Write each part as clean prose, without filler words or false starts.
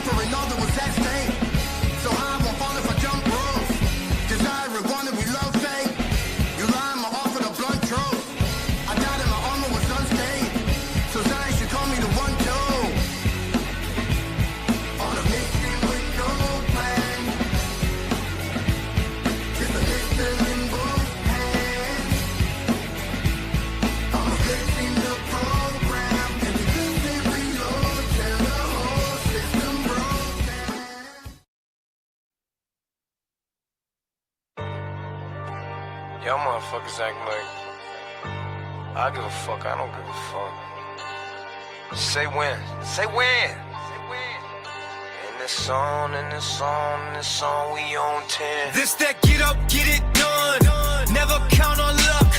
for another was at stake. So I won't fall if I jump ropes. Desire it, want it, we love fate. You lie, my offer the blunt truth. I died and my armor was unscathed. So Zion should call me the 1-2. On a mission with no plan. Just a pistol in both hands. I'm a fixing the program. And we couldn't reload till the whole system broke down. Y'all motherfuckers act like I give a fuck. I don't give a fuck. Say when. Say when. Say when. In this song, we on 10. This that get up, get it done. Never count on luck.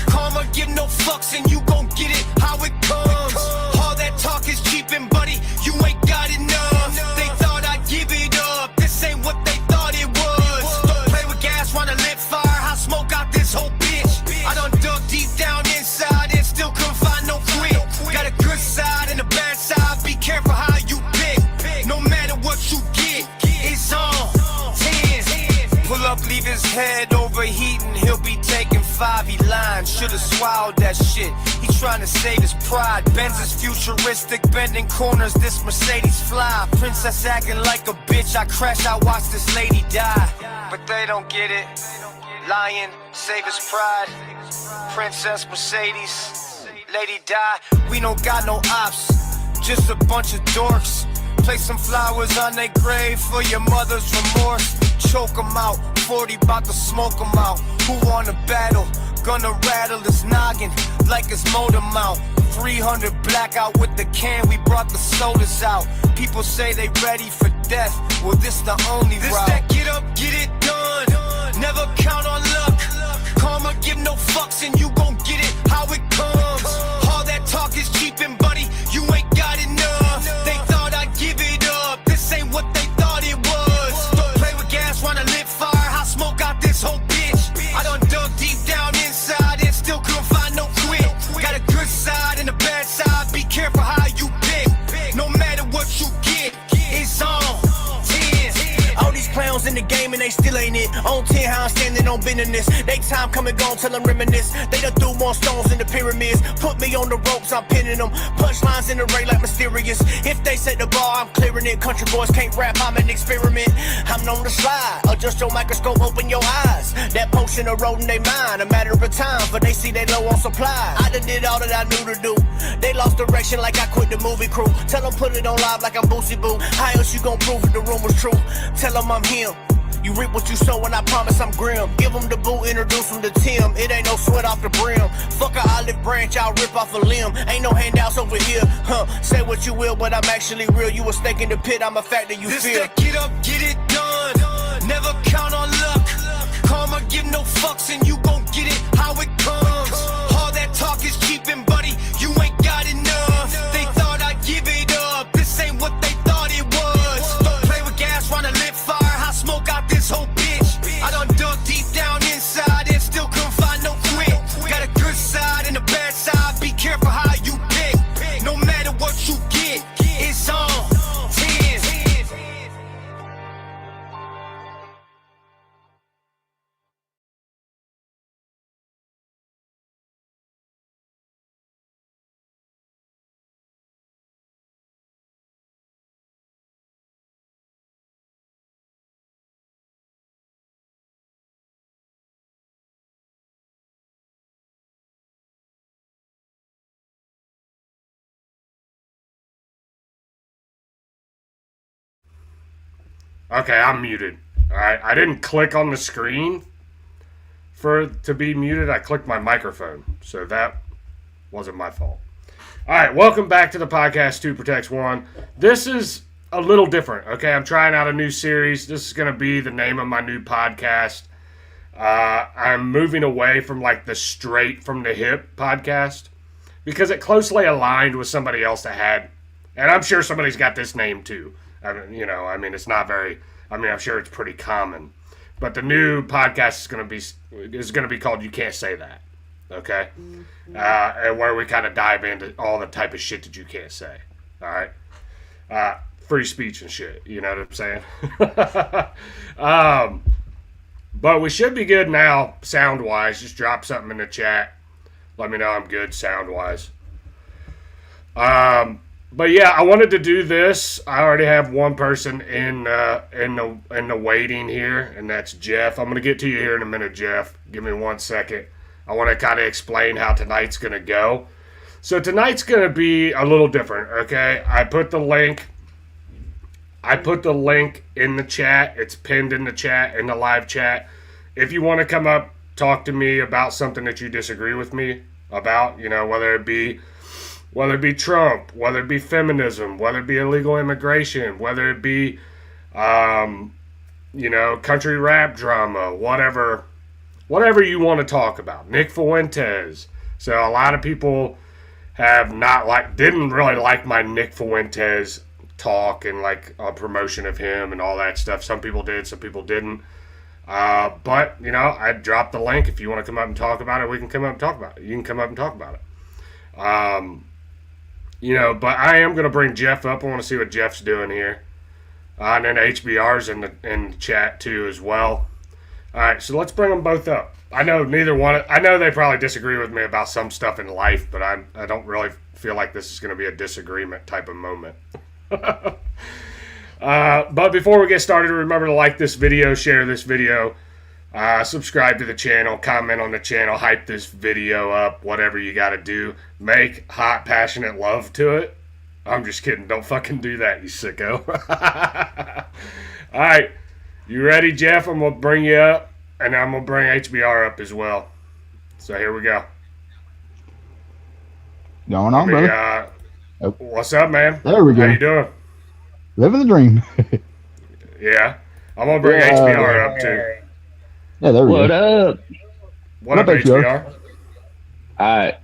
Karma give no fucks and you gon' get it how it comes. All that talk is cheapin', buddy. You ain't got enough. They thought I'd give it up. This ain't what they thought it was. Don't play with gas, wanna lit fire. I smoke out this whole bitch. I done dug deep down inside and still couldn't find no quit. Got a good side and a bad side. Be careful how you pick. No matter what you get, it's on 10. Pull up, leave his head overheating. He'll be taking 5. He lying. Should've swallowed that shit. He trying to save his pride. Benz is futuristic, bending corners. This Mercedes fly. Princess acting like a bitch. I crash. I watch this lady die. But they don't get it. Lion, save his pride. Princess Mercedes, lady die. We don't got no ops, just a bunch of dorks. Place some flowers on their grave for your mother's remorse. Choke 'em out, 40 bout to smoke 'em out. Who wanna battle? Gonna rattle his noggin like it's motor mount. 300 blackout with the can, we brought the sodas out. People say they ready for death, well this the only route. This that get up, get it done. Never count on luck. Karma give no fucks and you gon' get it how it comes. All that talk is cheapin', buddy. You ain't got enough. They thought I'd give it up. This ain't what they thought it was. Don't play with gas, wanna lit fire. I smoke out this whole bitch. I done dug deep down inside and still couldn't find no quit. Got a good side and a bad side. Be careful how you pick. No matter what you get, it's on 10. All these clowns in the game and they still ain't it. On 10, how I'm standing on business. They time come and gone till I'm reminisce. They done threw more stones in the pyramids. Put me on the ropes, I'm pinning them. Punchlines in the ray like mysterious. If they set the bar, I'm clearing it. Country boys can't rap, I'm an experiment. I'm known to slide. Adjust your microscope, open your eyes. That potion eroding their mind. A matter of time, but they see they low on supply. I done did all that I knew to do. They lost direction like I quit the movie crew. Tell them put it on live like I'm Boosie Boo. How else you gon' prove it the rumor's true? Tell them I'm him. You reap what you sow and I promise I'm grim. Give them the boot, introduce them to Tim. It ain't no sweat off the brim. Fuck a olive branch, I'll rip off a limb. Ain't no handouts over here, huh? Say what you will, but I'm actually real. You a snake in the pit, I'm a factor you this feel. That get up, get it done. Never count on luck. Karma give no fucks and you gon' get it how it comes. All that talk is cheapin', buddy. You ain't got enough. They thought I'd give it up. This ain't what they thought it was. Don't play with gas, wanna lit fire. I smoke out this whole bitch. I done dug deep down inside and still couldn't find no quit. Got a good side and a bad side. Be careful how you pick. No matter what you get, it's on 10. Okay, I'm muted. Alright, I didn't click on the screen for it to be muted. I clicked my microphone, so that wasn't my fault. Alright, welcome back to the podcast, 2 Protects 1. This is a little different, okay? I'm trying out a new series. This is going to be the name of my new podcast. I'm moving away from like the straight from the hip podcast because it closely aligned with somebody else that had, and I'm sure somebody's got this name too. It's not very, I'm sure it's pretty common. But the new podcast is going to be called You Can't Say That. Okay? And where we kind of dive into all the type of shit that you can't say. All right? free speech and shit. You know what I'm saying? But we should be good now, sound-wise. Just drop something in the chat. Let me know I'm good sound-wise. But yeah, I wanted to do this. I already have one person in the waiting here, and that's Jeff. I'm gonna get to you here in a minute, Jeff. Give me 1 second. I want to kind of explain how tonight's gonna go. So tonight's gonna be a little different. Okay, I put the link in the chat. It's pinned in the chat, in the live chat. If you want to come up, talk to me about something that you disagree with me about, you know, whether it be Trump, whether it be feminism, whether it be illegal immigration, whether it be, you know, country rap drama, whatever you want to talk about. Nick Fuentes. So a lot of people didn't really like my Nick Fuentes talk and like a promotion of him and all that stuff. Some people did, some people didn't. But, you know, I dropped the link. If you want to come up and talk about it, we can come up and talk about it. You can come up and talk about it. You know, but I am going to bring Jeff up. I want to see what Jeff's doing here. And then HBR's in the chat too as well. All right, so let's bring them both up. I know they probably disagree with me about some stuff in life, but I don't really feel like this is going to be a disagreement type of moment. But before we get started, remember to like this video, share this video, subscribe to the channel, comment on the channel, hype this video up, whatever you got to do. Make hot, passionate love to it. I'm just kidding. Don't fucking do that, you sicko. All right. You ready, Jeff? I'm going to bring you up, and I'm going to bring HBR up as well. So here we go. Going on, brother. What's up, man? There we go. How you doing? Living the dream. Yeah. I'm going to bring HBR up, too. Yeah, there we What go. up? What up, HBR?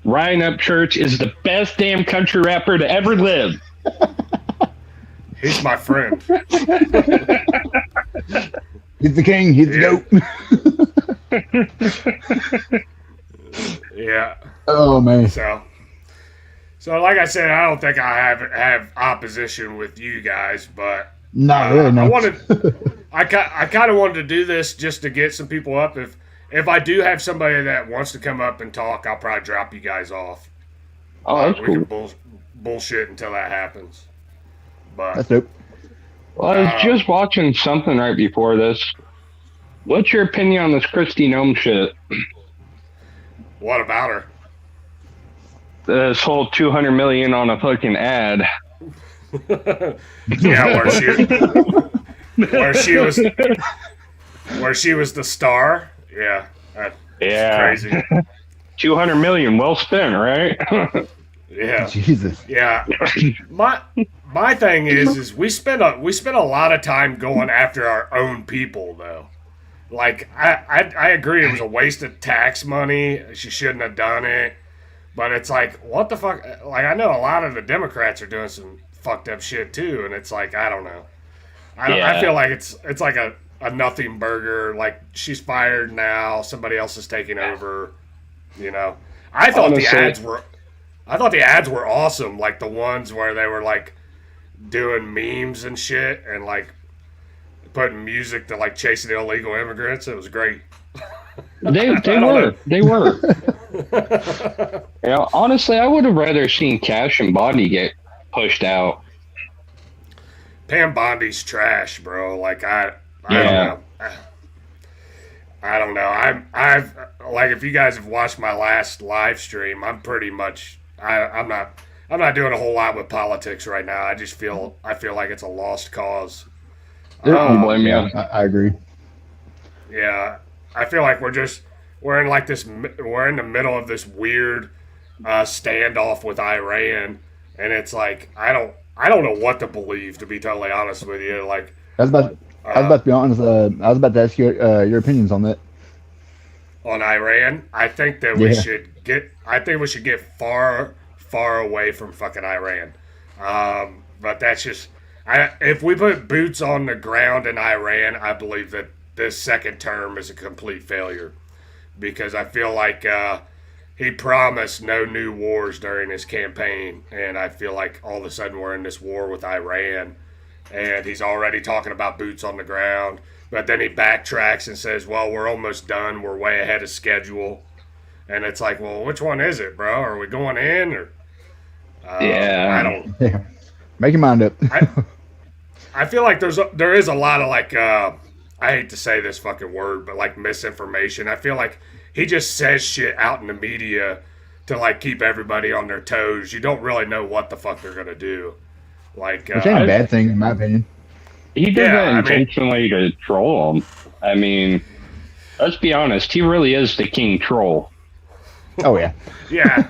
Ryan Upchurch is the best damn country rapper to ever live. He's my friend. He's the king. He's the goat. Yeah. Oh, man. So like I said, I don't think I have opposition with you guys, but Not really, no. I kind of wanted to do this just to get some people up. If I do have somebody that wants to come up and talk, I'll probably drop you guys off. Oh, that's we cool. can bullshit until that happens. But That's dope. Well, I was just watching something right before this. What's your opinion on this Christy Nome shit? what about her? This whole $200 million on a fucking ad. Yeah, where she was the star. Yeah, that's crazy. $200 million, well spent, right? Yeah, Jesus. yeah. My thing is we spend a lot of time going after our own people, though. Like I agree, it was a waste of tax money. She shouldn't have done it. But it's like, what the fuck? Like, I know a lot of the Democrats are doing some fucked up shit too, and it's like, I don't know. I feel like it's like a nothing burger. Like, she's fired now, somebody else is taking over. You know, I thought the ads were awesome. Like the ones where they were like doing memes and shit, and like putting music to like chasing the illegal immigrants. It was great. They were. You know, honestly, I would have rather seen Cash and Bondi get pushed out. Pam Bondi's trash, bro. Like I don't know. I've like, if you guys have watched my last live stream, I'm pretty much I'm not doing a whole lot with politics right now. I feel like it's a lost cause. I don't blame you. I agree. Yeah, I feel like we're in the middle of this weird standoff with Iran, and it's like I don't know what to believe, to be totally honest with you. Like I was about to be honest. I was about to ask your opinions on that. On Iran, I think that we should get far away from fucking Iran. But that's just if we put boots on the ground in Iran, I believe that this second term is a complete failure, because I feel like he promised no new wars during his campaign, and I feel like all of a sudden we're in this war with Iran, and he's already talking about boots on the ground. But then he backtracks and says, "Well, we're almost done. We're way ahead of schedule." And it's like, well, which one is it, bro? Are we going in or? I don't. Yeah. Make your mind up. I feel like there is a lot of like I hate to say this fucking word, but like misinformation. I feel like he just says shit out in the media to like keep everybody on their toes. You don't really know what the fuck they're gonna do. Like, Which ain't a bad thing, in my opinion. He did that intentionally to troll him. I mean, let's be honest. He really is the king troll. Oh yeah. Yeah.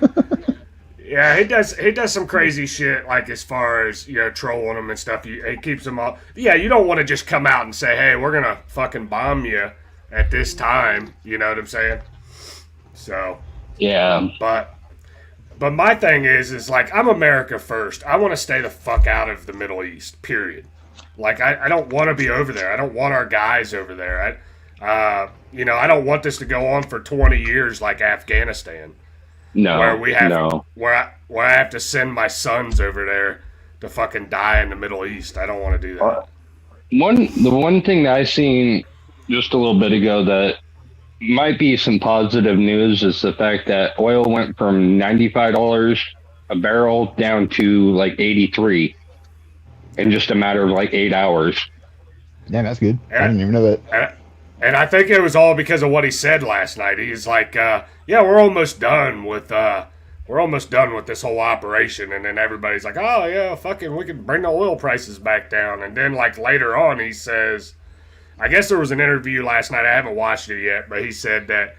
Yeah, he does some crazy shit, like as far as, trolling them and stuff. He keeps them all. Yeah, you don't want to just come out and say, hey, we're going to fucking bomb you at this time. You know what I'm saying? So. Yeah. But my thing is like, I'm America first. I want to stay the fuck out of the Middle East, period. Like, I don't want to be over there. I don't want our guys over there. I don't want this to go on for 20 years like Afghanistan. No, where I have to send my sons over there to fucking die in the Middle East. I don't want to do that. The one thing that I seen just a little bit ago that might be some positive news is the fact that oil went from $95 a barrel down to like 83 in just a matter of like 8 hours. Damn, that's good. I didn't even know that. And I think it was all because of what he said last night. He's like, yeah, we're almost done with this whole operation. And then everybody's like, oh yeah, fucking, we can bring the oil prices back down. And then like later on, he says, I guess there was an interview last night. I haven't watched it yet, but he said that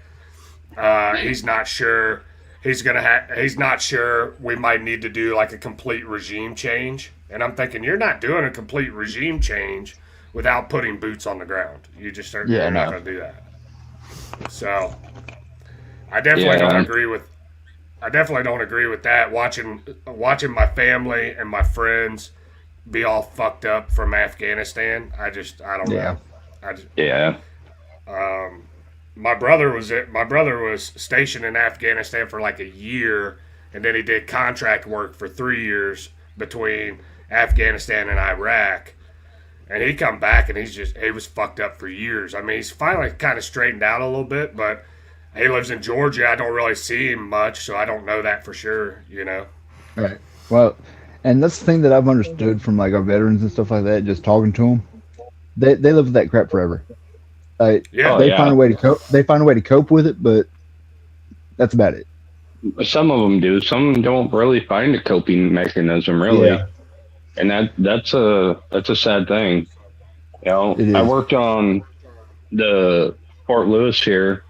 he's not sure. He's not sure. We might need to do like a complete regime change. And I'm thinking, you're not doing a complete regime change without putting boots on the ground. You just are not going to do that. So I definitely don't agree with that. Watching my family and my friends be all fucked up from Afghanistan. I don't know. My brother was stationed in Afghanistan for like a year, and then he did contract work for 3 years between Afghanistan and Iraq. And he come back and he was fucked up for years. I mean, he's finally kind of straightened out a little bit, but he lives in Georgia. I don't really see him much, so I don't know that for sure, Right. Well, and that's the thing that I've understood from like our veterans and stuff like that, just talking to them. They live with that crap forever. Find a way to cope. They find a way to cope with it, but that's about it. Some of them do. Some don't really find a coping mechanism, really. Yeah. And that's a sad thing. I worked on the Fort Lewis here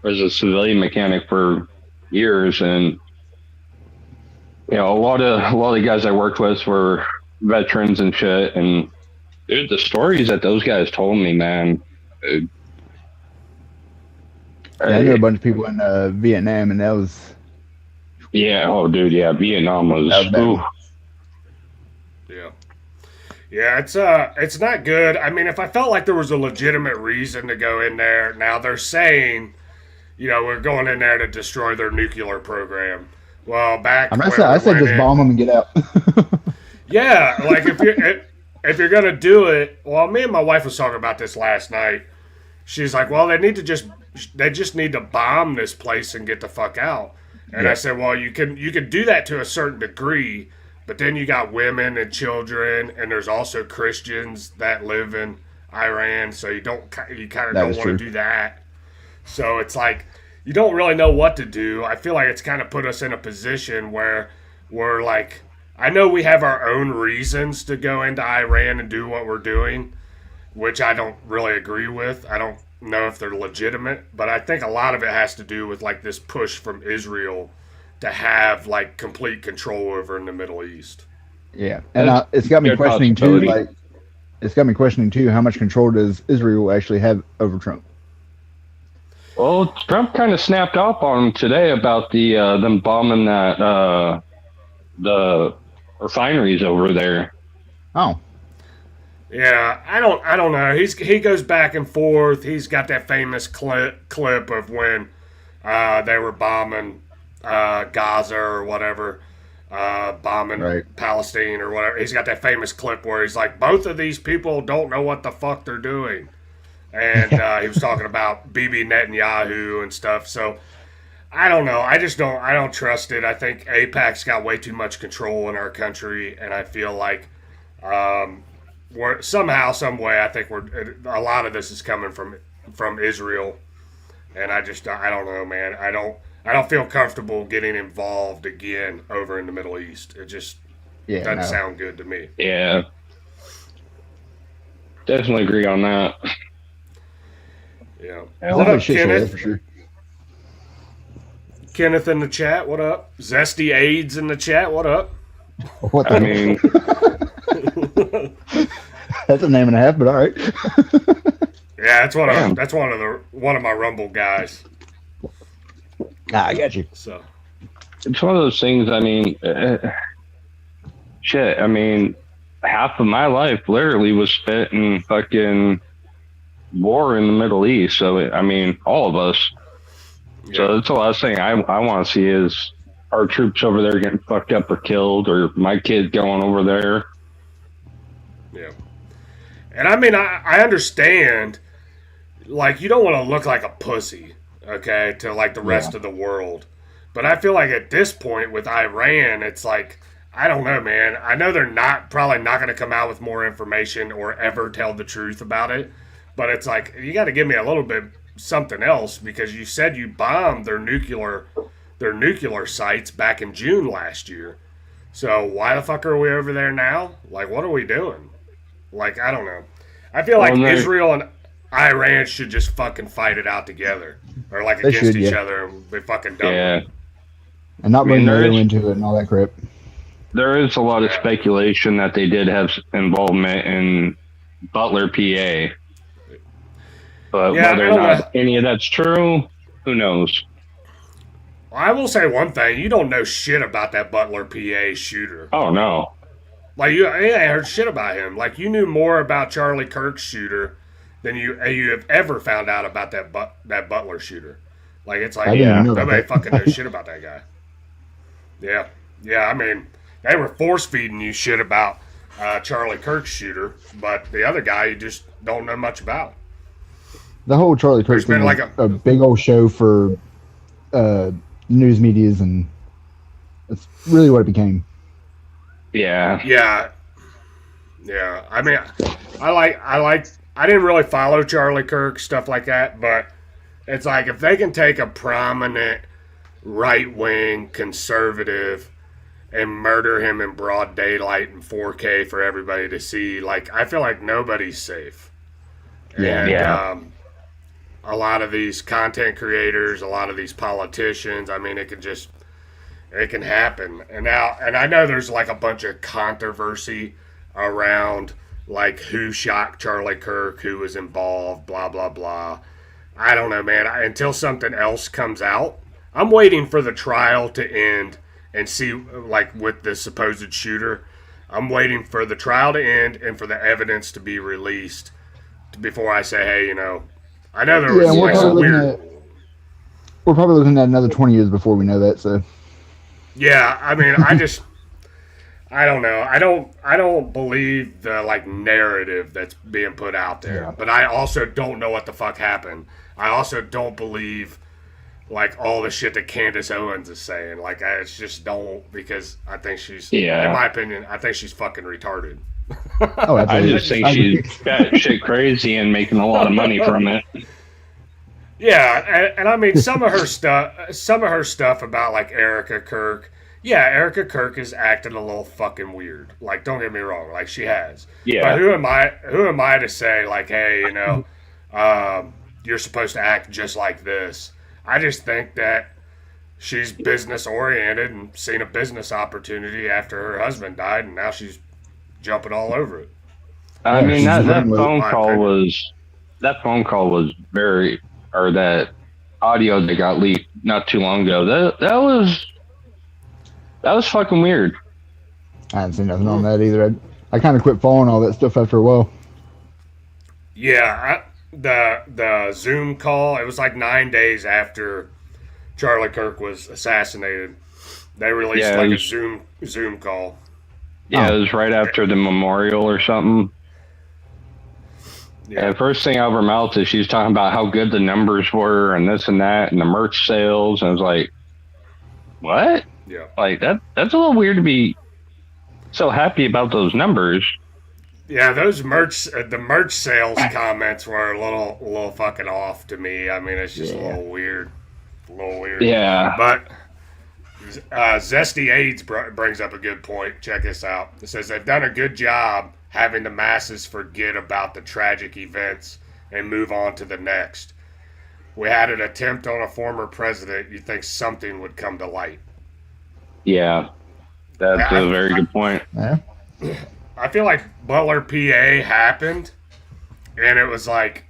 as a civilian mechanic for years, and a lot of the guys I worked with were veterans and shit. And dude, the stories that those guys told me, man. I knew a bunch of people in Vietnam, and that was. Yeah. Oh, dude. Yeah. Vietnam was. Yeah, it's not good. I mean, if I felt like there was a legitimate reason to go in there, now they're saying, we're going in there to destroy their nuclear program. Well, I said just bomb them and get out. Yeah, like if you're gonna do it, well, me and my wife was talking about this last night. She's like, well, they just need to bomb this place and get the fuck out. And I said, well, you can do that to a certain degree. But then you got women and children, and there's also Christians that live in Iran, so you kind of don't want to do that. So it's like you don't really know what to do. I feel like it's kind of put us in a position where we're like, I know we have our own reasons to go into Iran and do what we're doing, which I don't really agree with. I don't know if they're legitimate, but I think a lot of it has to do with like this push from Israel to have like complete control over in the Middle East. Yeah, and it's got me questioning too. How much control does Israel actually have over Trump? Well, Trump kind of snapped up on him today about them bombing that the refineries over there. Oh. Yeah, I don't know. He goes back and forth. He's got that famous clip of when they were bombing Gaza or whatever. bombing Palestine or whatever. He's got that famous clip where he's like, both of these people don't know what the fuck they're doing. And he was talking about Bibi Netanyahu and stuff. So I don't know. I don't trust it. I think AIPAC's got way too much control in our country, and I feel like we're somehow, some way, I think a lot of this is coming from Israel, and I don't know, man. I don't feel comfortable getting involved again over in the Middle East. It just doesn't sound good to me. Yeah, definitely agree on that. Yeah. What up, Kenneth? For sure. Kenneth in the chat, what up? Zesty AIDS in the chat, what up? What I mean, that's a name and a half, but all right. Yeah, that's one of my Rumble guys. I got you. So it's one of those things. I mean, shit. I mean, half of my life literally was spent in fucking war in the Middle East. So I mean, all of us. Yeah. So that's the last thing I want to see is our troops over there getting fucked up or killed, or my kid going over there. Yeah. And I mean, I understand, like, you don't want to look like a pussy, okay, to, like, the rest of the world. But I feel like at this point with Iran, it's like, I don't know, man. I know they're probably not going to come out with more information or ever tell the truth about it. But it's like, you got to give me a little bit something else, because you said you bombed their nuclear sites back in June last year. So why the fuck are we over there now? Like, what are we doing? Like, I don't know. I feel like Israel and Iran should just fucking fight it out together, or like against each other, and be fucking done. Yeah, and not bring NATO into it and all that crap. There is a lot of speculation that they did have involvement in Butler, PA. But whether or not any of that's true, who knows? I will say one thing: you don't know shit about that Butler, PA shooter. Oh no! Like I heard shit about him. Like, you knew more about Charlie Kirk's shooter than you have ever found out about that Butler shooter. Like, it's like nobody fucking knows shit about that guy. Yeah. I mean, they were force feeding you shit about Charlie Kirk's shooter, but the other guy you just don't know much about. The whole Charlie Kirk thing was a big old show for news medias, and that's really what it became. Yeah. I mean, I didn't really follow Charlie Kirk, stuff like that, but it's like, if they can take a prominent right-wing conservative and murder him in broad daylight in 4K for everybody to see, like, I feel like nobody's safe. And a lot of these content creators, a lot of these politicians, I mean, it can happen. And I know there's like a bunch of controversy around, like, who shot Charlie Kirk, who was involved, blah, blah, blah. I don't know, man. Until something else comes out, I'm waiting for the trial to end and see, like, with the supposed shooter. I'm waiting for the trial to end and for the evidence to be released before I say, hey, I know there was like some weird... We're probably looking at another 20 years before we know that, so... Yeah, I mean, I don't know. I don't believe the, like, narrative that's being put out there. Yeah. But I also don't know what the fuck happened. I also don't believe, like, all the shit that Candace Owens is saying. Like, I just don't, because I think she's, in my opinion, I think she's fucking retarded. I just think she's got shit crazy and making a lot of money from it. Yeah, and I mean, some of her stuff about, like, Erica Kirk. Yeah, Erica Kirk is acting a little fucking weird. Like, don't get me wrong, like, she has. Yeah. But who am I to say, like, hey, you're supposed to act just like this? I just think that she's business oriented and seen a business opportunity after her husband died, and now she's jumping all over it. I mean, that phone call was very, or that audio that got leaked not too long ago. That was fucking weird. I haven't seen nothing on that either. I kind of quit following all that stuff after a while. Yeah, the Zoom call, it was like 9 days after Charlie Kirk was assassinated. They released a Zoom call. Yeah, it was right after the memorial or something. Yeah. And the first thing out of her mouth is she's talking about how good the numbers were and this and that and the merch sales. And I was like, what? Yeah. Like that's a little weird to be so happy about those numbers. Yeah, those the merch sales comments were a little fucking off to me. I mean, it's just a little weird. Yeah. But Zesty AIDS brings up a good point. Check this out. It says they've done a good job having the masses forget about the tragic events and move on to the next. We had an attempt on a former president. You'd think something would come to light. Yeah, that's a very good point. Yeah. I feel like Butler, PA happened, and it was like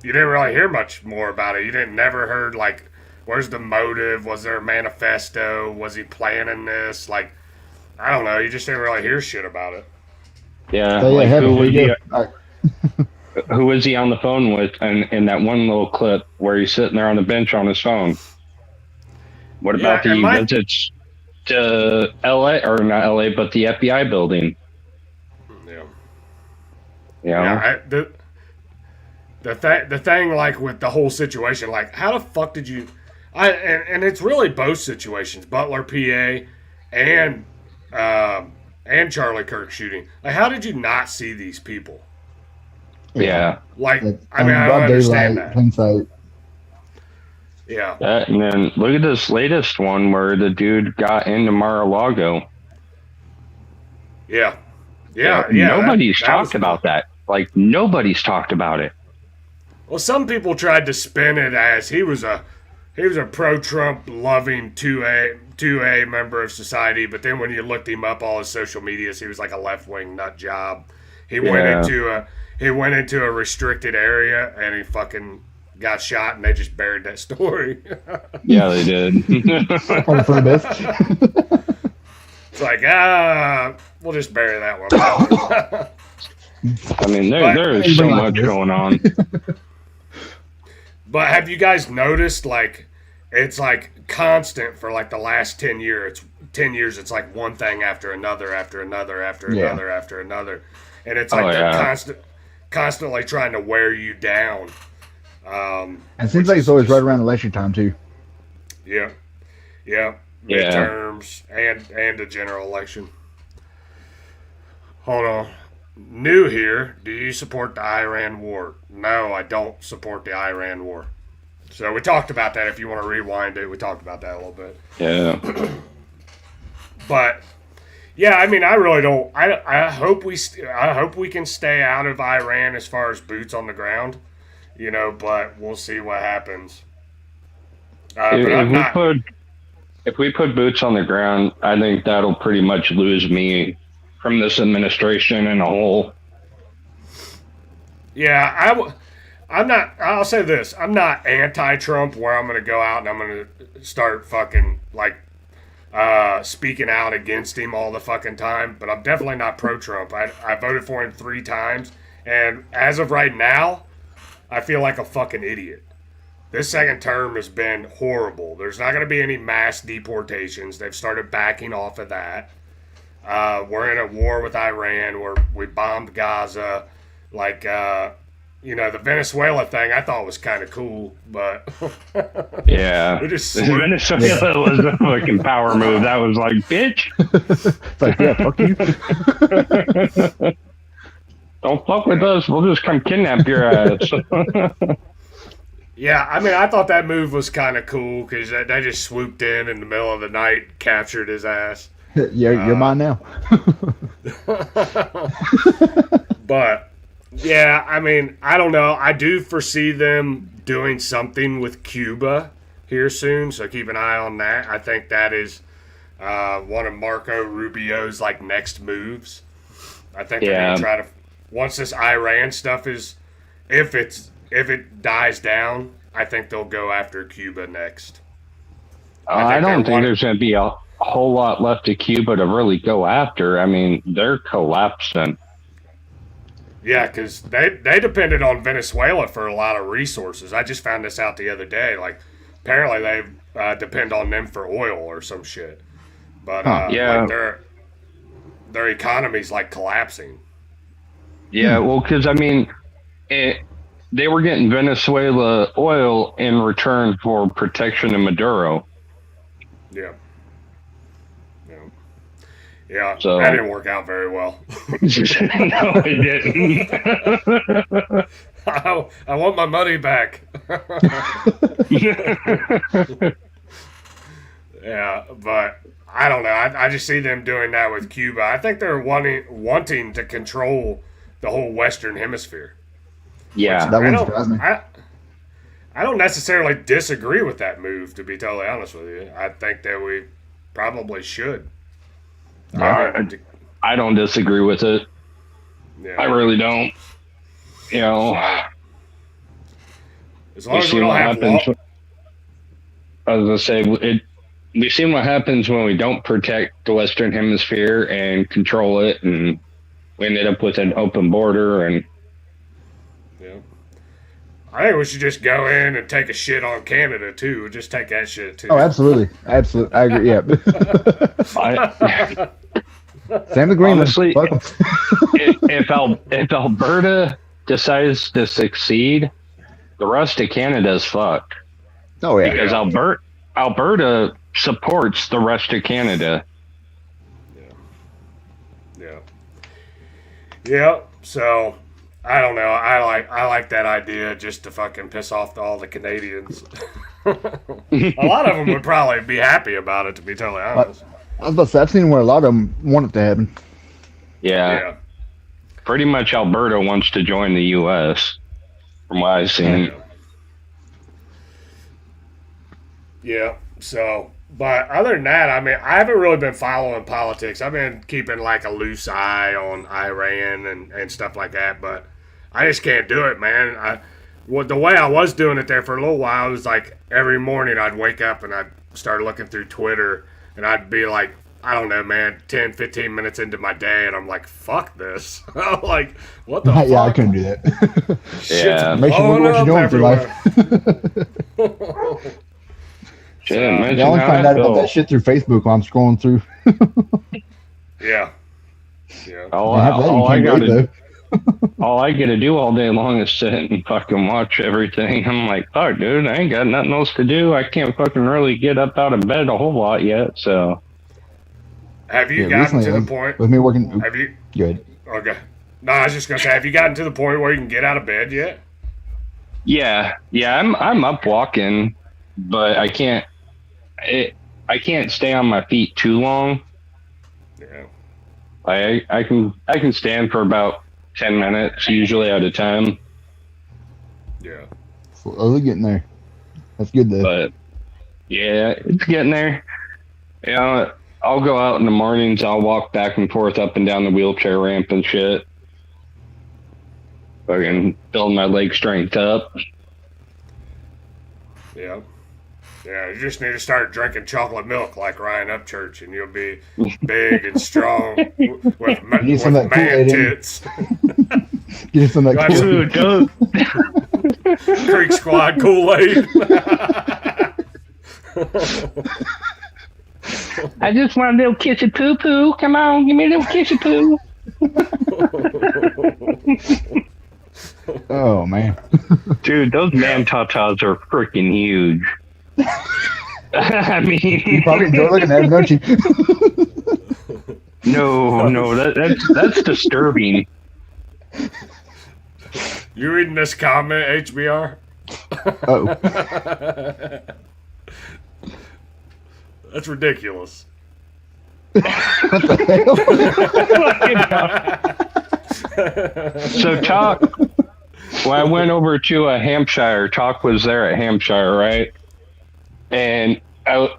you didn't really hear much more about it. You never heard like, where's the motive? Was there a manifesto? Was he planning this? Like, I don't know. You just didn't really hear shit about it. Yeah, so, like who was he on the phone with? And in that one little clip where he's sitting there on the bench on his phone. What about the visits to LA, or not LA, but the FBI building? Yeah. The thing, like with the whole situation, like how the fuck did you? And it's really both situations, Butler, PA, and Charlie Kirk shooting. Like, how did you not see these people? Yeah. Like, I mean, I don't understand that. Hindsight. Yeah. And then look at this latest one where the dude got into Mar-a-Lago. Yeah. Nobody's talked about that. Like, nobody's talked about it. Well, some people tried to spin it as he was a pro-Trump loving 2A member of society, but then when you looked him up, all his social medias, he was like a left-wing nut job. He went into a restricted area and he fucking got shot, and they just buried that story. Yeah, they did. For the best. It's like, we'll just bury that one. I mean, there is so much going on. But have you guys noticed, like, it's like constant for like the last 10 years. 10 years, it's like one thing after another, after another, after another, after another. And it's like they're constantly trying to wear you down. It seems like it's always right around election time, too. Yeah. Midterms and the general election. Hold on. New here. Do you support the Iran war? No, I don't support the Iran war. So we talked about that. If you want to rewind it, we talked about that a little bit. Yeah. But yeah, I mean, I really don't. I hope we can stay out of Iran as far as boots on the ground, But we'll see what happens. If we put boots on the ground, I think that'll pretty much lose me from this administration and a whole. Yeah, I'm not. I'll say this: I'm not anti-Trump, where I'm going to go out and I'm going to start fucking like speaking out against him all the fucking time. But I'm definitely not pro-Trump. I voted for him 3 times, and as of right now, I feel like a fucking idiot. This second term has been horrible. There's not going to be any mass deportations. They've started backing off of that. We're in a war with Iran. We bombed Gaza. Like, the Venezuela thing I thought was kind of cool, but yeah, Venezuela was a fucking power move. That was like, bitch. It's like, yeah, fuck you. Don't fuck with us. We'll just come kidnap your ass. Yeah, I mean, I thought that move was kind of cool because they just swooped in the middle of the night, captured his ass. You're mine now. But yeah, I mean, I don't know. I do foresee them doing something with Cuba here soon, so keep an eye on that. I think that is one of Marco Rubio's like next moves. I think they're gonna try to, once this Iran stuff is, if it dies down, I think they'll go after Cuba next. I don't think there's going to be a whole lot left of Cuba to really go after. I mean, they're collapsing. Yeah, because they depended on Venezuela for a lot of resources. I just found this out the other day. Like, apparently they depend on them for oil or some shit. but like their economy's like collapsing. Yeah, well, because I mean, they were getting Venezuela oil in return for protection of Maduro. Yeah. Yeah, so, that didn't work out very well. No, it didn't. I want my money back. Yeah, but I don't know. I just see them doing that with Cuba. I think they're wanting to control the whole Western Hemisphere. Yeah, that one surprised me. I don't necessarily disagree with that move, to be totally honest with you. I think that we probably should. I don't disagree with it. Yeah. I really don't. You know, as long as we don't have law. I was gonna say we see what happens when we don't protect the Western Hemisphere and control it, and we ended up with an open border. And yeah, I think we should just go in and take a shit on Canada too. Just take that shit too. Oh, absolutely. I agree. Yeah. Same agreement. Honestly, if Alberta decides to succeed, the rest of Canada's fucked. Oh yeah. Because Alberta supports the rest of Canada. Yeah. So I don't know. I like that idea just to fucking piss off all the Canadians. A lot of them would probably be happy about it, to be totally honest. I was about to say, I've seen where a lot of them want it to happen. Yeah. Pretty much Alberta wants to join the U.S., from what I've seen. Yeah. So, but other than that, I mean, I haven't really been following politics. I've been keeping like a loose eye on Iran and stuff like that, but I just can't do it, man. The way I was doing it there for a little while, it was like every morning I'd wake up and I'd start looking through Twitter, and I'd be like, I don't know, man, 10, 15 minutes into my day, and I'm like, fuck this. I'm like, what the fuck? Yeah, I couldn't do that. Yeah. Make sure what you're doing for life. Shit, I only find out about that shit through Facebook while I'm scrolling through. Yeah. All I get to do all day long is sit and fucking watch everything. I'm like, fuck, dude, I ain't got nothing else to do. I can't fucking really get up out of bed a whole lot yet, so. Have you gotten to the point? With me working. Have you? Good. Okay. No, I was just going to say, have you gotten to the point where you can get out of bed yet? Yeah, I'm up walking, but I can't stay on my feet too long. Yeah. I can stand for about 10 minutes usually at a time. Yeah. Slowly getting there. That's good though. But yeah, it's getting there. You know, I'll go out in the mornings. I'll walk back and forth up and down the wheelchair ramp and shit. Fucking build my leg strength up. Yeah. Yeah, you just need to start drinking chocolate milk like Ryan Upchurch, and you'll be big and strong with man tits. Get some of that Dude, Creek Squad Kool-Aid. I just want a little kissy poo-poo. Come on, give me a little kissy poo. Oh, man. Dude, those man tatas are freaking huge. I mean, you probably enjoy looking at them, don't you? No, that's disturbing. You reading this comment, HBR? Oh, that's ridiculous. What the hell? So Talk, when I went over to Hampshire, Talk was there at Hampshire, right? And I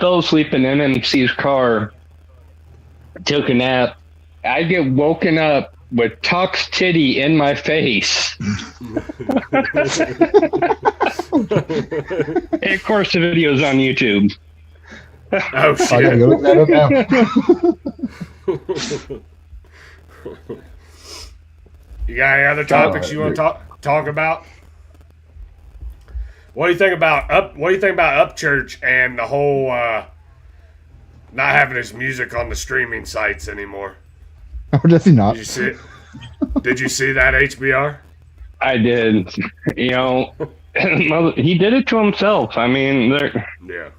fell asleep in MMC's car, took a nap. I get woken up with Talk's titty in my face. And of course, the video's on YouTube. Oh, shit. I gotta go look that up now. You got any other topics you want to talk about? What do you think about Upchurch and the whole not having his music on the streaming sites anymore. Oh, does he not? Did you see it? Did you see that, HBR? I did. You know, he did it to himself. I mean, yeah.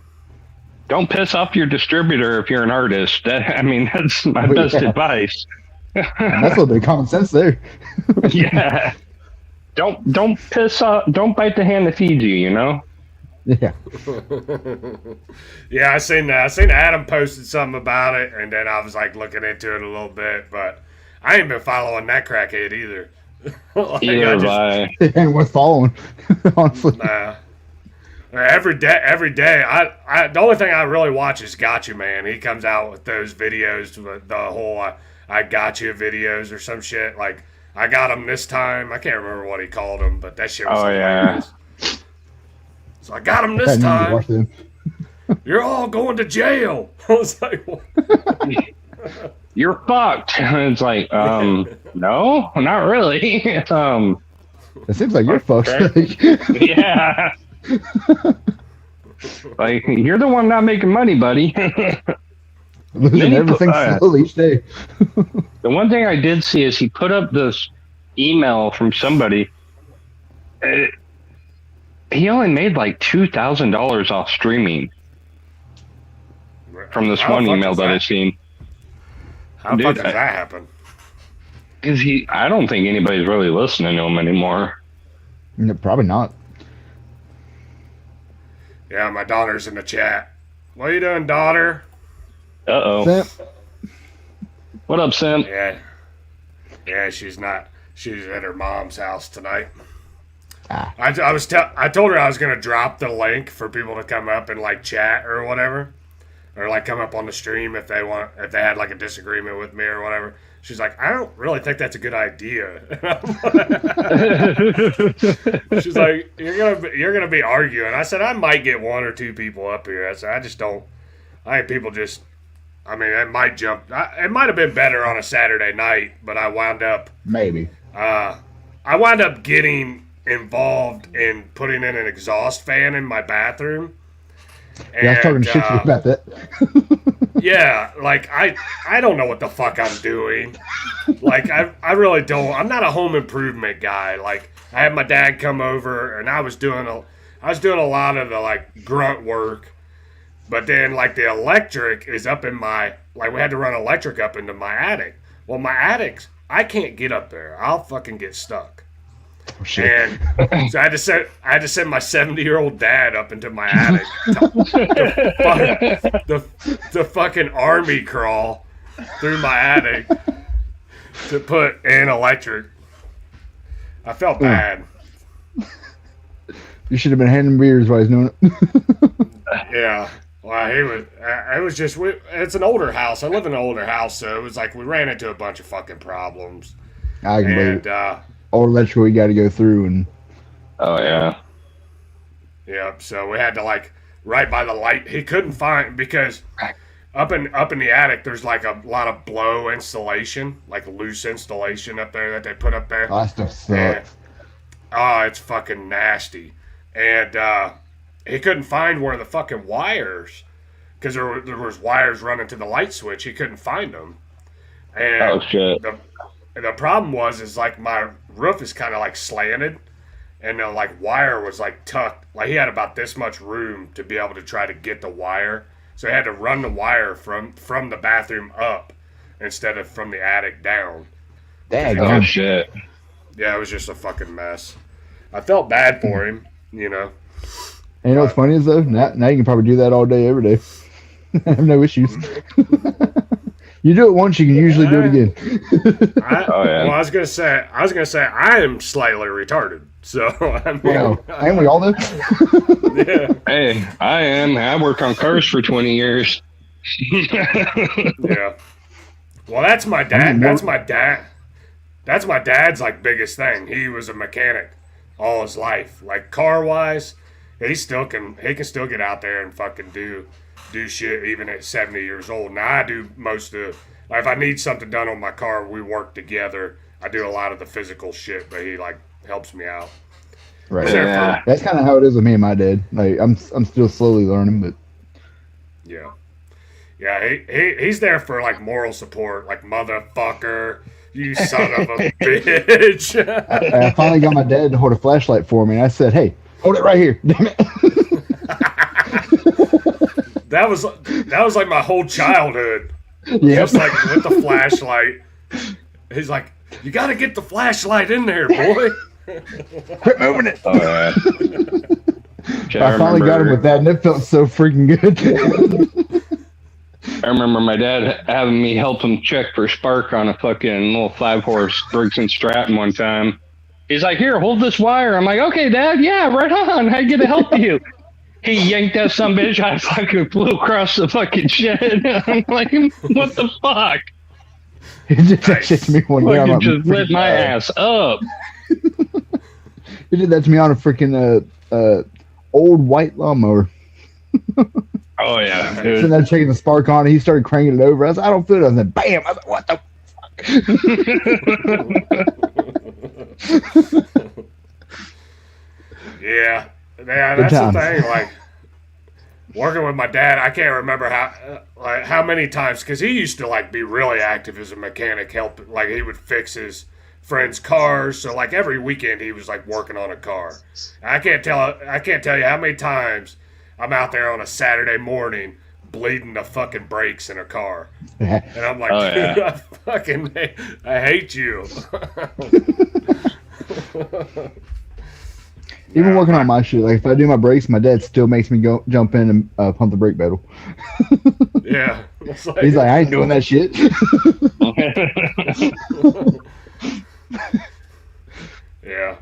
Don't piss off your distributor if you're an artist. That's my best advice. That's a little bit of common sense there. Yeah. Don't piss off. Don't bite the hand that feeds you. You know. Yeah. Yeah, I seen Adam posted something about it, and then I was like looking into it a little bit, but I ain't been following that crackhead either. It ain't worth following, honestly. Nah. Every day. I the only thing I really watch is Gotcha Man. He comes out with those videos, the whole I gotcha videos or some shit. Like, I got him this time. I can't remember what he called him, but that shit was hilarious. Yeah. So I got him this time. You're all going to jail. I was like, what? You're fucked. It's like, no, not really. It seems like you're fucked. Yeah. Like, you're the one not making money, buddy. Losing everything slowly each day. The one thing I did see is he put up this email from somebody. He only made like $2,000 off streaming from this one email that I've seen. How the fuck does that happen? Because I don't think anybody's really listening to him anymore. No, probably not. Yeah, my daughter's in the chat. What are you doing, daughter? Uh-oh. Simp. What up, Simp? Yeah, she's not. She's at her mom's house tonight. I told her I was gonna drop the link for people to come up and like chat or whatever, or like come up on the stream if they had like a disagreement with me or whatever. She's like, I don't really think that's a good idea. She's like, you're gonna be arguing. I said I might get one or two people up here. I said I just don't. I think people just. I mean, it might jump. It might have been better on a Saturday night, but I wound up maybe. I wound up getting involved in putting in an exhaust fan in my bathroom. Yeah, I was talking shit to you about that. Yeah, like I don't know what the fuck I'm doing. Like I really don't. I'm not a home improvement guy. Like I had my dad come over and I was doing a lot of the like grunt work. But then like the electric is up in my we had to run electric up into my attic. Well, my attic, I can't get up there. I'll fucking get stuck. Oh, shit. And so I had to send my 70-year-old dad up into my attic. the fucking army crawl through my attic to put in electric. I felt bad. You should have been handing beers while he's doing it. Yeah. Well, it was just, it's an older house. I live in an older house, so it was like we ran into a bunch of fucking problems. I can believe it. All electrical you got to go through and. Oh yeah. Yep. So we had to like right by the light. He couldn't find because up in the attic there's like a lot of blow insulation, like loose insulation up there that they put up there. Oh, that stuff sucks. Oh, it's fucking nasty. And he couldn't find where the fucking wires, because there was wires running to the light switch. He couldn't find them. And oh shit. The problem is like my roof is kind of like slanted, and the like wire was like tucked. Like he had about this much room to be able to try to get the wire, so he had to run the wire from the bathroom up instead of from the attic down. Dang. Oh shit. Yeah, it was just a fucking mess. I felt bad for him, you know. And you know what's funny is though, now you can probably do that all day, every day. I have no issues. You do it once, you can usually do it again. Well, I was gonna say I am slightly retarded. So I mean, ain't we all though? Yeah. Hey, I am. I worked on cars for 20 years. Yeah. Well, that's my dad. That's my dad's like biggest thing. He was a mechanic all his life. Like car wise, he can still get out there and fucking do shit even at 70 years old. Now I do most of like, if I need something done on my car, we work together. I do a lot of the physical shit, but he like helps me out. Right. Yeah. That's kind of how it is with me and my dad. Like I'm still slowly learning, but yeah. Yeah, he's there for like moral support, like motherfucker, you son of a bitch. I finally got my dad to hold a flashlight for me. And I said, "Hey, hold it right here." Damn it. That was like my whole childhood. Yeah, just like with the flashlight. He's like, "You got to get the flashlight in there, boy." Quit moving it. Oh, yeah. I finally got him with that, and it felt so freaking good. I remember my dad having me help him check for spark on a fucking little 5-horse Briggs & Stratton one time. He's like, "Here, hold this wire." I'm like, "Okay, Dad, yeah, right on. I get to help you." He yanked that sumbitch. I fucking flew across the fucking shed. I'm like, "What the fuck?" He did that shit to me one day. Fucking just lit my ass up. He did that to me on a freaking old white lawnmower. Oh yeah, So dude. then checking the spark on it, he started cranking it over. I was like, "I don't feel it." I was like, "Bam!" I was like, "What the fuck?" Yeah, that's the thing. Like working with my dad, I can't remember how many times, because he used to like be really active as a mechanic, help. Like he would fix his friends' cars. So like every weekend he was like working on a car. I can't tell you how many times I'm out there on a Saturday morning bleeding the fucking brakes in a car, and I'm like, Oh, yeah. dude, I hate you. Even working on my shit, like if I do my brakes, my dad still makes me go jump in and pump the brake pedal. Yeah, He's like, "I ain't doing that shit." Yeah,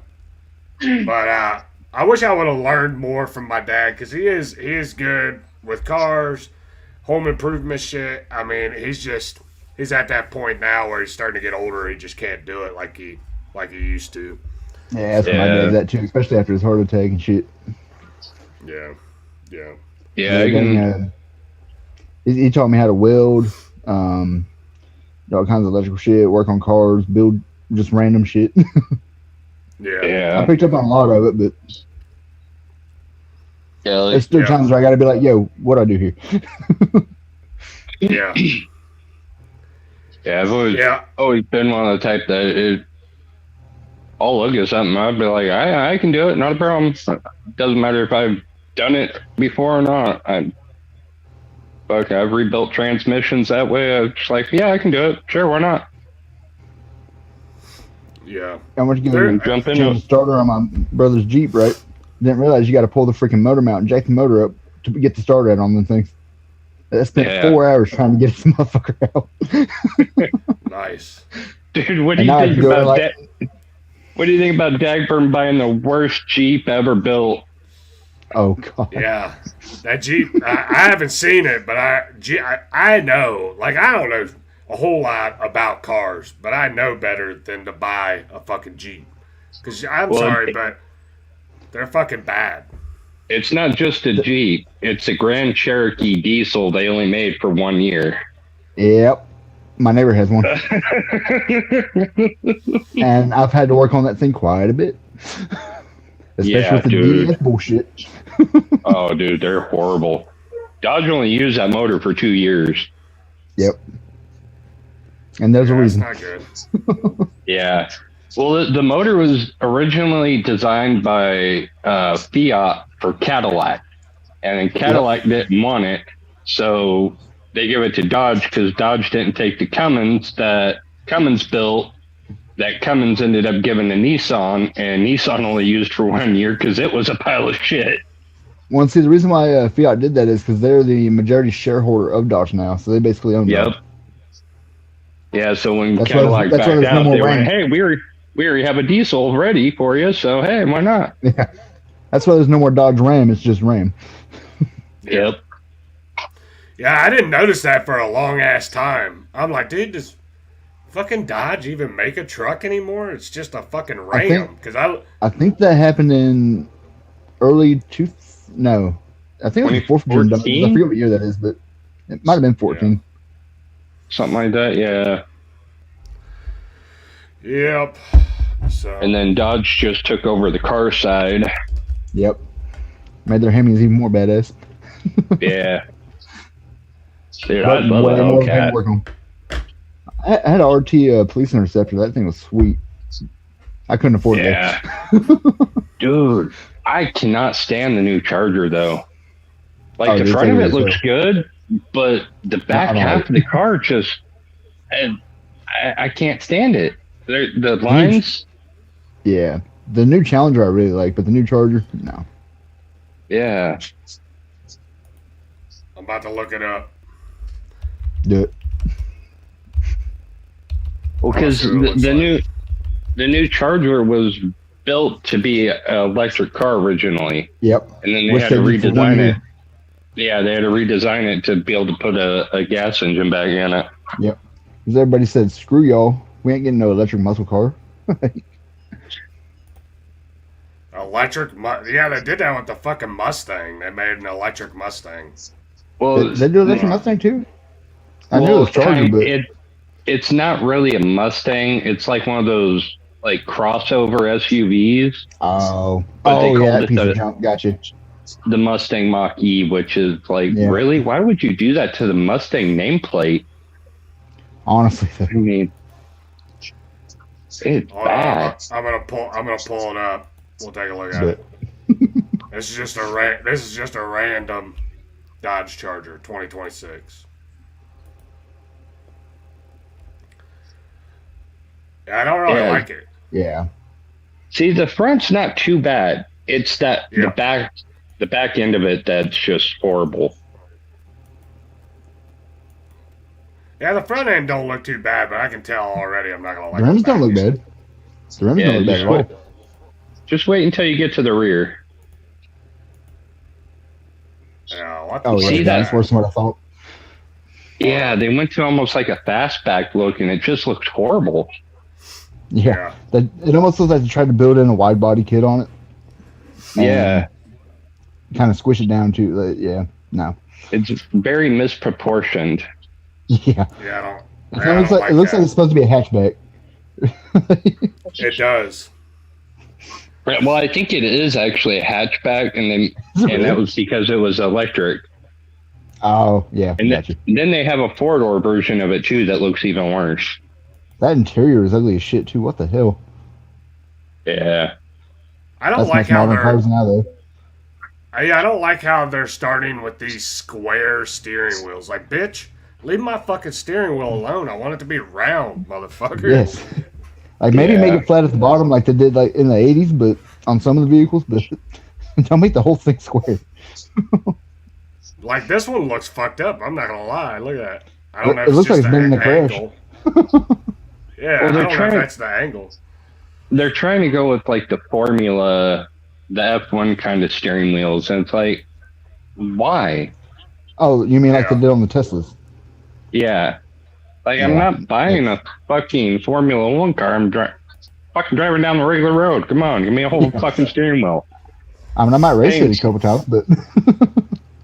but I wish I would have learned more from my dad, because he is good with cars, home improvement shit. I mean, he's at that point now where he's starting to get older. He just can't do it like he used to. Yeah, that's what my dad did that too, especially after his heart attack and shit. Yeah. Yeah. He taught me how to weld, all kinds of electrical shit, work on cars, build just random shit. Yeah. I picked up on a lot of it, but there's still times where I gotta be like, "Yo, what do I do here?" Yeah. Yeah, I've always been one of the type that I'll look at something, I'd be like, I can do it, not a problem. Doesn't matter if I've done it before or not. I've rebuilt transmissions that way. I'm just like, yeah, I can do it. Sure, why not? Yeah. I went to get jump in change the starter on my brother's Jeep, right? Didn't realize you got to pull the freaking motor mount and jack the motor up to get the starter out on them things. I spent 4 hours trying to get this motherfucker out. Nice. Dude, what do you think about that? What do you think about Dagburn buying the worst Jeep ever built? Oh, God. Yeah. That Jeep, I haven't seen it, but I know. Like, I don't know a whole lot about cars, but I know better than to buy a fucking Jeep. Because I'm sorry, but they're fucking bad. It's not just a Jeep. It's a Grand Cherokee diesel they only made for 1 year. Yep. My neighbor has one. And I've had to work on that thing quite a bit. Especially with the DS bullshit. Oh, dude, they're horrible. Dodge only used that motor for 2 years. Yep. And there's a reason. That's not good. Yeah. Well, the motor was originally designed by Fiat for Cadillac. And then Cadillac didn't want it. So they give it to Dodge because Dodge didn't take the Cummins that Cummins built. That Cummins ended up giving to Nissan, and Nissan only used for 1 year because it was a pile of shit. Well, see, the reason why Fiat did that is because they're the majority shareholder of Dodge now, so they basically own Dodge. Yeah, so when Cadillac backed out, they went, "Hey, we already have a diesel ready for you, so hey, why not?" Yeah, that's why there's no more Dodge Ram. It's just Ram. Yep. Yeah, I didn't notice that for a long ass time. I'm like, dude, does fucking Dodge even make a truck anymore? It's just a fucking Ram. I think that happened in early No, I think it was 4th of June. I forget what year that is, but it might have been 14. Yeah. Something like that, yeah. Yep. So. And then Dodge just took over the car side. Yep. Made their Hemis even more badass. Yeah. Dude, I love a Hellcat. I had an RT police interceptor. That thing was sweet. I couldn't afford it. Yeah. Dude, I cannot stand the new Charger, though. Like, the front of it looks good, but the back half of the car just... I can't stand it. The lines... Yeah. The new Challenger I really like, but the new Charger, no. Yeah. I'm about to look it up. Do it. Well, because the new Charger was built to be an electric car originally. Yep. And then they had to redesign it. Yeah, they had to redesign it to be able to put a gas engine back in it. Yep. Because everybody said, screw y'all, we ain't getting no electric muscle car. Yeah, they did that with the fucking Mustang. They made an electric Mustang. Well, they do electric Mustang too? I knew it was Charger, but... It's not really a Mustang. It's like one of those like crossover SUVs. Oh, yeah, that piece of junk. Gotcha. The Mustang Mach-E, which is like, really? Why would you do that to the Mustang nameplate? Honestly, I mean, it's bad. I'm gonna pull it up. We'll take a look at it. This is just a random Dodge Charger 2026. Yeah, I don't really like it. Yeah. See, the front's not too bad. It's that the back end of it that's just horrible. Yeah, the front end don't look too bad, but I can tell already I'm not gonna like it. The rims don't look bad. The rims don't look bad at all. Just wait until you get to the rear. Yeah, that's worse than what I thought. Yeah, they went to almost like a fastback look, and it just looks horrible. Yeah. It almost looks like they tried to build in a wide body kit on it. Yeah. Kind of squish it down to, no. It's very misproportioned. Yeah. Yeah, it looks like it's supposed to be a hatchback. It does. Well, I think it is actually a hatchback, and that was because it was electric. Oh, yeah. And then they have a four-door version of it, too, that looks even worse. That interior is ugly as shit, too. What the hell? Yeah. I don't like how they're starting with these square steering wheels. Like, bitch, leave my fucking steering wheel alone. I want it to be round, motherfucker. Yes. Like, maybe make it flat at the bottom like they did like in the 80s, but on some of the vehicles, but don't make the whole thing square. Like, this one looks fucked up. I'm not going to lie. Look at that. I don't know if it's just like the angle. Yeah, well, I don't know if that's the angle. They're trying to go with, like, the Formula, the F1 kind of steering wheels, and it's like, why? Oh, you mean like they did on the Teslas? Yeah. Like, I'm not buying a fucking Formula 1 car. I'm fucking driving down the regular road. Come on, give me a whole fucking steering wheel. I mean, I might race it a couple times, but...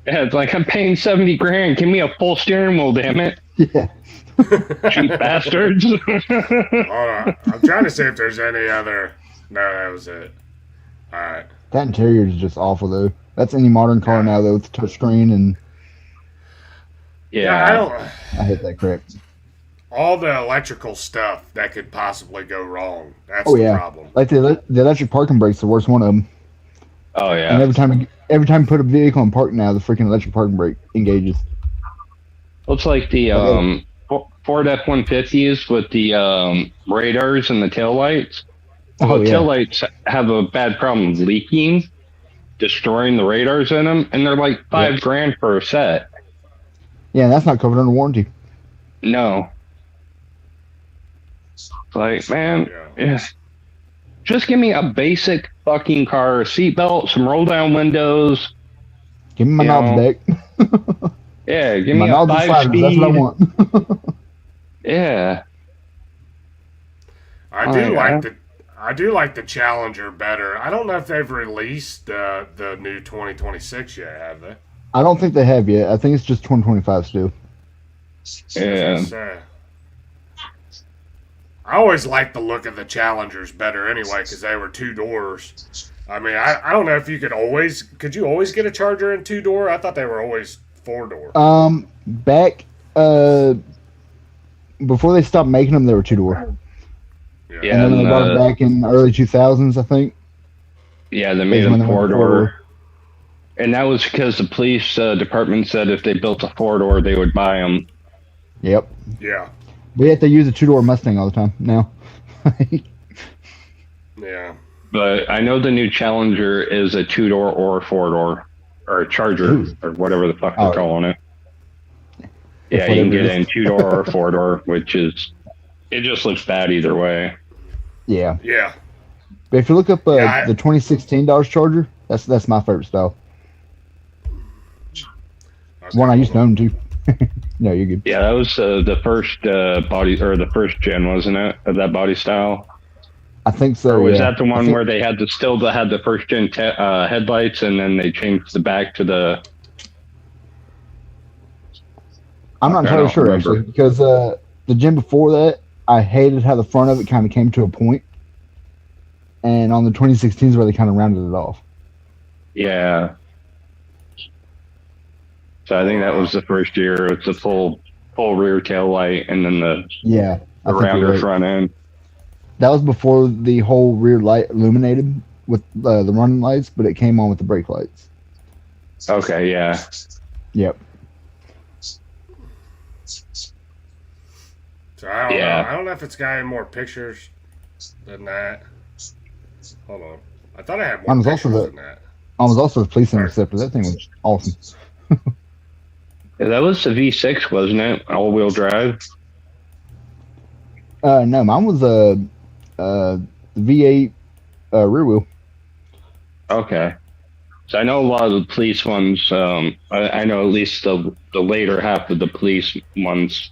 Yeah, it's like, I'm paying $70,000. Give me a full steering wheel, damn it. Yeah. Cheap bastards. Hold on. I'm trying to see if there's any other... No, that was it. Alright. That interior is just awful, though. That's any modern car now, though, with the touchscreen and... Yeah, I hate that crap. All the electrical stuff that could possibly go wrong. That's the problem. Like the electric parking brake's the worst one of them. Oh, yeah. And every time you put a vehicle in park now, the freaking electric parking brake engages. Well, it's like the Ford F-150s with the radars and the taillights. Well, the taillights have a bad problem leaking, destroying the radars in them, and they're like $5,000 for a set. Yeah, and that's not covered under warranty. No. Like, man, just give me a basic fucking car, seatbelt, some roll down windows. Give me my knobs back. Yeah, give me a 5-speed. That's what I want. Yeah. I do like the Challenger better. I don't know if they've released the new 2026 yet, have they? I don't think they have yet. I think it's just 2025 still. Yeah. I always liked the look of the Challengers better anyway because they were 2 doors. I mean, I don't know if you could you always get a Charger in 2-door? I thought they were always 4-door? Back before they stopped making them, they were 2-door. Yeah, and then they brought them back in the early 2000s, I think. Yeah, they made them 4-door. And that was because the police department said if they built a 4-door, they would buy them. Yep. Yeah. We have to use a 2-door Mustang all the time now. Yeah. But I know the new Challenger is a 2-door or a 4-door. Or a Charger, or whatever the fuck they're calling it. Yeah, you can get it in 2-door or 4-door, which is... It just looks bad either way. Yeah. Yeah. But if you look up the 2016 Dodge Charger, that's my favorite style. Okay. One I used to own too. No, you're good. Yeah, that was the first body, or the first gen, wasn't it, of that body style? I think so. Or was that the one where they had the first gen headlights, and then they changed the back to the? I'm not entirely sure actually, because the gen before that, I hated how the front of it kind of came to a point, and on the 2016s where they kind of rounded it off. Yeah. So I think that was the first year. It's the full rear tail light, and then the rounder front end. That was before the whole rear light illuminated with the running lights, but it came on with the brake lights. Okay, yeah. Yep. So I don't know. I don't know if it's got any more pictures than that. Hold on. I thought I had more pictures than that. I was also the police interceptor. That thing was awesome. Yeah, that was the V6, wasn't it? All-wheel drive? No, mine was a V8 rear wheel. Okay. So I know a lot of the police ones, I know at least the later half of the police ones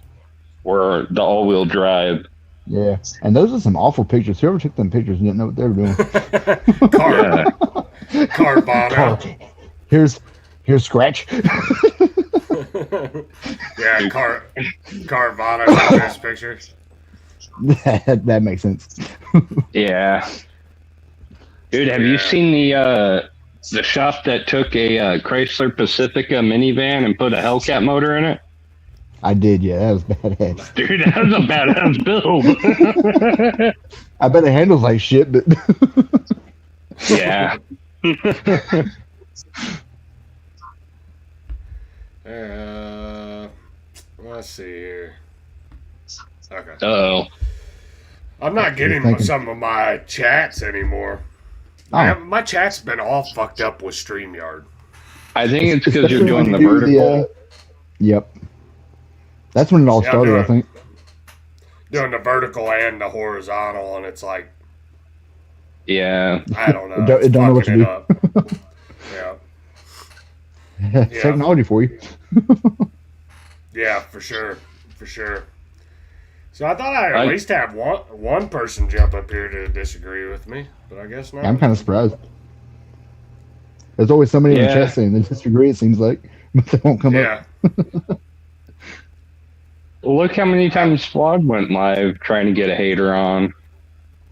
were the all-wheel drive. Yeah, and those are some awful pictures. Whoever took them pictures didn't know what they were doing. Carvana. Here's Scratch. Yeah, Carvana took those pictures. That makes sense. Yeah. Dude, have you seen the shop that took a Chrysler Pacifica minivan and put a Hellcat motor in it? I did, yeah. That was badass. Dude, that was a badass build. I bet it handles like shit, but... Yeah. Let's see here. Okay. Uh-oh. I'm not getting some of my chats anymore. My chat's been all fucked up with StreamYard. I think it's because you're doing the vertical. Yep. That's when it all started, I think. Doing the vertical and the horizontal, and it's like... Yeah. I don't know. It don't know what to do. Yeah. Technology for you. Yeah, for sure. For sure. So I thought I'd at least have one person jump up here to disagree with me, but I guess not. I'm kind of surprised. There's always somebody in the chat saying they disagree, it seems like, but they won't come up. Look how many times Flawed went live trying to get a hater on.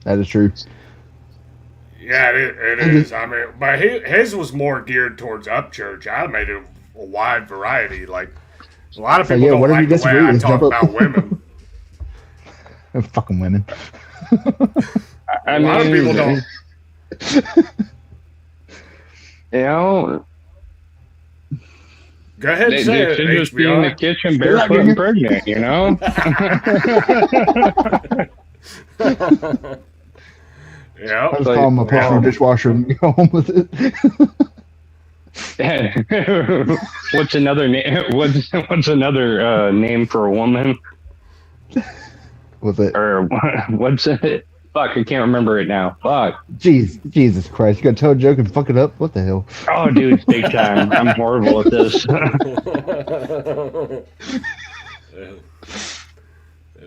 That is true. Yeah, it is. I mean, but his was more geared towards Upchurch. I made it a wide variety. Like, a lot of people don't like the way I talk about women. Fucking women. A lot of people don't. You know... Go ahead and say it. They should just be in the kitchen barefoot and pregnant, you know? Yeah. I just call him a personal dishwasher and go home with it. What's another name? What's another name for a woman? What's it? Or what's it? Fuck, I can't remember it now. Fuck. Jesus Christ. You gotta tell a joke and fuck it up? What the hell? Oh, dude, it's big time. I'm horrible at this.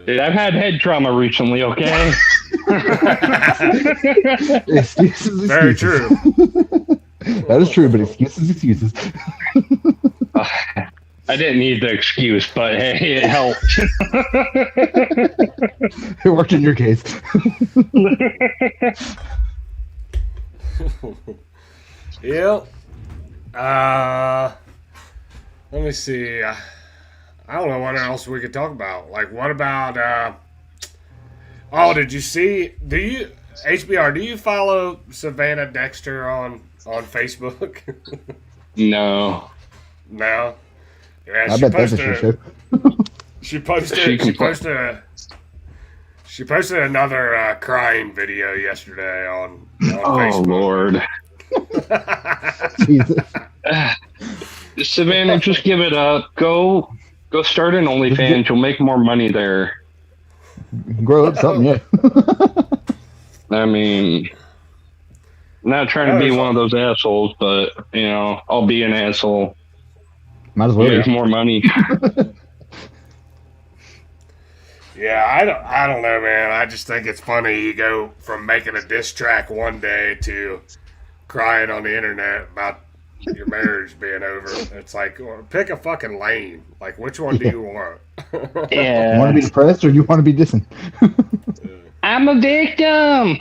Dude, I've had head trauma recently, okay? Excuses. Very true. That is true, but excuses. I didn't need the excuse, but hey, it helped. It worked in your case. Yep. Let me see. I don't know what else we could talk about. Like, what about? Oh, did you see? Do you HBR? Do you follow Savannah Dexter on Facebook? No. No. Yeah, I bet that's a shit show. She posted another crying video yesterday on Facebook. Oh Lord. Jesus. Savannah, just give it up. Go start an OnlyFans. You'll make more money there. Grow up something, yeah. I mean, not trying to be one of those assholes, but I'll be an asshole. Might as well. Make more money. Yeah, I don't know, man. I just think it's funny. You go from making a diss track one day to crying on the internet about your marriage being over. It's like, pick a fucking lane. Like, which one do you want? Yeah. You want to be depressed or you want to be dissing? I'm a victim.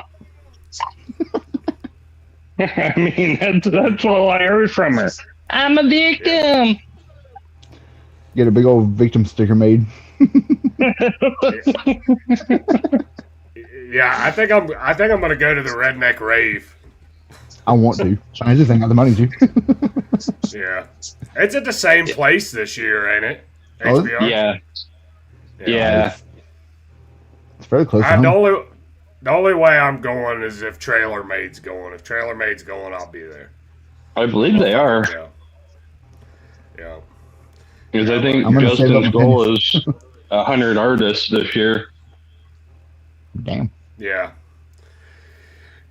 I mean, that's all I heard from her. I'm a victim. Get a big old victim sticker made. Yeah, I think I'm gonna go to the redneck rave. I want to. I just ain't got the money to. Yeah, it's at the same place this year, ain't it? Oh, HBR? Yeah. It's very close. To The only way I'm going is if Trailer Made's going. If Trailer Made's going, I'll be there. I believe they are. Yeah. Because I think Justin's goal is 100 artists this year. Damn. Yeah.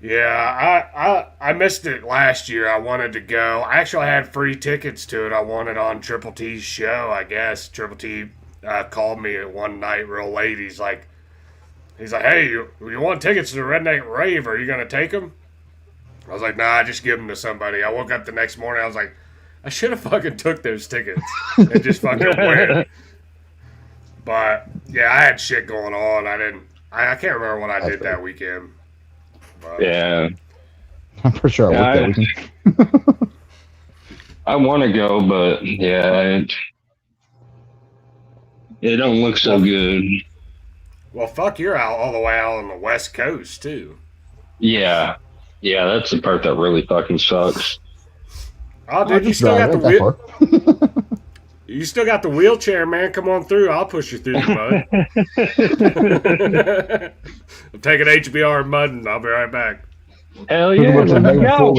Yeah, I missed it last year. I wanted to go. I actually had free tickets to it. I won it on Triple T's show, I guess. Triple T called me one night real late. He's like, hey, you want tickets to the Redneck Rave? Are you going to take them? I was like, nah, just give them to somebody. I woke up the next morning. I was like, I should have fucking took those tickets and just fucking went. But, yeah, I had shit going on. I can't remember what I did that weekend. But, yeah. I'm pretty sure I worked that weekend. I want to go, but, yeah, it don't look so good. Well, fuck, you're out all the way out on the West Coast, too. Yeah. Yeah, that's the part that really fucking sucks. Oh, dude, you still got the you still got the wheelchair, man. Come on through. I'll push you through the mud. I'm taking HBR and mud, and I'll be right back. Hell yeah, let's go.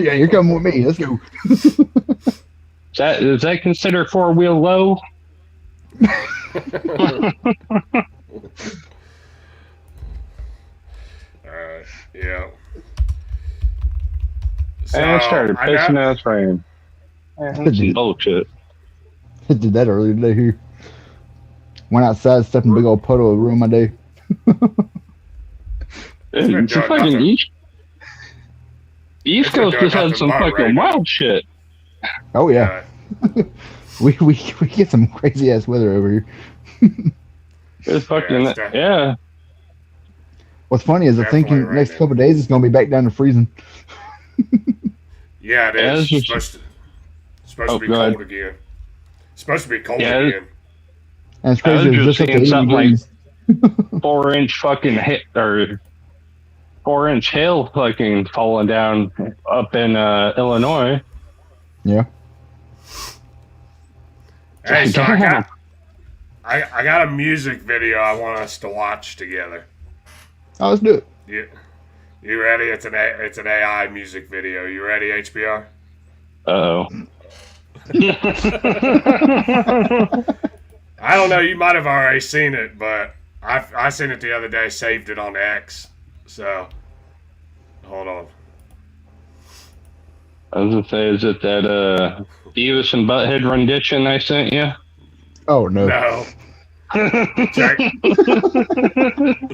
Yeah, you're coming with me. Let's go. Is that considered 4-wheel low? Yeah. So, I started pissing ass rain. That's some bullshit. I did that earlier today here. Went outside, stepped in a big old puddle, ruined my day. It's a fucking East Coast just had some fucking wild shit. Oh yeah. we get some crazy ass weather over here. It's fucking yeah. What's funny is I think in the next couple of days it's gonna be back down to freezing. Yeah, it is. It's supposed to be cold again. It's supposed to be cold again. And it's crazy. I was just seeing something like 4-inch fucking hit or 4-inch hail fucking falling down up in Illinois. Yeah. Hey, so I got a music video I want us to watch together. Oh, let's do it. You ready? It's an AI music video. You ready, HBR? Uh-oh. I don't know. You might have already seen it, but I seen it the other day. Saved it on X. So, hold on. I was gonna say, is it that Beavis and Butthead rendition I sent you? Oh no. No. Check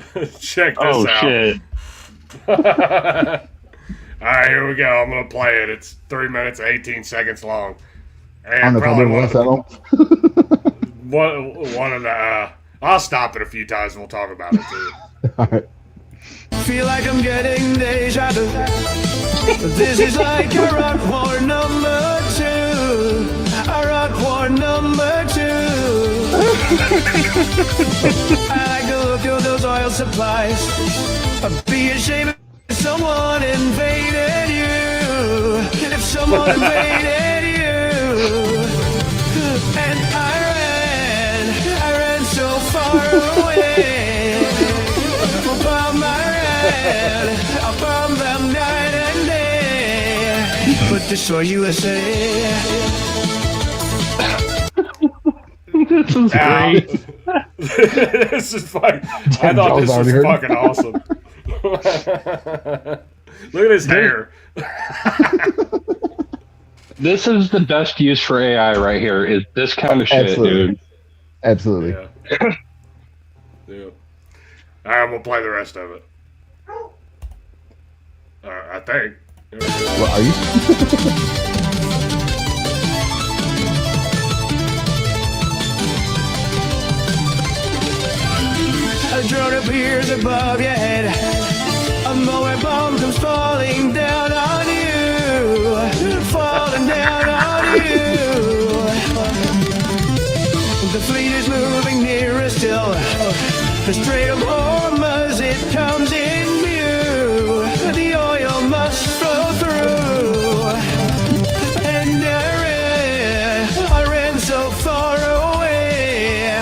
this out. Oh shit. Alright, here we go. I'm gonna play it. It's 3 minutes 18 seconds long. And I don't know if I did once that long. one of the I'll stop it a few times and we'll talk about it too. Alright. Feel like I'm getting deja vu. This is like a rock war number 2. A rock war number 2. I like to look at those oil supplies. I'd be ashamed if someone invaded you. If someone invaded you. And I ran so far away. I bomb them night and day. But destroy USA. This is great. This is fun. I thought this was fucking awesome. Look at his hair. This is the best use for AI right here. Is this kind of shit, dude? Absolutely. Yeah. Yeah. All right, we'll play the rest of it. I think. What are you? A drone appears above your head. A mower bomb comes falling down on you. Falling down on you. The fleet is moving nearer still. The Strait of Hormuz, it comes in view. The oil must flow through. And I ran so far away.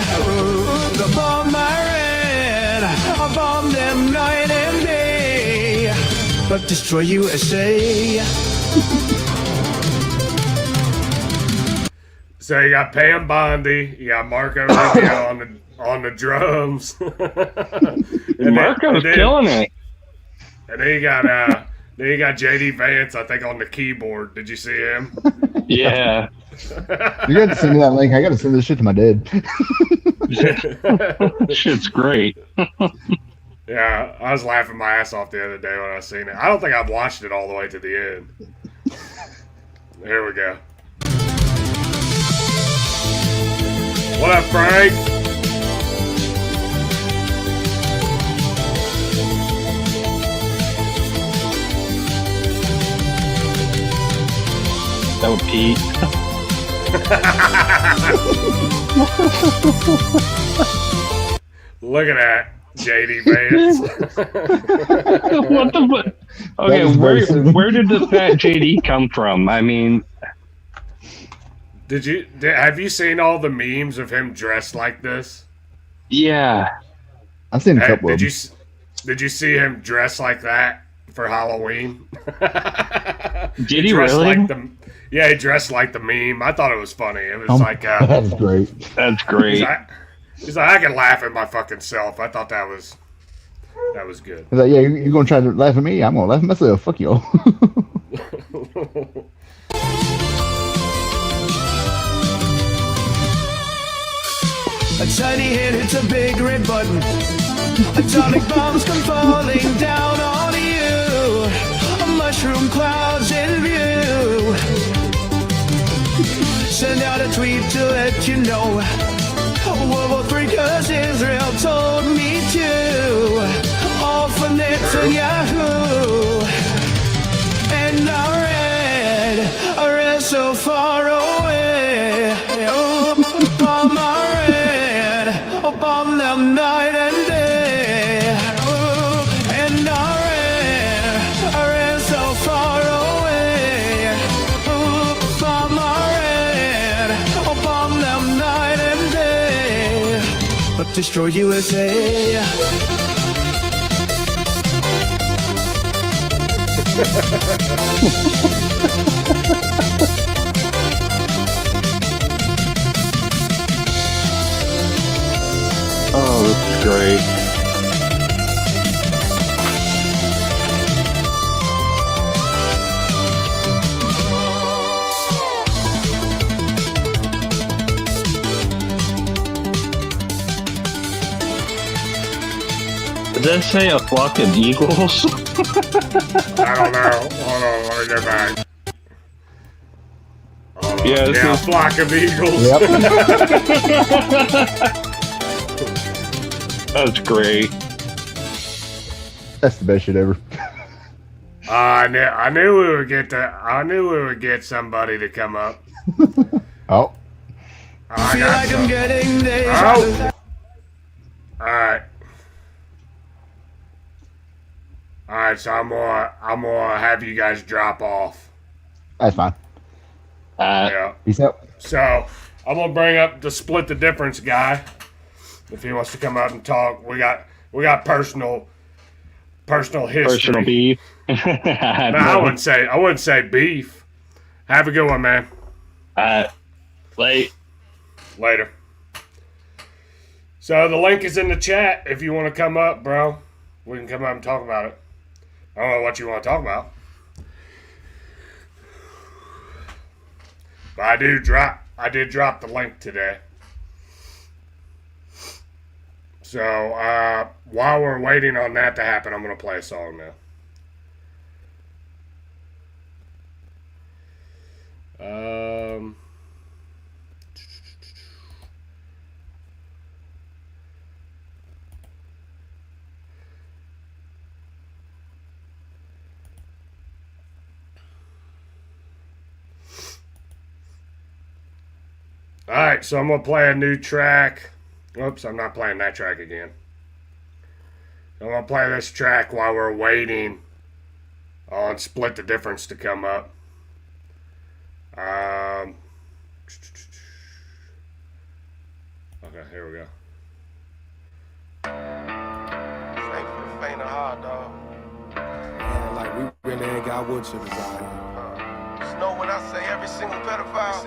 The bomb I bomb them night and day. But destroy USA. So you got Pam Bondi, you got Marco Rubio on the drums. And Marco's killing it. And then you got JD Vance, I think, on the keyboard. Did you see him? Yeah. You got to send me that link. I got to send this shit to my dad. Shit's great. Yeah, I was laughing my ass off the other day when I seen it. I don't think I've watched it all the way to the end. Here we go. What up, Frank? That was Pete. Look at that, JD Vance. What the fuck? Okay, where did the fat JD come from? I mean, have you seen all the memes of him dressed like this? Yeah, I've seen a couple of them. Did you see him dressed like that for Halloween? Did he really? Yeah, he dressed like the meme. I thought it was funny. It was that's great. That's great. He's like, I can laugh at my fucking self. I thought that was good. He's like, yeah, you're gonna try to laugh at me? I'm gonna laugh at myself. Fuck y'all. A tiny hit hits a big red button. Atomic bombs come falling down on you. Mushroom clouds in view. Send out a tweet to let you know. World War III, 'cause Israel told me to. All for Netanyahu. And I read so far away. Bomb bomb them night and day. And I ran so far away. Bomb them night and day. But destroy USA. Oh, this is great. Did that say a flock of eagles? I don't know. Hold on, let me go back. Yeah, a flock of eagles. Yep. That's great. That's the best shit ever. I knew we would get somebody to come up. Oh. I feel like I'm getting there. Oh. Alright. Alright, so I'm gonna have you guys drop off. That's fine. Yeah. Peace out. So I'm gonna bring up the Split the Difference guy. If he wants to come out and talk. We got personal history. Personal beef. No, I wouldn't say beef. Have a good one, man. Later. So the link is in the chat if you want to come up, bro. We can come up and talk about it. I don't know what you want to talk about. But I did drop the link today. So while we're waiting on that to happen, I'm going to play a song now. Alright, so I'm going to play a new track. Oops, I'm not playing that track again. I'm going to play this track while we're waiting on Split the Difference to come up. Okay, here we go. Ain't for the faint of heart, dog. Man, like, we really ain't got wood chippers out here. Just know when I say every single pedophile,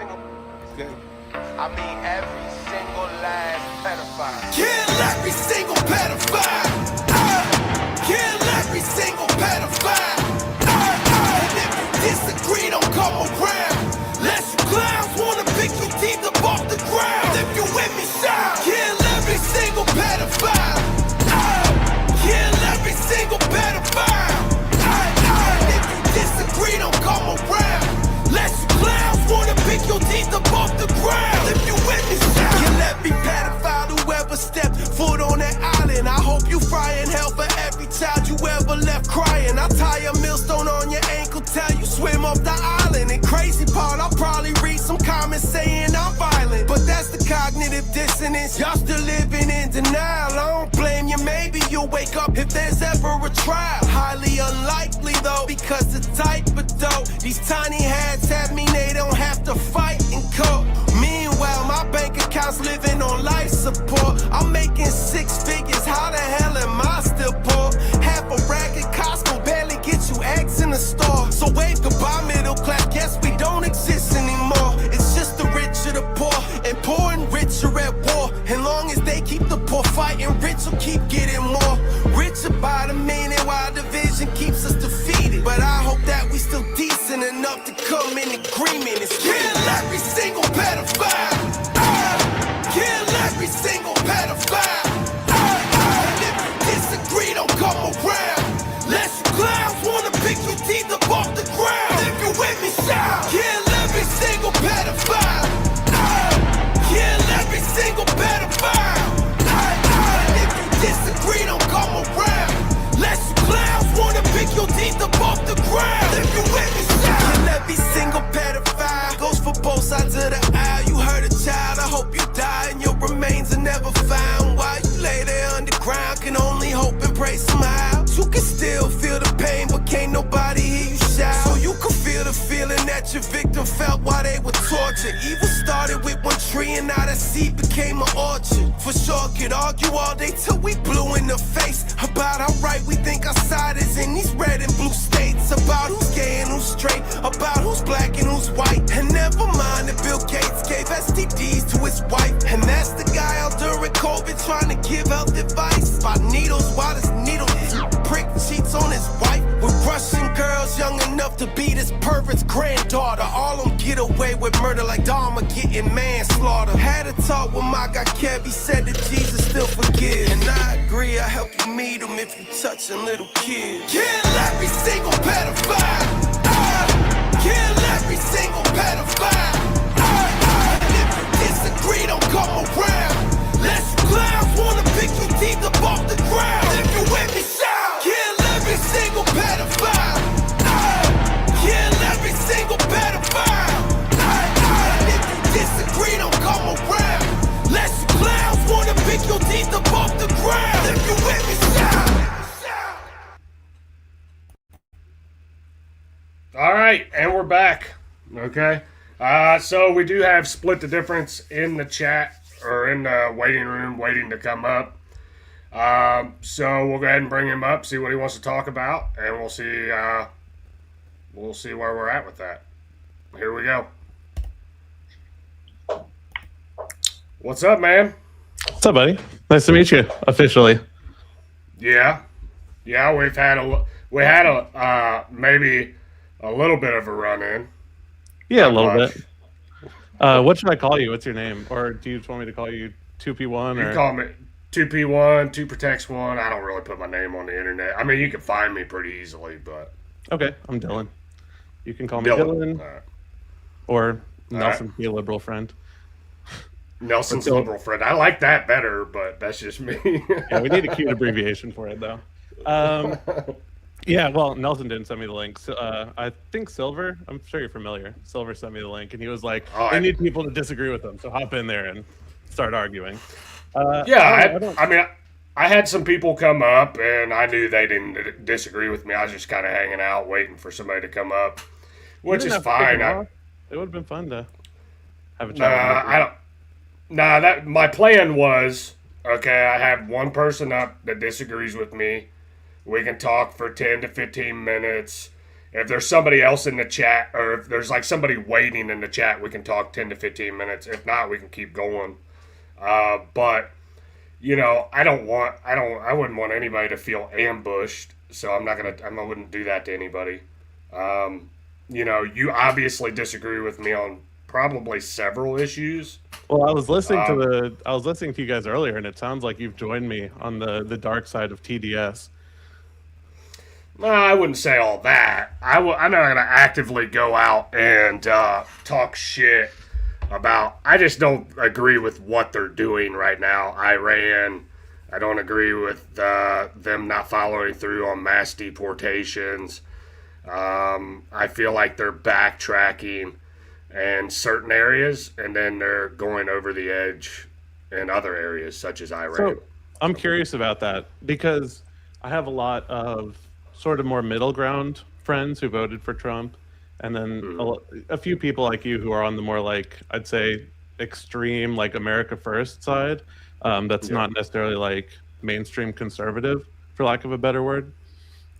Okay. I mean every single last pedophile. Kill every single pedophile. Kill every single pedophile. And if you disagree, don't come around. Lest you clowns wanna pick your teeth up off the ground. If you with me, shout. Kill every single pedophile. Kill every single pedophile. And if you disagree, don't come around. Lest you clowns wanna pick your teeth up off the ground. If you with me, shout. Kill every pedophile who ever stepped foot on that island. I hope you fry in hell for every child you ever left crying. I tie a millstone on your ankle, tell you swim off the island. And crazy part, I'll probably read some comments saying I'm violent. But that's the cognitive dissonance. Y'all still living in denial. I don't blame you, maybe you'll wake up if there's ever a trial. Highly unlikely though, because the type of dough these tiny hats have mean they don't have to fight in court. Meanwhile, my bank account's living on life support. I'm making 6 figures, how the hell am I still poor? Half a rack at Costco barely get you eggs in the store. So wave goodbye middle class, guess we don't exist anymore. It's just the rich or the poor, and poor and rich are at war. And long as they keep the poor fighting, rich will keep getting more. Richer by the minute while division keeps us defeated. But I hope that we still decent enough to come in agreement. It's kill every single pedophile. Kill every single pedophile. And if you disagree, don't come around. Lest you clowns wanna pick your teeth up off the ground. If you with me, shout. Kill every single pedophile. Kill every single pedophile. And if you disagree, don't come around. Lest you clowns wanna pick your teeth up off the ground. If you with me, shout. Kill every single pedophile. Goes for both sides of the aisle. You hurt a child, I hope you die, and your remains are never found. While you lay there underground, can only hope and pray somehow. You can still feel the pain, but can't nobody hear you shout. So you can feel the feeling that your victim felt while they were tortured. Evil started with one tree, and now that seed became an orchard. For sure, could argue all day till we blew in the face about how right we think our side is in these red and blue states. About who's gay and who's straight, about who's black and who's white. And never mind that Bill Gates gave STDs to his wife. And that's the guy out during COVID trying to give health advice about needles while his needle prick cheats on his wife. With Russian girls young enough to be this pervert's granddaughter. All them get away with murder like Dharma getting manslaughter. Had a talk with my guy Kev, he said that Jesus still forgives. And I agree, I help you meet him if you touch a little kid. Kill every single pedophile. Kill every single pedophile. And if you disagree, don't come around. Lest you clowns wanna pick your teeth up off the ground. If you with me, shout. Kill every single pedophile. All right, and we're back. Okay. So we do have Split the Difference in the chat or in the waiting room waiting to come up. So we'll go ahead and bring him up, see what he wants to talk about, and we'll see where we're at with that. Here we go. What's up, man? What's up, buddy? Nice to meet you officially. Yeah, we had maybe a little bit of a run-in. Yeah, a little bit. What should I call you? What's your name? Or do you just want me to call you 2P1? You call me 2P1, 2 Protects 1. I don't really put my name on the internet. I mean, you can find me pretty easily, but... Okay, I'm Dylan. You can call me Dylan. Right. Or Nelson, be a liberal friend. Nelson's liberal friend. I like that better, but that's just me. Yeah, we need a cute abbreviation for it, though. Yeah, well, Nelson didn't send me the link. So, I think Silver, I'm sure you're familiar. Silver sent me the link, and he was like, I need people to disagree with them, so hop in there and start arguing. I had some people come up, and I knew they didn't disagree with me. I was just kind of hanging out, waiting for somebody to come up, which is fine. It would have been fun to have a chat. My plan was, okay, I have one person up that disagrees with me. We can talk for 10 to 15 minutes. If there's somebody else in the chat, or if there's like somebody waiting in the chat, we can talk 10 to 15 minutes. If not, we can keep going. But, you know, I wouldn't want anybody to feel ambushed. So I wouldn't do that to anybody. You know, you obviously disagree with me on probably several issues. Well, I was listening to you guys earlier, and it sounds like you've joined me on the dark side of TDS. No, I wouldn't say all that. I'm not going to actively go out and talk shit about... I just don't agree with what they're doing right now. Iran, I don't agree with them not following through on mass deportations. I feel like they're backtracking in certain areas, and then they're going over the edge in other areas, such as Iran. So, I'm curious about that, because I have a lot of sort of more middle ground friends who voted for Trump, and then a few people like you who are on the more, like, I'd say extreme, like, America First side. That's not necessarily like mainstream conservative, for lack of a better word.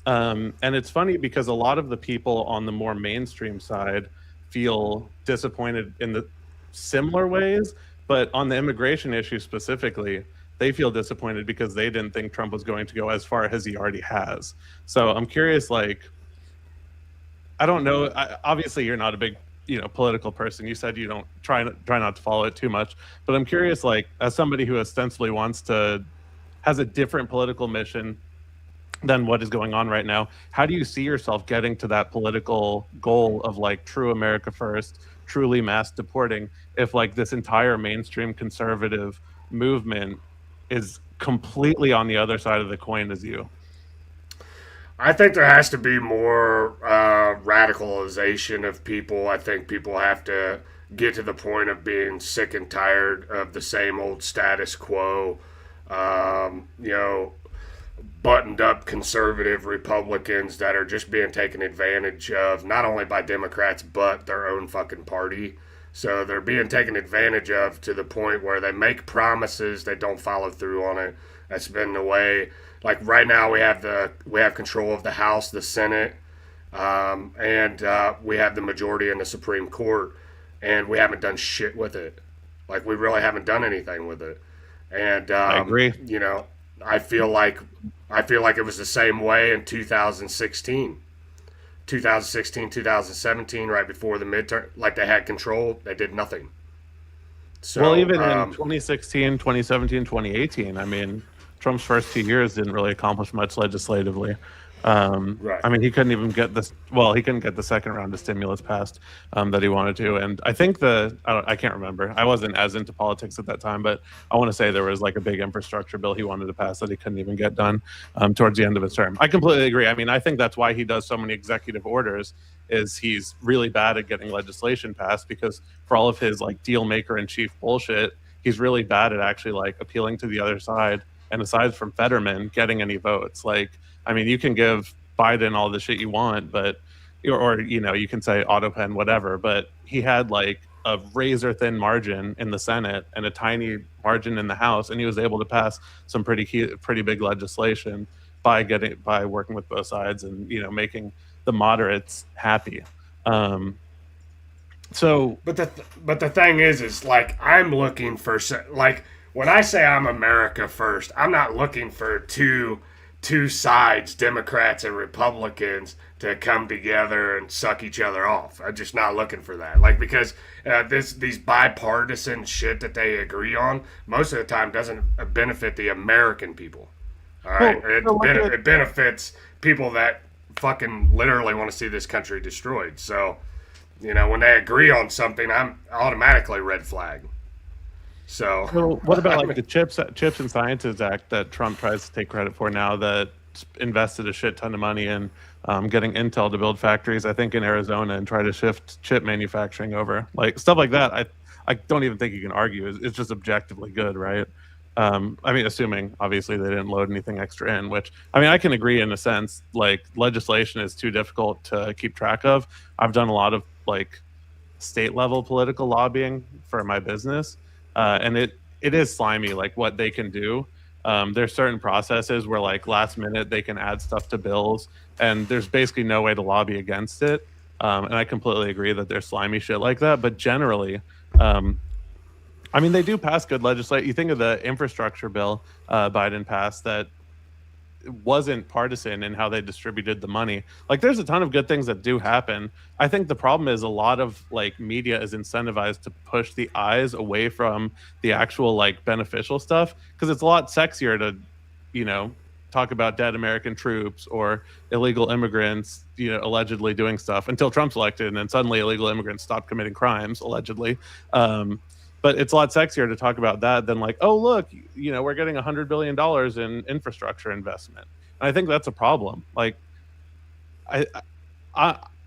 And it's funny because a lot of the people on the more mainstream side feel disappointed in the similar ways, but on the immigration issue specifically, they feel disappointed because they didn't think Trump was going to go as far as he already has. So I'm curious, like, I don't know. Obviously, you're not a big, political person. You said you don't try not to follow it too much. But I'm curious, like, as somebody who ostensibly has a different political mission than what is going on right now, how do you see yourself getting to that political goal of, like, true America First, truly mass deporting, if, like, this entire mainstream conservative movement is completely on the other side of the coin as you? I think there has to be more radicalization of people. I think people have to get to the point of being sick and tired of the same old status quo. Buttoned up conservative Republicans that are just being taken advantage of, not only by Democrats, but their own fucking party. So they're being taken advantage of to the point where they make promises, they don't follow through on it. That's been the way. Like right now, we have control of the House, the Senate, and we have the majority in the Supreme Court, and we haven't done shit with it. Like, we really haven't done anything with it. And I agree. I feel like it was the same way in 2016. 2017, right before the midterm, like, they had control, they did nothing. So, well, even in 2016, 2017, 2018, I mean, Trump's first 2 years didn't really accomplish much legislatively. Right. I mean, he couldn't even get this. Well, he couldn't get the second round of stimulus passed that he wanted to. And I think I can't remember. I wasn't as into politics at that time, but I want to say there was like a big infrastructure bill he wanted to pass that he couldn't even get done towards the end of his term. I completely agree. I mean, I think that's why he does so many executive orders. Is he's really bad at getting legislation passed, because for all of his like deal maker in chief bullshit, he's really bad at actually like appealing to the other side. And aside from Fetterman getting any votes, like, I mean, you can give Biden all the shit you want, but or you can say auto pen, whatever, but he had like a razor thin margin in the Senate and a tiny margin in the House, and he was able to pass some pretty big legislation by working with both sides and making the moderates happy. So, but the thing is like I'm looking for like when I say I'm America first, I'm not looking for two sides, Democrats and Republicans, to come together and suck each other off. I'm just not looking for that. Like, because these bipartisan shit that they agree on most of the time doesn't benefit the American people. All right, it benefits people that fucking literally want to see this country destroyed. So, when they agree on something, I'm automatically red flag. So what about like the Chips and Sciences Act that Trump tries to take credit for now, that invested a shit ton of money in getting Intel to build factories, I think in Arizona, and try to shift chip manufacturing over, like stuff like that. I don't even think you can argue. It's just objectively good, right? I mean, assuming obviously they didn't load anything extra in, which I can agree in a sense. Like legislation is too difficult to keep track of. I've done a lot of like state level political lobbying for my business. And it is slimy, like what they can do. There's certain processes where like last minute they can add stuff to bills, and there's basically no way to lobby against it. And I completely agree that there's slimy shit like that. But generally, they do pass good legislation. You think of the infrastructure bill Biden passed that wasn't partisan in how they distributed the money. Like there's a ton of good things that do happen. I think the problem is a lot of like media is incentivized to push the eyes away from the actual like beneficial stuff, because it's a lot sexier to talk about dead American troops or illegal immigrants allegedly doing stuff until Trump's elected, and then suddenly illegal immigrants stopped committing crimes allegedly. But it's a lot sexier to talk about that than like, oh, look, we're getting $100 billion in infrastructure investment. And I think that's a problem. Like, I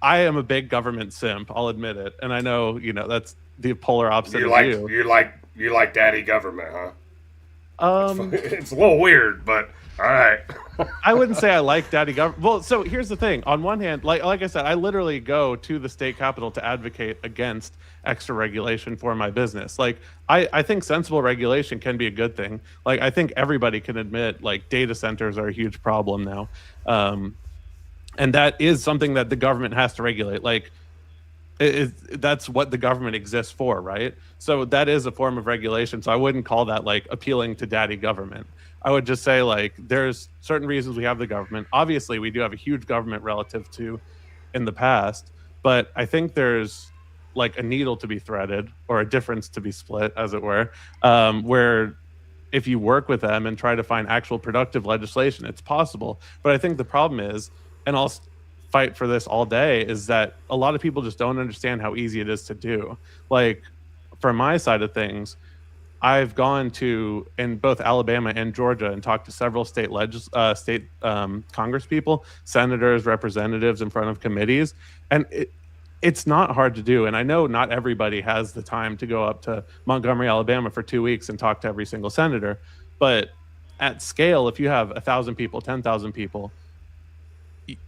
am a big government simp. I'll admit it. And I know, that's the polar opposite of you. You like daddy government, huh? It's a little weird, but all right. I wouldn't say I like daddy government. Well, so here's the thing. On one hand, like I said, I literally go to the state capitol to advocate against extra regulation for my business. Like, I think sensible regulation can be a good thing. Like, I think everybody can admit, like, data centers are a huge problem now. And that is something that the government has to regulate. Like, that's what the government exists for, right? So that is a form of regulation. So I wouldn't call that like appealing to daddy government. I would just say like there's certain reasons we have the government. Obviously, we do have a huge government relative to in the past, but I think there's like a needle to be threaded or a difference to be split, as it were, where if you work with them and try to find actual productive legislation, it's possible. But I think the problem is, and I'll fight for this all day, is that a lot of people just don't understand how easy it is to do. Like, for my side of things, I've gone to in both Alabama and Georgia and talked to several state Congress people, senators, representatives in front of committees, and it's not hard to do. And I know not everybody has the time to go up to Montgomery, Alabama for 2 weeks and talk to every single senator, but at scale, if you have 1,000 people, 10,000 people,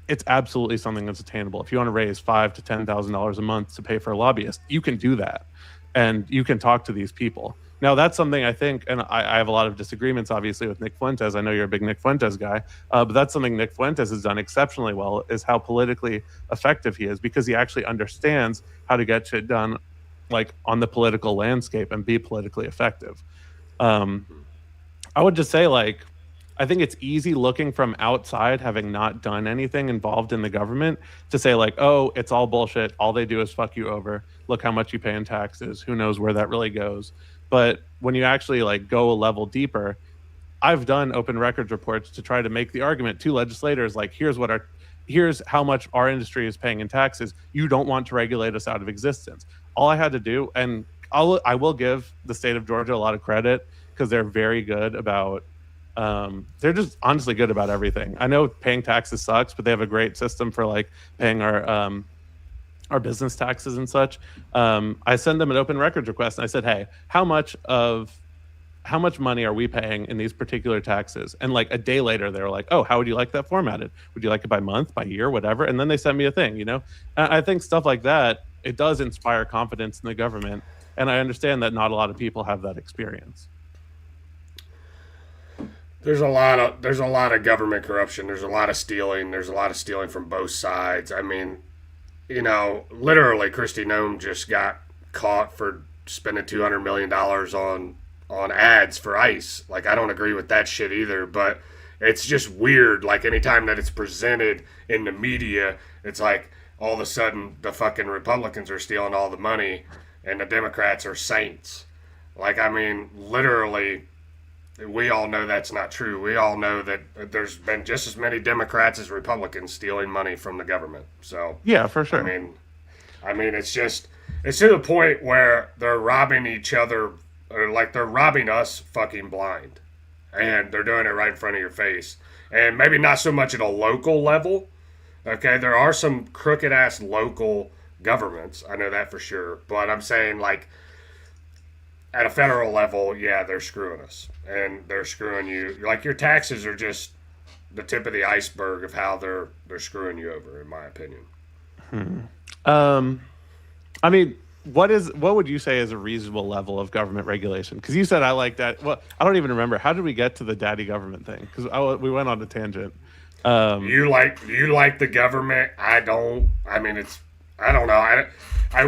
it's absolutely something that's attainable. If you want to raise $5,000 to $10,000 a month to pay for a lobbyist, you can do that, and you can talk to these people. Now, that's something I think, and I have a lot of disagreements, obviously, with Nick Fuentes. I know you're a big Nick Fuentes guy, but that's something Nick Fuentes has done exceptionally well, is how politically effective he is, because he actually understands how to get shit done, like, on the political landscape and be politically effective. I would just say, like, I think it's easy looking from outside, having not done anything involved in the government, to say like, oh, it's all bullshit. All they do is fuck you over. Look how much you pay in taxes. Who knows where that really goes? But when you actually like go a level deeper, I've done open records reports to try to make the argument to legislators, like, here's how much our industry is paying in taxes. You don't want to regulate us out of existence. All I had to do, and I will give the state of Georgia a lot of credit, because they're very good about they're just honestly good about everything. I know paying taxes sucks, but they have a great system for like paying our business taxes and such. I send them an open records request, and I said, hey, how much of how much money are we paying in these particular taxes? And like a day later, they were like, oh, how would you like that formatted? Would you like it by month, by year, whatever? And then they sent me a thing, you know? And I think stuff like that, it does inspire confidence in the government. And I understand that not a lot of people have that experience. There's a lot of government corruption. There's a lot of stealing. There's a lot of stealing from both sides. I mean, you know, literally, Kristi Noem just got caught for spending $200 million on ads for ICE. Like, I don't agree with that shit either, but it's just weird. Like, anytime that it's presented in the media, it's like all of a sudden the fucking Republicans are stealing all the money and the Democrats are saints. Like, I mean, literally, we all know that's not true. We all know that there's been just as many Democrats as Republicans stealing money from the government. So yeah, for sure. I mean, it's to the point where they're robbing each other, or like they're robbing us fucking blind, and they're doing it right in front of your face. And maybe not so much at a local level. Okay, there are some crooked ass local governments. I know that for sure. But I'm saying, like, at a federal level, yeah, they're screwing us. And they're screwing you. Like, your taxes are just the tip of the iceberg of how they're screwing you over, in my opinion. I mean, what would you say is a reasonable level of government regulation? Because you said I like that. Well, I don't even remember. How did we get to the daddy government thing? Because we went on a tangent. You like the government. I don't. I mean, I don't know.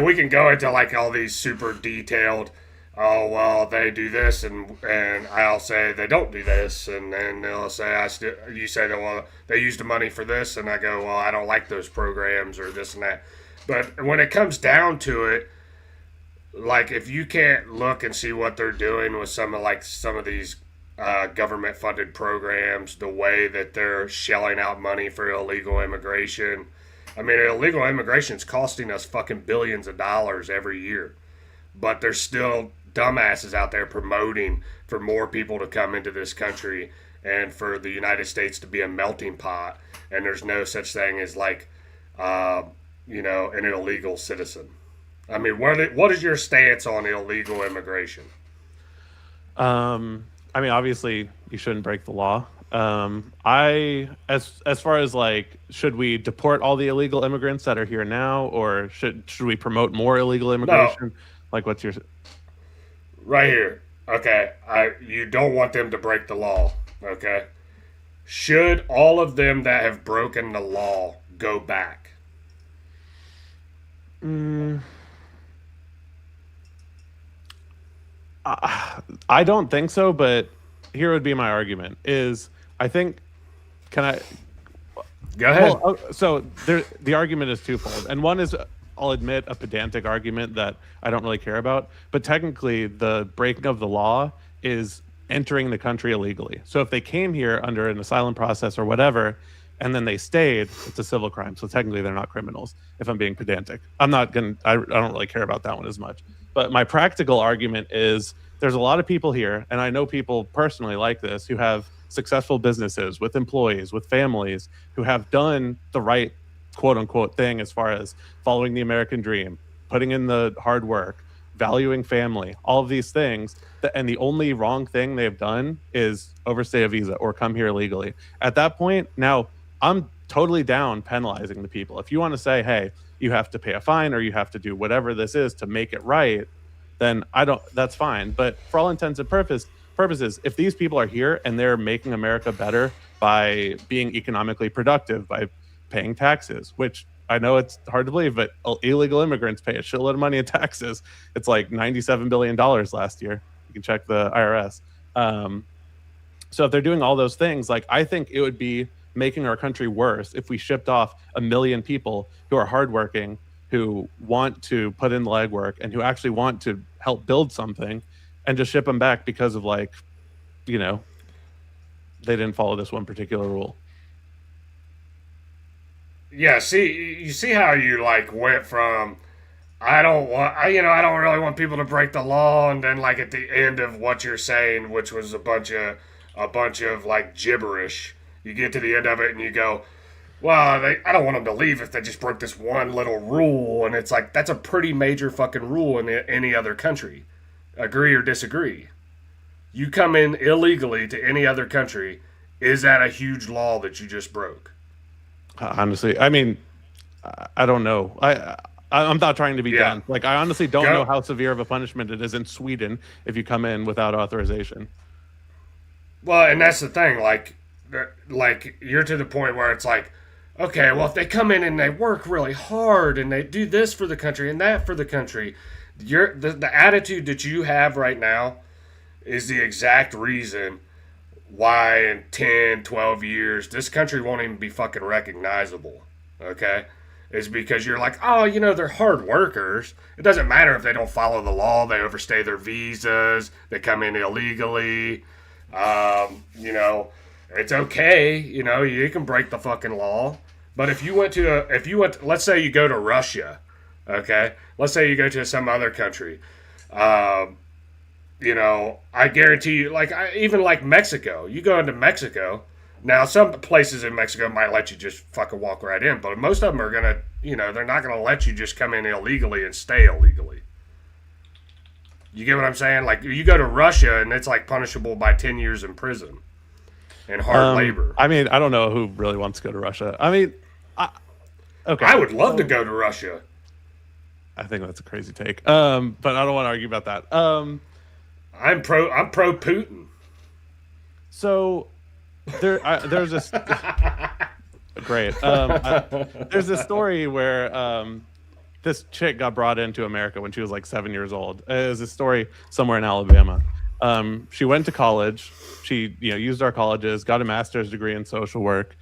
We can go into like all these super detailed. Oh, well, they do this, and I'll say they don't do this, and then they'll say you say that, well, they use the money for this, and I go, well, I don't like those programs or this and that. But when it comes down to it, like, if you can't look and see what they're doing with some of these government funded programs, the way that they're shelling out money for illegal immigration. I mean, illegal immigration is costing us fucking billions of dollars every year, but there's still dumbasses out there promoting for more people to come into this country and for the United States to be a melting pot, and there's no such thing as like you know, an illegal citizen. I mean, what is your stance on illegal immigration? I mean, obviously you shouldn't break the law. As far as like, should we deport all the illegal immigrants that are here now, or should we promote more illegal immigration? No. Like, what's your... Right here. Okay. You don't want them to break the law. Okay. Should all of them that have broken the law go back? I don't think so, but here would be my argument is, I think, can I... Go ahead. Well, so the argument is twofold. And one is, I'll admit, a pedantic argument that I don't really care about. But technically, the breaking of the law is entering the country illegally. So if they came here under an asylum process or whatever, and then they stayed, it's a civil crime. So technically, they're not criminals, if I'm being pedantic. I don't really care about that one as much. But my practical argument is, there's a lot of people here, and I know people personally like this, who have successful businesses with employees, with families, who have done the right quote unquote thing as far as following the American dream, putting in the hard work, valuing family, all of these things. And the only wrong thing they've done is overstay a visa or come here illegally. At that point, now I'm totally down penalizing the people. If you want to say, hey, you have to pay a fine or you have to do whatever this is to make it right, then that's fine. But for all intents and purposes, if these people are here and they're making America better by being economically productive, by paying taxes, which I know it's hard to believe, but illegal immigrants pay a shitload of money in taxes. It's like $97 billion last year. You can check the IRS. So if they're doing all those things, like, I think it would be making our country worse if we shipped off 1 million people who are hardworking, who want to put in the legwork and who actually want to help build something, and just ship them back because of, like, you know, they didn't follow this one particular rule. Yeah, you see how you like went from I don't really want people to break the law, and then like at the end of what you're saying, which was a bunch of like gibberish, you get to the end of it and you go, well, I don't want them to leave if they just broke this one little rule, and it's like, that's a pretty major fucking rule in any other country. Agree or disagree? you come in illegally to any other country, is that a huge law that you just broke? Honestly, I mean, I don't know. I'm not trying to be done. Like, I honestly don't know how severe of a punishment it is in Sweden if you come in without authorization. Well, and that's the thing. Like you're to the point where it's like, okay, well, if they come in and they work really hard and they do this for the country and that for the country, the attitude that you have right now is the exact reason why in 10, 12 years this country won't even be fucking recognizable. Okay? Is because you're like, oh, they're hard workers. It doesn't matter if they don't follow the law, they overstay their visas, they come in illegally. It's okay. You can break the fucking law. But if you went let's say you go to Russia, okay? Let's say you go to some other country. I guarantee you, even like Mexico, you go into Mexico. Now, some places in Mexico might let you just fucking walk right in, but most of them are gonna, they're not gonna let you just come in illegally and stay illegally. You get what I'm saying? Like, you go to Russia and it's like punishable by 10 years in prison and hard labor. I mean, I don't know who really wants to go to Russia. I mean, okay. I would love to go to Russia. I think that's a crazy take. But I don't want to argue about that. I'm pro Putin. So there's this great. There's this story where this chick got brought into America when she was like 7 years old. It was a story somewhere in Alabama. She went to college. She used our colleges, got a master's degree in social work,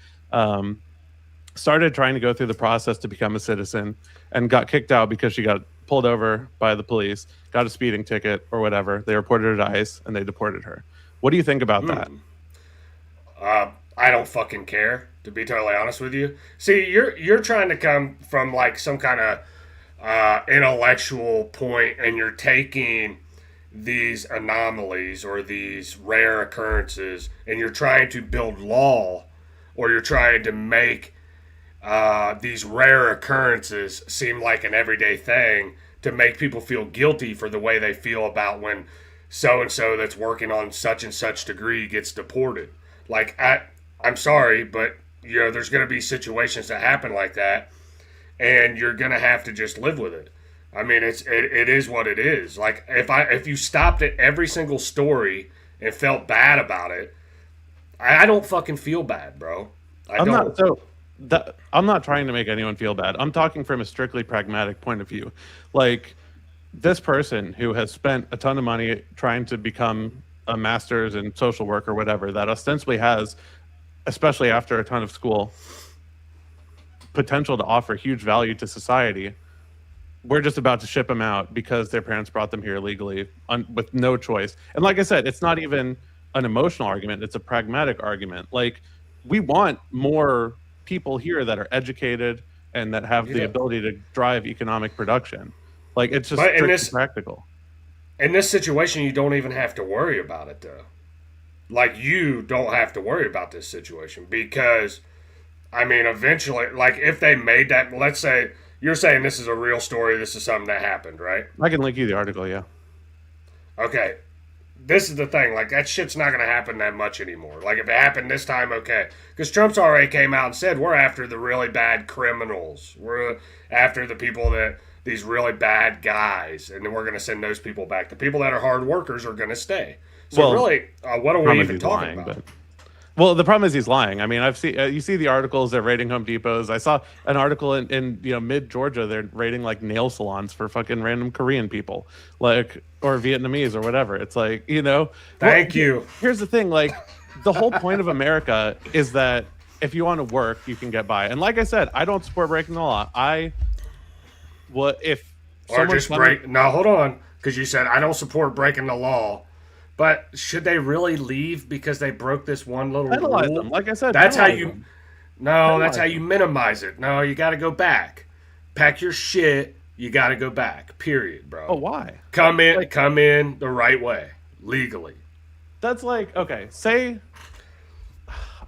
started trying to go through the process to become a citizen, and got kicked out because she got pulled over by the police, got a speeding ticket or whatever. They reported her to ICE and they deported her. What do you think about that? I don't fucking care, to be totally honest with you. See, you're trying to come from like some kind of intellectual point, and you're taking these anomalies or these rare occurrences, and you're trying to build law, or you're trying to make these rare occurrences seem like an everyday thing to make people feel guilty for the way they feel about when so-and-so that's working on such and such degree gets deported. Like, I'm sorry, but there's going to be situations that happen like that, and you're going to have to just live with it. I mean, it is what it is. Like, if you stopped at every single story and felt bad about it, I don't fucking feel bad, bro. I'm not trying to make anyone feel bad. I'm talking from a strictly pragmatic point of view. Like, this person who has spent a ton of money trying to become a master's in social work or whatever, that ostensibly has, especially after a ton of school, potential to offer huge value to society. We're just about to ship them out because their parents brought them here legally with no choice. And like I said, it's not even an emotional argument. It's a pragmatic argument. Like, we want more people here that are educated and that have the ability to drive economic production. Like, it's just practical. In this situation, you don't even have to worry about it, though. Like, you don't have to worry about this situation because, I mean, eventually, like, if they made that, let's say, you're saying this is a real story, this is something that happened, right? I can link you the article, yeah. Okay. This is the thing, like, that shit's not going to happen that much anymore. Like, if it happened this time, okay. Because Trump's already came out and said, we're after the really bad criminals. We're after the people that, these really bad guys, and then we're going to send those people back. The people that are hard workers are going to stay. So really, what are we even talking about? Well, the problem is he's lying. I mean, I've seen you see the articles. They're raiding Home Depots. I saw an article in mid Georgia. They're raiding like nail salons for fucking random Korean people, like, or Vietnamese or whatever. It's like, Thank you. Here's the thing, like, the whole point of America is that if you want to work, you can get by. And like I said, I don't support breaking the law. Hold on, because you said I don't support breaking the law. But should they really leave because they broke this one little penalize rule? Them. Like I said, that's how you. No, that's how you minimize it. No, you got to go back. Pack your shit. You got to go back. Period, bro. Oh, why? Come in the right way, legally. That's like, okay. Say,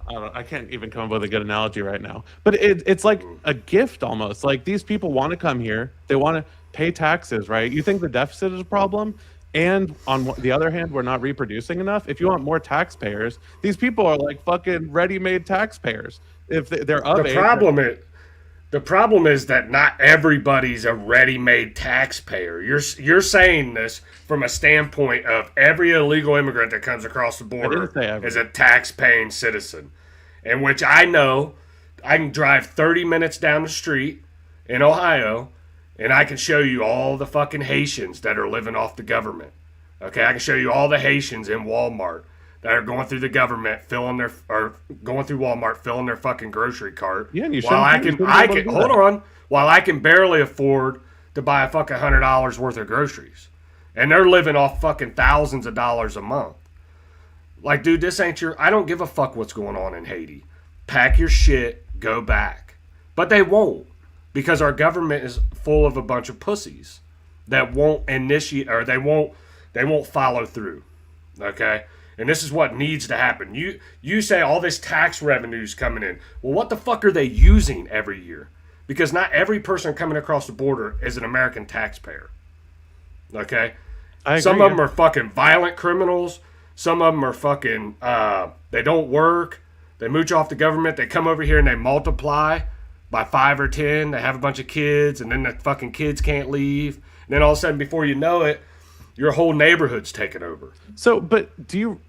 I can't even come up with a good analogy right now. But it's like a gift almost. Like, these people want to come here. They want to pay taxes, right? You think the deficit is a problem? and on the other hand, we're not reproducing enough. If you want more taxpayers, these people are like fucking ready-made taxpayers. If they're of age, the problem is that not everybody's a ready-made taxpayer. You're saying this from a standpoint of every illegal immigrant that comes across the border is a tax-paying citizen, in which I know I can drive 30 minutes down the street in Ohio, and I can show you all the fucking Haitians that are living off the government. Okay, I can show you all the Haitians in Walmart that are going through the government, going through Walmart, filling their fucking grocery cart. Yeah, and you while I can barely afford to buy a fucking $100 worth of groceries, and they're living off fucking thousands of dollars a month. Like, dude, this ain't your. I don't give a fuck what's going on in Haiti. Pack your shit, go back. But they won't. Because our government is full of a bunch of pussies that won't initiate, or they won't follow through. Okay? And this is what needs to happen. You say all this tax revenue's coming in. Well, what the fuck are they using every year? Because not every person coming across the border is an American taxpayer. Okay? Some of them are fucking violent criminals. Some of them are fucking, they don't work. They mooch off the government. They come over here and they multiply by 5 or 10, they have a bunch of kids, and then the fucking kids can't leave. And then all of a sudden, before you know it, your whole neighborhood's taken over. So, but do you...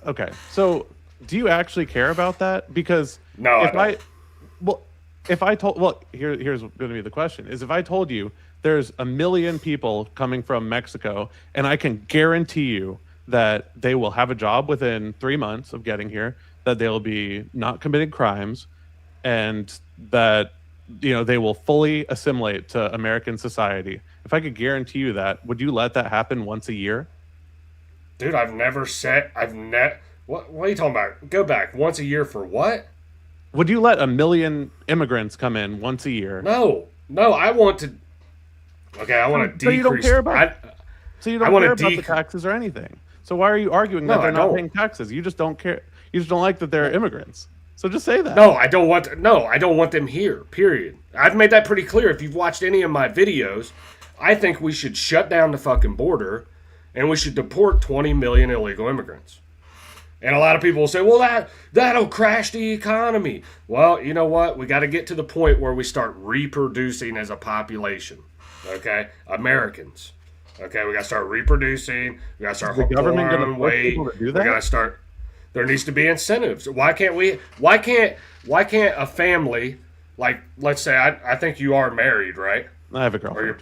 Okay, so do you actually care about that? Because no, if I told... Well, here's going to be the question, is if I told you there's 1 million people coming from Mexico, and I can guarantee you that they will have a job within 3 months of getting here, that they'll be not committing crimes, and that they will fully assimilate to American society. If I could guarantee you that, would you let that happen once a year? Dude, What are you talking about? Go back once a year for what? Would you let 1 million immigrants come in once a year? No, I want to. Okay, I want to decrease. So you don't care about. The taxes or anything. So why are you arguing that they're not paying taxes? You just don't care. You just don't like that they're immigrants. So just say that. No, I don't want them here, period. I've made that pretty clear. If you've watched any of my videos, I think we should shut down the fucking border and we should deport 20 million illegal immigrants. And a lot of people will say, well, that'll crash the economy. Well, you know what? We got to get to the point where we start reproducing as a population. Okay? Americans. Okay, we got to start reproducing. We got to start pulling our own weight. We got to start... There needs to be incentives. Why can't a family, like, let's say, I think you are married, right? I have a girlfriend.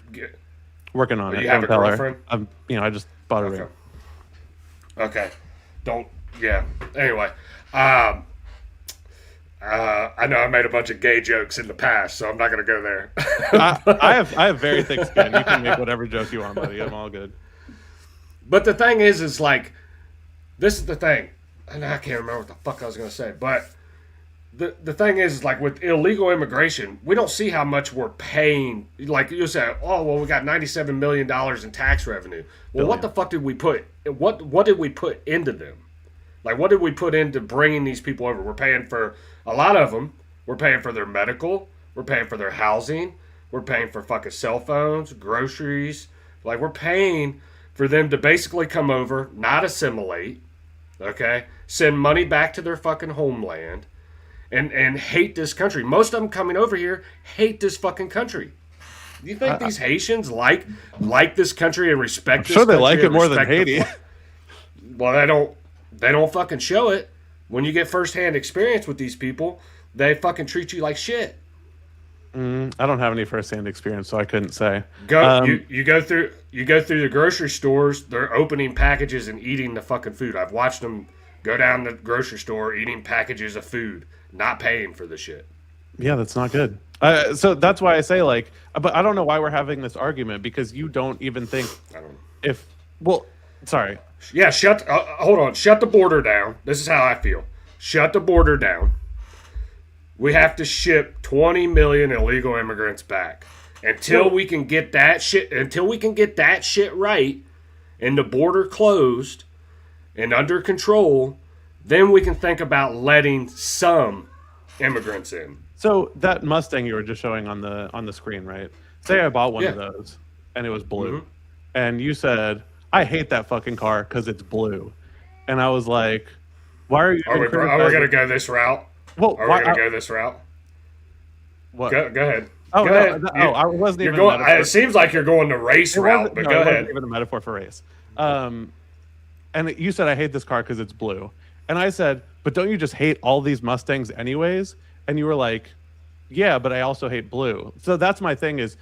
Working on it. You have a girlfriend? I just bought a ring. Okay. Anyway, I know I made a bunch of gay jokes in the past, so I'm not going to go there. I have very thick skin. You can make whatever joke you want, buddy. I'm all good. But the thing is like, this is the thing. And I can't remember what the fuck I was going to say, but the thing is, like, with illegal immigration, we don't see how much we're paying. Like, you say, oh, well, we got $97 million in tax revenue. Well, what the fuck did we put? What did we put into them? Like, what did we put into bringing these people over? We're paying for, a lot of them, we're paying for their medical, we're paying for their housing, we're paying for fucking cell phones, groceries. Like, we're paying for them to basically come over, not assimilate, okay? Send money back to their fucking homeland and hate this country. Most of them coming over here hate this fucking country. You think these Haitians like this country and respect this country? I'm sure they like it more than Haiti. Well, they don't fucking show it. When you get firsthand experience with these people, they fucking treat you like shit. I don't have any firsthand experience, so I couldn't say. You go through the grocery stores. They're opening packages and eating the fucking food. I've watched them go down the grocery store eating packages of food, not paying for the shit. Yeah, that's not good. So that's why I say, like, but I don't know why we're having this argument, because you don't even think sorry. Yeah, hold on. Shut the border down. This is how I feel. Shut the border down. We have to ship 20 million illegal immigrants back. Until we can get that shit right and the border closed and under control, then we can think about letting some immigrants in. So that Mustang you were just showing on the screen, right? Say I bought one of those and it was blue. Mm-hmm. and you said, "I hate that fucking car because it's blue," and I was like, "Why are you?" Are we gonna go this route? Well, are we gonna go this route? What? Go ahead. Oh, go ahead. I wasn't even. It seems like you're going the race route, but go ahead. It wasn't even a metaphor for race. And you said, "I hate this car because it's blue," and I said, "But don't you just hate all these Mustangs anyways?" And you were like, "Yeah, but I also hate blue." So that's my thing is,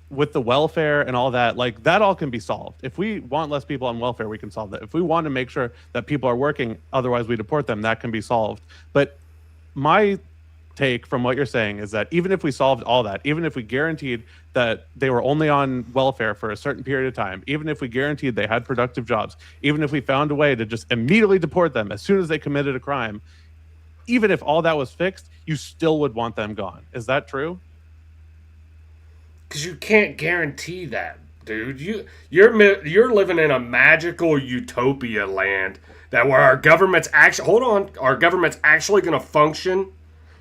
with the welfare and all that, like that all can be solved. If we want less people on welfare, we can solve that. If we want to make sure that people are working, otherwise we deport them, that can be solved. But my take from what you're saying is that even if we solved all that, even if we guaranteed that they were only on welfare for a certain period of time, even if we guaranteed they had productive jobs, even if we found a way to just immediately deport them as soon as they committed a crime, even if all that was fixed, you still would want them gone. Is that true? Because you can't guarantee that, dude. You're living in a magical utopia land that where our government's our government's actually going to function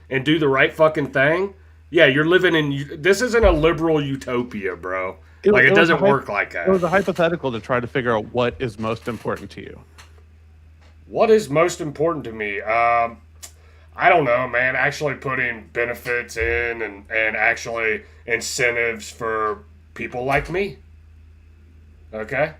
and do the right fucking thing. Yeah, you're living in. This isn't a liberal utopia, bro. It doesn't work like that. It was a hypothetical to try to figure out what is most important to you. What is most important to me? I don't know, man. Actually putting benefits in and actually incentives for people like me. Okay?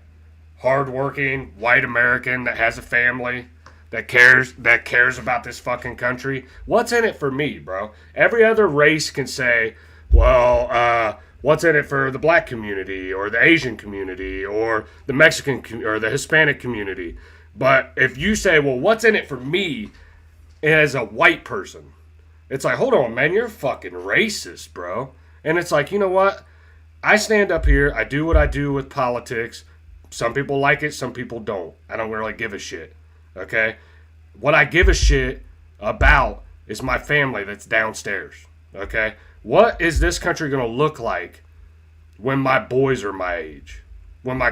Hardworking, white American that has a family, that cares about this fucking country. What's in it for me, bro? Every other race can say, well, what's in it for the black community or the Asian community or the Mexican or the Hispanic community. But if you say, well, what's in it for me as a white person? It's like, hold on, man, you're fucking racist, bro. And it's like, you know what? I stand up here, I do what I do with politics. Some people like it, some people don't. I don't really give a shit, okay? What I give a shit about is my family that's downstairs, okay? What is this country going to look like when my boys are my age? When my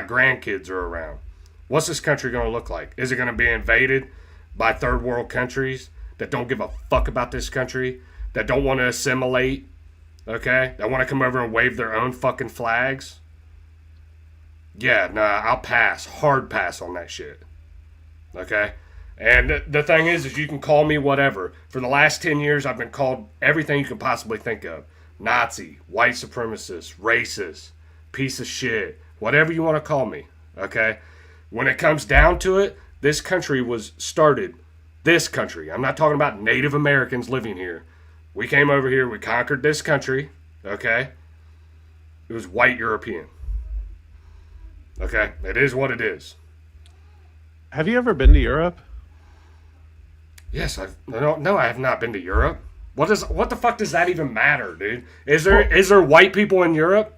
grandkids are around? What's this country going to look like? Is it going to be invaded by third world countries that don't give a fuck about this country, that don't want to assimilate, okay? That want to come over and wave their own fucking flags? Yeah, nah, I'll pass. Hard pass on that shit. Okay? And the thing is you can call me whatever. For the last 10 years, I've been called everything you can possibly think of. Nazi, white supremacist, racist, piece of shit, whatever you want to call me, okay? When it comes down to it, this country was started. This country. I'm not talking about Native Americans living here. We came over here, we conquered this country, okay? It was white European. Okay? It is what it is. Have you ever been to Europe? Yes, no, I have not been to Europe. What the fuck does that even matter, dude? Is there white people in Europe?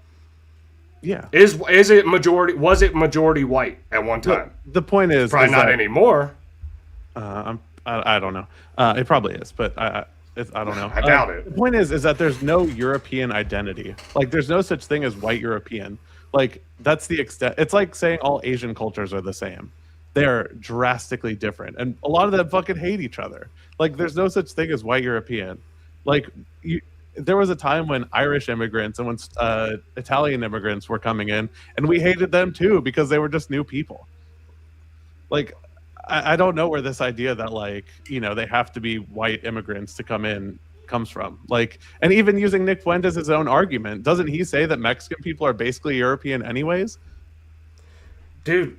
Yeah. Was it majority white at one time? The point is probably not anymore. I don't know. It probably is, but I don't know. I doubt it. The point is that there's no European identity. Like, there's no such thing as white European. Like, that's the extent. It's like saying all Asian cultures are the same. They're drastically different, and a lot of them fucking hate each other. Like, there's no such thing as white European. Like, there was a time when Irish immigrants and when Italian immigrants were coming in, and we hated them too because they were just new people. Like, I don't know where this idea that, like, you know, they have to be white immigrants to come in comes from. Like, and even using Nick Fuentes' own argument, doesn't he say that Mexican people are basically European anyways? Dude,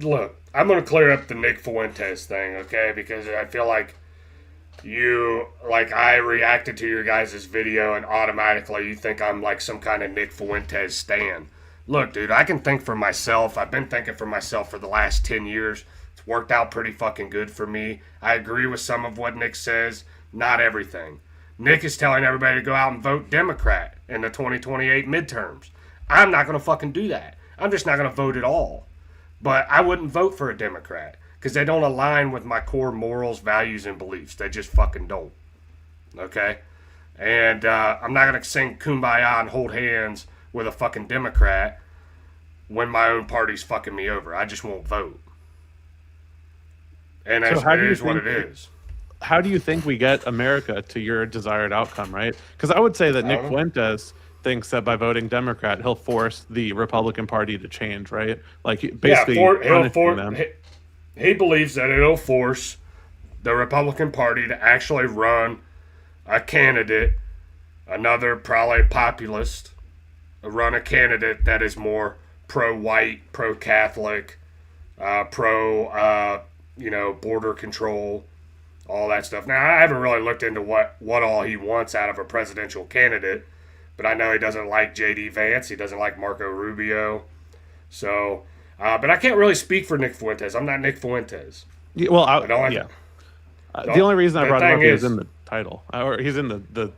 look, I'm going to clear up the Nick Fuentes thing, okay? Because I feel like I reacted to your guys' video and automatically you think I'm like some kind of Nick Fuentes stan. Look, dude, I can think for myself. I've been thinking for myself for the last 10 years. It's worked out pretty fucking good for me. I agree with some of what Nick says, not everything. Nick is telling everybody to go out and vote Democrat in the 2028 midterms. I'm not going to fucking do that. I'm just not going to vote at all. But I wouldn't vote for a Democrat because they don't align with my core morals, values, and beliefs. They just fucking don't. Okay? And I'm not going to sing Kumbaya and hold hands with a fucking Democrat when my own party's fucking me over. I just won't vote. And it is what it is. How do you think we get America to your desired outcome, right? Because I would say that Nick Fuentes thinks that by voting Democrat, he'll force the Republican Party to change, right? Like basically, them. He believes that it'll force the Republican Party to actually run a candidate, another probably populist, run a candidate that is more pro-white, pro-Catholic, border control, all that stuff. Now, I haven't really looked into what all he wants out of a presidential candidate, but I know he doesn't like J.D. Vance. He doesn't like Marco Rubio. So, but I can't really speak for Nick Fuentes. I'm not Nick Fuentes. Yeah, well, the only reason I brought him up is in the title, or he's in the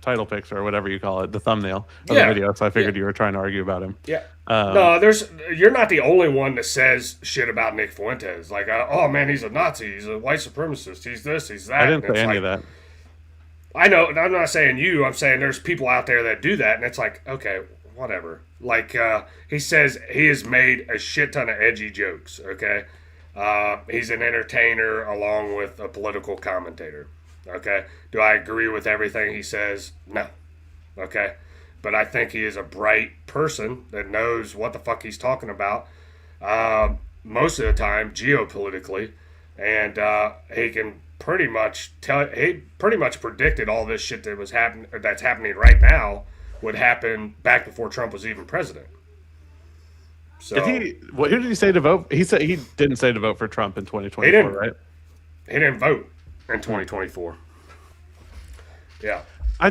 title picture or whatever you call it, the thumbnail of the video. So I figured you were trying to argue about him. Yeah. No, you're not the only one that says shit about Nick Fuentes. Like, oh man, he's a Nazi, he's a white supremacist, he's this, he's that. I didn't say any of that. I know. I'm not saying you. I'm saying there's people out there that do that, and it's like, okay, whatever. Like, he says he has made a shit ton of edgy jokes. Okay, he's an entertainer along with a political commentator. Okay, do I agree with everything he says? No. Okay, but I think he is a bright person that knows what the fuck he's talking about most of the time geopolitically, and he can pretty much predicted all this shit that's happening right now would happen back before Trump was even president. So who did he say to vote? He said he didn't say to vote for Trump in 2024, right? He didn't vote in 2024. Yeah.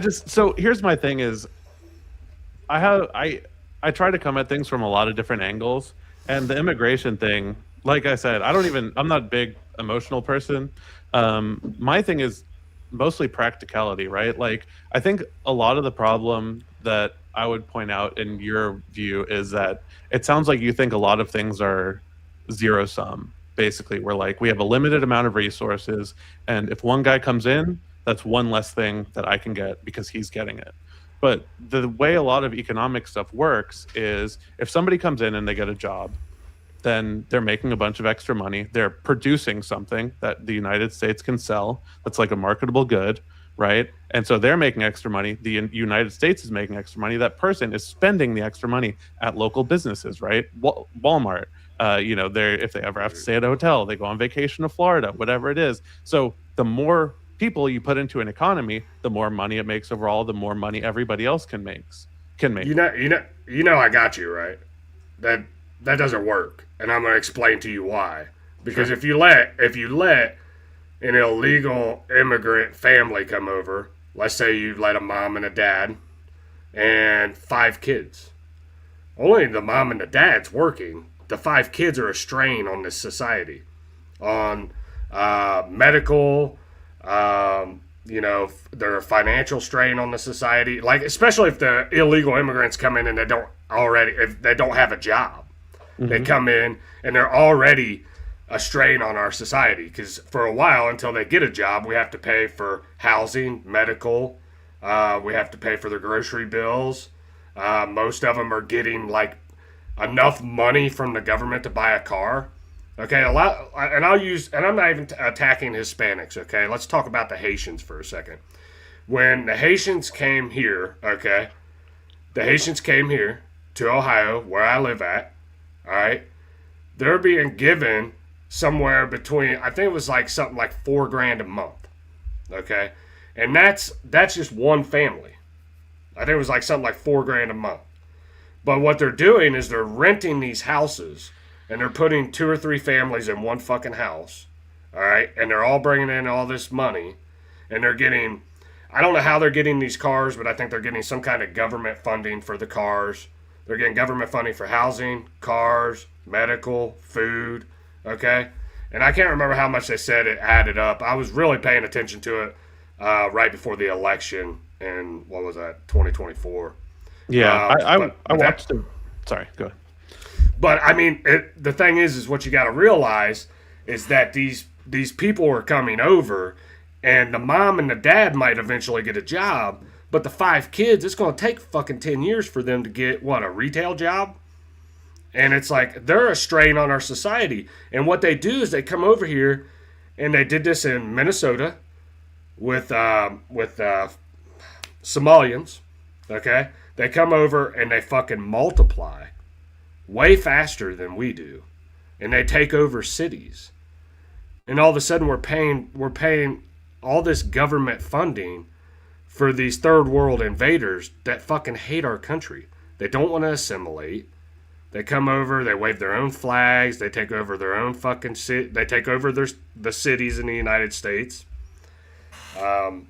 So here's my thing is I try to come at things from a lot of different angles, and the immigration thing, like I said, I'm not a big emotional person. My thing is mostly practicality, right? Like, I think a lot of the problem that I would point out in your view is that it sounds like you think a lot of things are zero sum, basically. We're like, we have a limited amount of resources, and if one guy comes in, that's one less thing that I can get because he's getting it. But the way a lot of economic stuff works is if somebody comes in and they get a job, then they're making a bunch of extra money. They're producing something that the United States can sell that's like a marketable good, right? And so they're making extra money. The United States is making extra money. That person is spending the extra money at local businesses, right? Walmart, if they ever have to stay at a hotel, they go on vacation to Florida, whatever it is. So the more people you put into an economy, the more money it makes overall, the more money everybody else can make. You know, I got you, right? That doesn't work, and I'm going to explain to you why. Because if you let an illegal immigrant family come over, let's say you let a mom and a dad and 5 kids. Only the mom and the dad's working. The 5 kids are a strain on this society, on medical. They're a financial strain on the society. Like, especially if the illegal immigrants come in and if they don't have a job. Mm-hmm. They come in and they're already a strain on our society because for a while, until they get a job, we have to pay for housing, medical. We have to pay for their grocery bills. Most of them are getting like enough money from the government to buy a car. Okay, I'm not even attacking Hispanics. Okay, let's talk about the Haitians for a second. When the Haitians came here, to Ohio, where I live at. All right, they're being given somewhere between, I think it was like something like $4,000 a month. Okay, and that's just one family. I think it was like something like $4,000 a month. But what they're doing is they're renting these houses, and they're putting 2 or 3 families in one fucking house. All right, and they're all bringing in all this money, and they're getting, I don't know how they're getting these cars, but I think they're getting some kind of government funding for the cars. They're getting government funding for housing, cars, medical, food, okay? And I can't remember how much they said it added up. I was really paying attention to it right before the election in, 2024. Yeah, I watched it. Sorry, go ahead. But, I mean, the thing is what you got to realize is that these people are coming over, and the mom and the dad might eventually get a job, but the 5 kids, it's going to take fucking 10 years for them to get, a retail job? And it's like, they're a strain on our society. And what they do is they come over here, and they did this in Minnesota with Somalians. Okay? They come over and they fucking multiply way faster than we do. And they take over cities. And all of a sudden we're paying all this government funding for these third world invaders that fucking hate our country. They don't want to assimilate. They come over, they wave their own flags, they take over their own fucking city, they take over the cities in the United States. So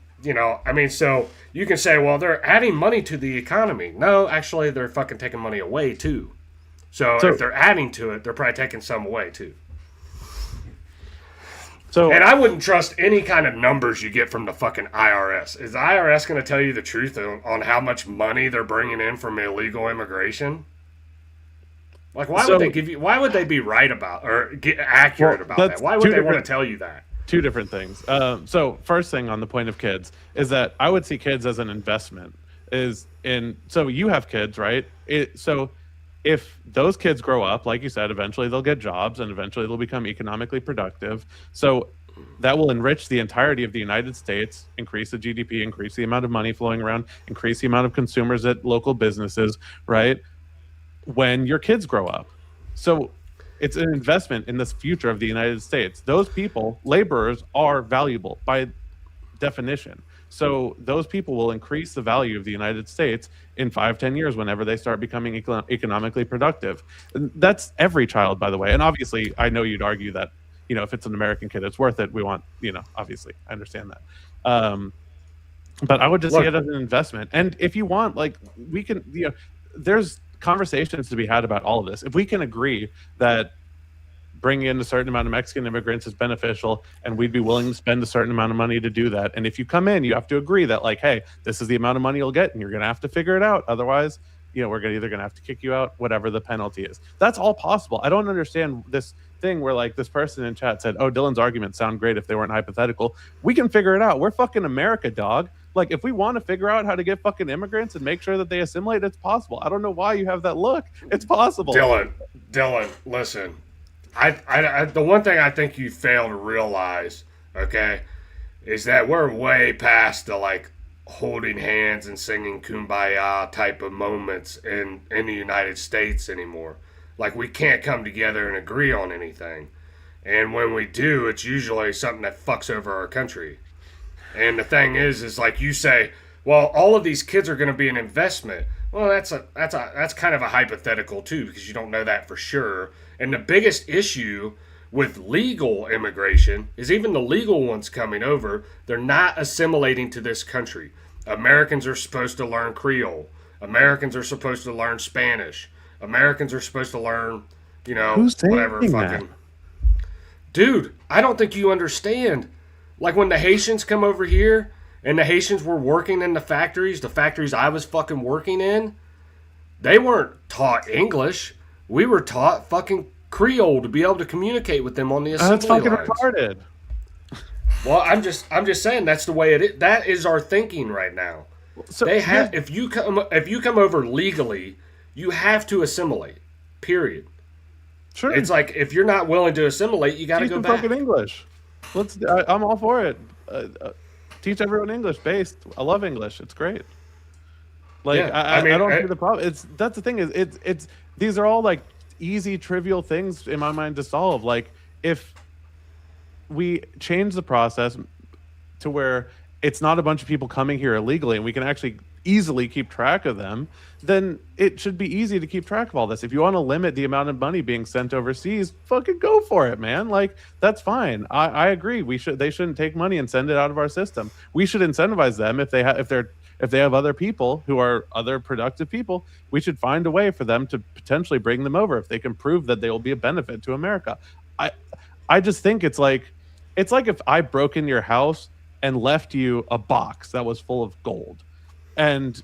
you can say, well, they're adding money to the economy. No, actually, they're fucking taking money away, too. So if they're adding to it, they're probably taking some away, too. And I wouldn't trust any kind of numbers you get from the fucking IRS. Is the IRS going to tell you the truth on how much money they're bringing in from illegal immigration? Like, why would they give you? Why would they be right about or get accurate about that? Why would they want to tell you that? Two different things. So first thing on the point of kids is that I would see kids as an investment. So you have kids, right? So if those kids grow up, like you said, eventually they'll get jobs and eventually they'll become economically productive. So that will enrich the entirety of the United States, increase the GDP, increase the amount of money flowing around, increase the amount of consumers at local businesses, right? When your kids grow up. So it's an investment in this future of the United States. Those people, laborers, are valuable by definition. So those people will increase the value of the United States in 5-10 years whenever they start becoming economically productive. And that's every child, by the way. And obviously, I know you'd argue that, if it's an American kid, it's worth it. We want, obviously, I understand that. But I would just see it as an investment. And if you want, we can, there's conversations to be had about all of this. If we can agree that bringing in a certain amount of Mexican immigrants is beneficial and we'd be willing to spend a certain amount of money to do that. And if you come in, you have to agree that hey, this is the amount of money you'll get and you're going to have to figure it out. Otherwise, we're either going to have to kick you out, whatever the penalty is. That's all possible. I don't understand this thing where this person in chat said, oh, Dylan's arguments sound great if they weren't hypothetical. We can figure it out. We're fucking America, dog. If we want to figure out how to get fucking immigrants and make sure that they assimilate, it's possible. I don't know why you have that look. It's possible. Dylan, listen. I the one thing I think you fail to realize, okay, is that we're way past the holding hands and singing Kumbaya type of moments in the United States anymore. We can't come together and agree on anything. And when we do, it's usually something that fucks over our country. And the thing is you say, well, all of these kids are going to be an investment. Well, that's kind of a hypothetical too, because you don't know that for sure. And the biggest issue with legal immigration is even the legal ones coming over, they're not assimilating to this country. Americans are supposed to learn Creole. Americans are supposed to learn Spanish. Americans are supposed to learn, whatever fucking. That? Dude, I don't think you understand. When the Haitians come over here and the Haitians were working in the factories I was fucking working in, they weren't taught English. We were taught fucking Creole to be able to communicate with them on the assembly lines. That's fucking retarded. Well, I'm just saying that's the way it is. That is our thinking right now. So they have if you come over legally, you have to assimilate. Period. Sure. It's if you're not willing to assimilate, you got to go back. Fucking English. I'm all for it. Teach everyone English based. I love English. It's great. I don't see the problem. That's the thing is it's these are all easy trivial things in my mind to solve. If we change the process to where it's not a bunch of people coming here illegally and we can actually easily keep track of them, then it should be easy to keep track of all this. If you want to limit the amount of money being sent overseas, fucking go for it, man. That's fine. I agree. They shouldn't take money and send it out of our system. We should incentivize them if they have other people who are other productive people. We should find a way for them to potentially bring them over if they can prove that they will be a benefit to America. I just think it's like if I broke into your house and left you a box that was full of gold, and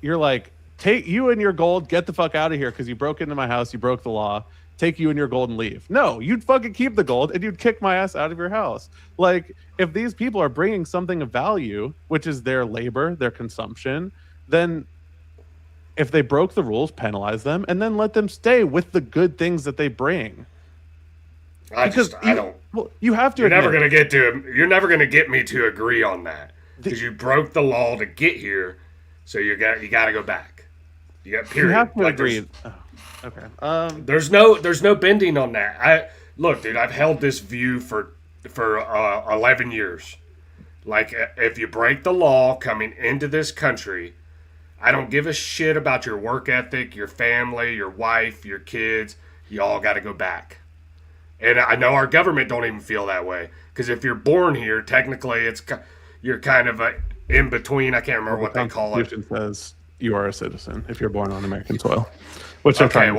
you're like, take you and your gold, get the fuck out of here because you broke into my house, you broke the law, take you and your gold and leave. No, you'd fucking keep the gold and you'd kick my ass out of your house. If these people are bringing something of value, which is their labor, their consumption, then if they broke the rules, penalize them and then let them stay with the good things that they bring. You have to. You're never going to get me to agree on that because you broke the law to get here. So you got to go back. You got period. You have to like agree. Oh, okay. There's no bending on that. Look, dude. I've held this view for 11 years. Like, if you break the law coming into this country, I don't give a shit about your work ethic, your family, your wife, your kids. You all got to go back. And I know our government don't even feel that way. Because if you're born here, technically, you're kind of in between. I can't remember what they call it. The Constitution says you are a citizen if you're born on American soil. Which I think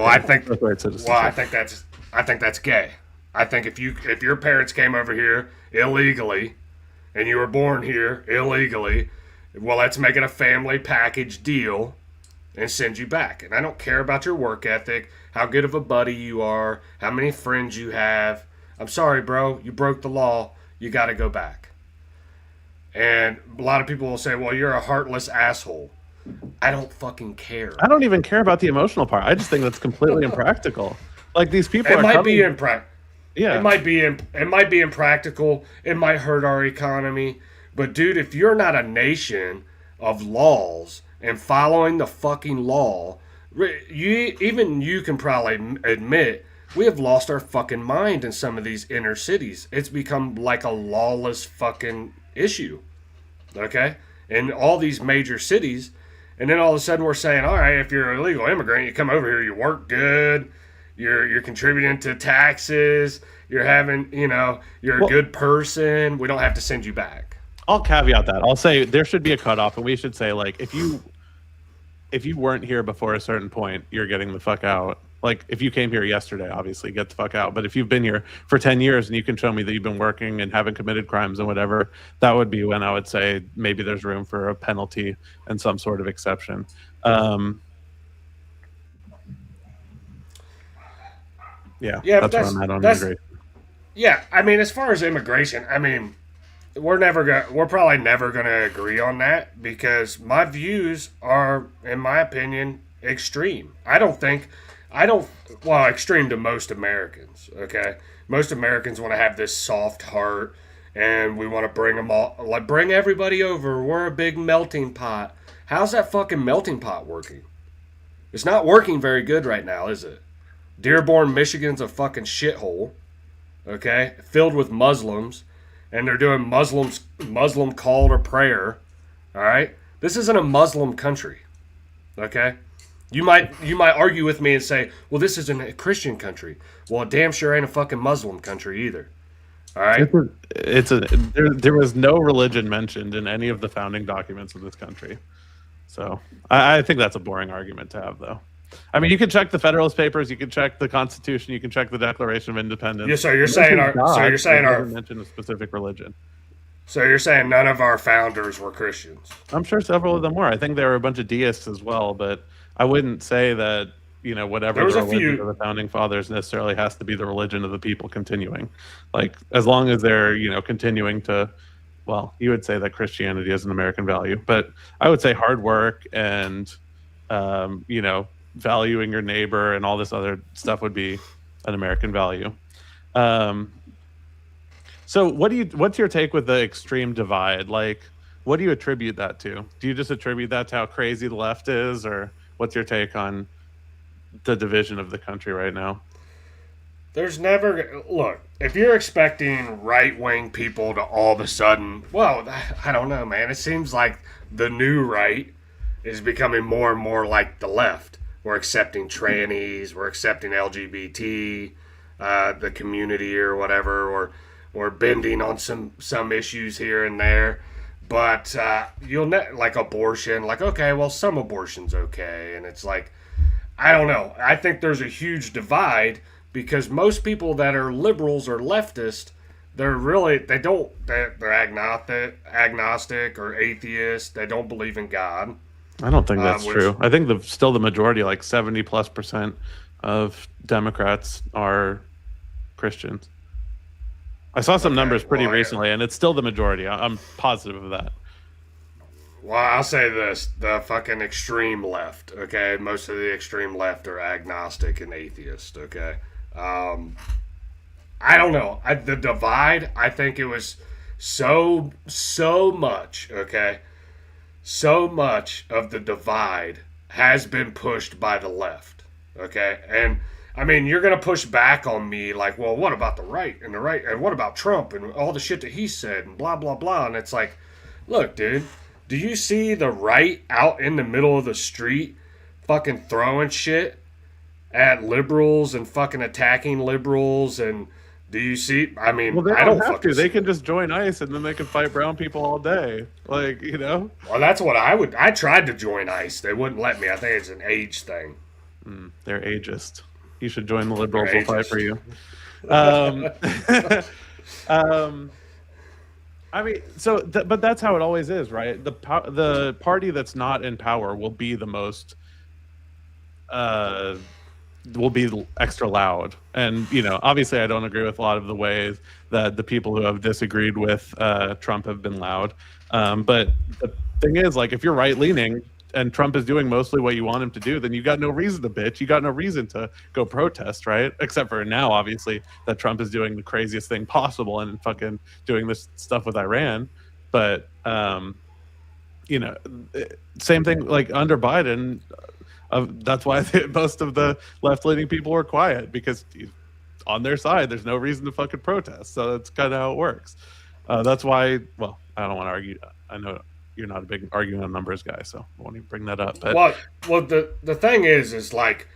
that's gay. I think if your parents came over here illegally, and you were born here illegally, well, let's make it a family package deal and send you back. And I don't care about your work ethic, how good of a buddy you are, how many friends you have. I'm sorry, bro. You broke the law. You got to go back. And a lot of people will say, well, you're a heartless asshole. I don't fucking care. I don't even care about the emotional part. I just think that's completely impractical. Like, these people be impractical. Yeah. It might be impractical. It might hurt our economy. But, dude, if you're not a nation of laws and following the fucking law, you can probably admit we have lost our fucking mind in some of these inner cities. It's become like a lawless fucking issue. Okay? In all these major cities. And then all of a sudden we're saying, all right, if you're an illegal immigrant, you come over here, you work good, you're contributing to taxes, you're having, you're a good person, we don't have to send you back. I'll caveat that. I'll say there should be a cutoff, and we should say, like, if you weren't here before a certain point, you're getting the fuck out. Like, if you came here yesterday, obviously, get the fuck out. But if you've been here for 10 years and you can show me that you've been working and haven't committed crimes and whatever, that would be when I would say maybe there's room for a penalty and some sort of exception. That's where I'm at on immigration. Yeah, I mean, as far as immigration, I mean, we're probably never gonna agree on that because my views are, in my opinion, extreme. Extreme to most Americans. Okay, most Americans want to have this soft heart, and we want to bring them all, like, bring everybody over. We're a big melting pot. How's that fucking melting pot working? It's not working very good right now, is it? Dearborn, Michigan's a fucking shithole. Okay, filled with Muslims, and they're doing Muslim call to prayer. All right, this isn't a Muslim country. Okay, you might argue with me and say, well, this isn't a Christian country. Well, it damn sure ain't a fucking Muslim country either. All right, there was no religion mentioned in any of the founding documents of this country. So I think that's a boring argument to have, though. I mean, you can check the Federalist Papers, you can check the Constitution, you can check the Declaration of Independence. Yeah, so you're saying our mention a specific religion. So you're saying none of our founders were Christians? I'm sure several of them were. I think there were a bunch of deists as well, but I wouldn't say that, whatever the religion of the founding fathers necessarily has to be the religion of the people continuing. Like, as long as they're, continuing to, well, you would say that Christianity is an American value, but I would say hard work and, valuing your neighbor and all this other stuff would be an American value. So what's your take with the extreme divide? Like, what do you attribute that to? Do you just attribute that to how crazy the left is, or what's your take on the division of the country right now? Look, if you're expecting right-wing people to all of a sudden, well, I don't know, man. It seems like the new right is becoming more and more like the left. We're accepting trannies, we're accepting LGBT, the community or whatever, or we're bending on some issues here and there. But like abortion, like, okay, well, some abortion's okay. And it's like, I don't know. I think there's a huge divide because most people that are liberals or leftist, they're agnostic or atheist. They don't believe in God. I don't think that's true. I think still the majority, like 70+% of Democrats are Christians. I saw some numbers pretty recently, and it's still the majority. I'm positive of that. Well, I'll say this. The fucking extreme left, okay? Most of the extreme left are agnostic and atheist, okay? I don't know. The divide, I think it was so much, okay? so much of the divide has been pushed by the left. Okay? And I mean, you're going to push back on me like, well, what about the right? And what about Trump and all the shit that he said and blah, blah, blah. And it's like, look, dude, do you see the right out in the middle of the street fucking throwing shit at liberals and fucking attacking liberals? And do you see? I mean, well, they I don't have to. They can just join ICE and then they can fight brown people all day. Like, you know? Well, that's what I tried to join ICE. They wouldn't let me. I think it's an age thing. They're ageist. You should join the liberals. We'll fight for you. I mean, but that's how it always is, right? The party that's not in power will be the most, will be extra loud. And, you know, obviously I don't agree with a lot of the ways that the people who have disagreed with Trump have been loud. But the thing is, like, if you're right leaning and Trump is doing mostly what you want him to do, then you got no reason to bitch. You got no reason to go protest, right? Except for now, obviously, that Trump is doing the craziest thing possible and fucking doing this stuff with Iran. But, you know, same thing, like under Biden, that's why most of the left-leaning people were quiet, because on their side, there's no reason to fucking protest. So that's kind of how it works. That's why, well, I don't want to argue. I know you're not a big arguing on numbers guy, so I won't even bring that up. But well, the thing is like,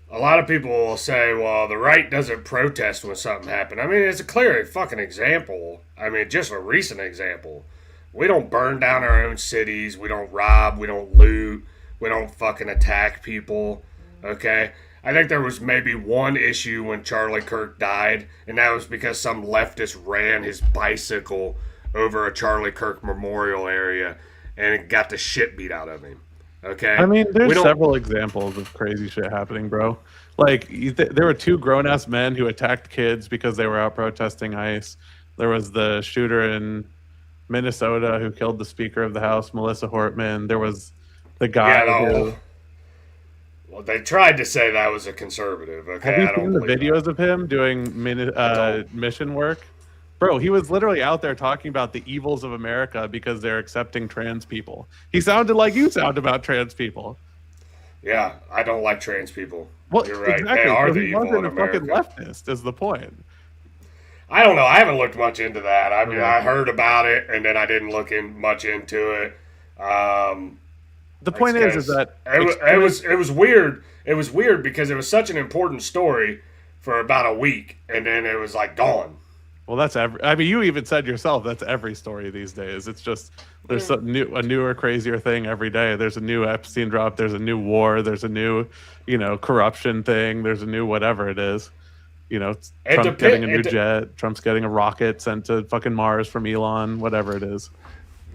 a lot of people will say, well, the right doesn't protest when something happens. I mean, it's a clear fucking example. I mean, just a recent example. We don't burn down our own cities. We don't rob. We don't loot. We don't fucking attack people. Okay? I think there was maybe one issue when Charlie Kirk died, and that was because some leftist ran his bicycle over a Charlie Kirk memorial area and it got the shit beat out of him. Okay? I mean, there's several examples of crazy shit happening, bro. Like, there were two grown-ass men who attacked kids because they were out protesting ICE. There was the shooter in Minnesota who killed the Speaker of the House, Melissa Hortman. There was the guy who... Well, they tried to say that was a conservative. Okay, have you seen the videos of him doing mission work? Bro, he was literally out there talking about the evils of America because they're accepting trans people. He sounded like you sound about trans people. Yeah, I don't like trans people. Well, you're right. Exactly. They are the he evil wasn't in a America. fucking leftist, is the point. I don't know. I haven't looked much into that. I mean, I heard about it, and then I didn't look much into it. The point is that it was weird. It was weird because it was such an important story for about a week, and then it was like gone. Well, that's I mean, you even said yourself that's every story these days. It's just there's a newer, crazier thing every day. There's a new Epstein drop. There's a new war. There's a new, corruption thing. There's a new whatever it is. Trump's getting a new jet. Trump's getting a rocket sent to fucking Mars from Elon. Whatever it is.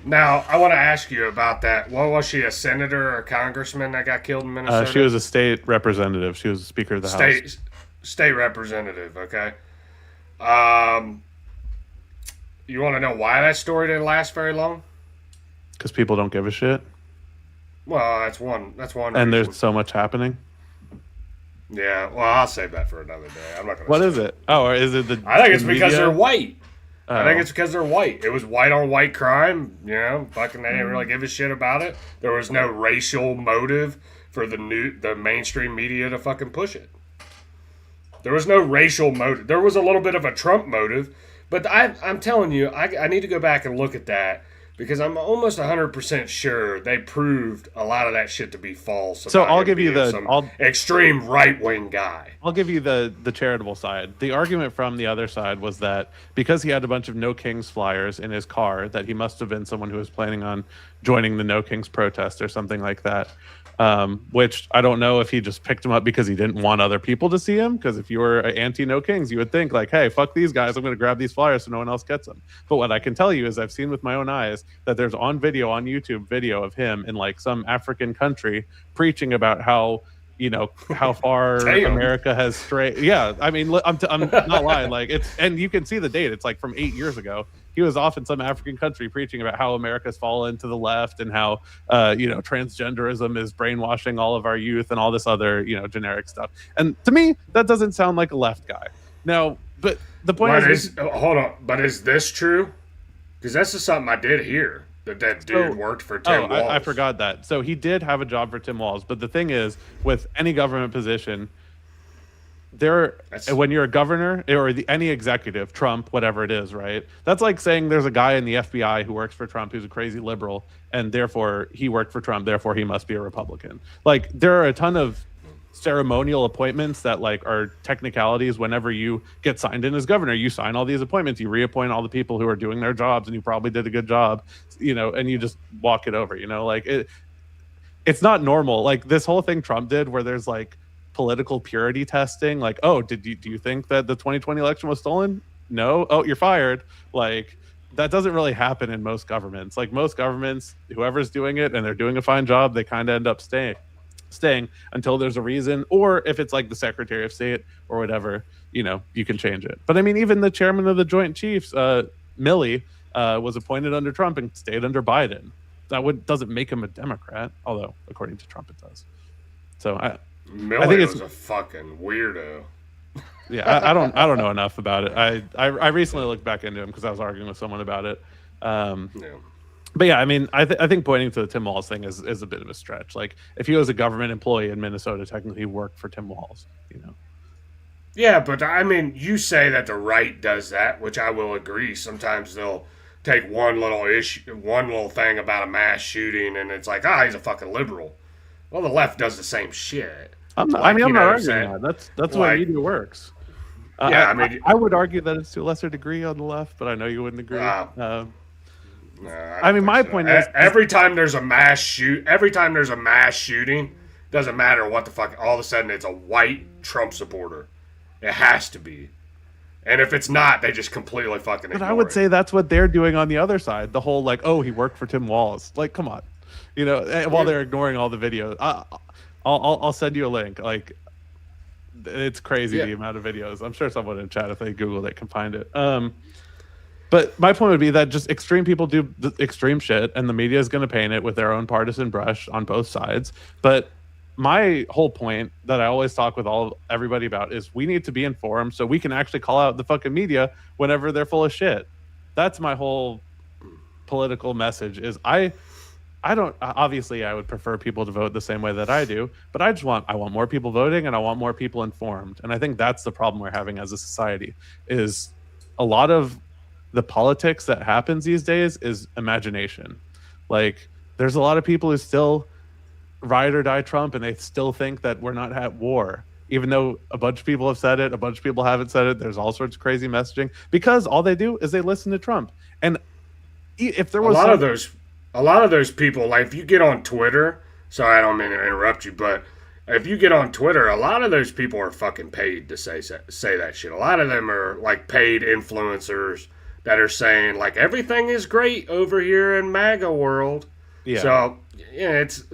Now, I want to ask you about that. What was she, a senator or a congressman that got killed in Minnesota? She was a state representative. She was the Speaker of the House. State representative, okay. You want to know why that story didn't last very long? Because people don't give a shit. Well, that's one. And reason. There's so much happening. Yeah, well, I'll save that for another day. I'm not going to. What is it? Oh, or is it the? I think it's because they're white. I think it's because they're white. It was white on white crime. Fucking they didn't really give a shit about it. There was no racial motive for the mainstream media to fucking push it. There was no racial motive. There was a little bit of a Trump motive, but I'm telling you, I need to go back and look at that because I'm almost 100% sure they proved a lot of that shit to be false. So I'll give you extreme right-wing guy. I'll give you the charitable side. The argument from the other side was that because he had a bunch of No Kings flyers in his car, that he must have been someone who was planning on joining the No Kings protest or something like that. Which I don't know if he just picked him up because he didn't want other people to see him. Because if you were anti-No Kings, you would think like, hey, fuck these guys. I'm going to grab these flyers so no one else gets them. But what I can tell you is I've seen with my own eyes that there's on YouTube video of him in like some African country preaching about how far America has strayed. Yeah, I mean, I'm not lying. Like and you can see the date. It's like from 8 years ago. He was off in some African country preaching about how America's fallen to the left and how transgenderism is brainwashing all of our youth and all this other generic stuff. And to me, that doesn't sound like a left guy. Now, but the point is hold on. But is this true? Because this is something I did hear. that dude worked for Tim Walz. I forgot that. So he did have a job for Tim Walz. But the thing is, with any government position, when you're a governor or any executive, Trump, whatever it is, right? That's like saying there's a guy in the FBI who works for Trump who's a crazy liberal, and therefore he worked for Trump, therefore he must be a Republican. Like, there are a ton of ceremonial appointments that like are technicalities. Whenever you get signed in as governor, you sign all these appointments, you reappoint all the people who are doing their jobs, and you probably did a good job, and you just walk it over, like it's not normal. Like this whole thing Trump did where there's like political purity testing, like, oh, do you think that the 2020 election was stolen? No. Oh, you're fired. Like, that doesn't really happen in most governments. Like most governments, whoever's doing it and they're doing a fine job, they kind of end up staying until there's a reason, or if it's like the Secretary of State or whatever, you can change it. But I mean, even the chairman of the Joint Chiefs, Milley, was appointed under Trump and stayed under Biden. That doesn't make him a Democrat, although according to Trump it does. So I think it's a fucking weirdo. Yeah, I don't know enough about it. I recently looked back into him because I was arguing with someone about it. But yeah, I mean, I think pointing to the Tim Walz thing is a bit of a stretch. Like, if he was a government employee in Minnesota, technically he worked for Tim Walz, Yeah, but I mean, you say that the right does that, which I will agree. Sometimes they'll take one little thing about a mass shooting, and it's like, he's a fucking liberal. Well, the left does the same shit. I'm not arguing that. That's the way media works. I would argue that it's to a lesser degree on the left, but I know you wouldn't agree. My point is, every time there's a mass shooting, doesn't matter what the fuck. All of a sudden, it's a white Trump supporter. It has to be. And if it's not, they just completely fucking ignore it. But I would say that's what they're doing on the other side. The whole like, oh, he worked for Tim Walz. Like, come on, while they're ignoring all the videos. I'll send you a link. Like, it's crazy the amount of videos. I'm sure someone in chat, if they Google it, can find it. But my point would be that just extreme people do the extreme shit, and the media is going to paint it with their own partisan brush on both sides. But my whole point that I always talk with everybody about is we need to be informed so we can actually call out the fucking media whenever they're full of shit. That's my whole political message. Is I obviously I would prefer people to vote the same way that I do, but I want more people voting, and I want more people informed. And I think that's the problem we're having as a society, is a lot of the politics that happens these days is imagination. Like, there's a lot of people who still ride or die Trump, and they still think that we're not at war, even though a bunch of people have said it, a bunch of people haven't said it. There's all sorts of crazy messaging because all they do is they listen to Trump. And if there was a lot of those people, like if you get on Twitter, sorry, I don't mean to interrupt you, but if you get on Twitter, a lot of those people are fucking paid to say that shit. A lot of them are like paid influencers that are saying like everything is great over here in MAGA world. Yeah. So it's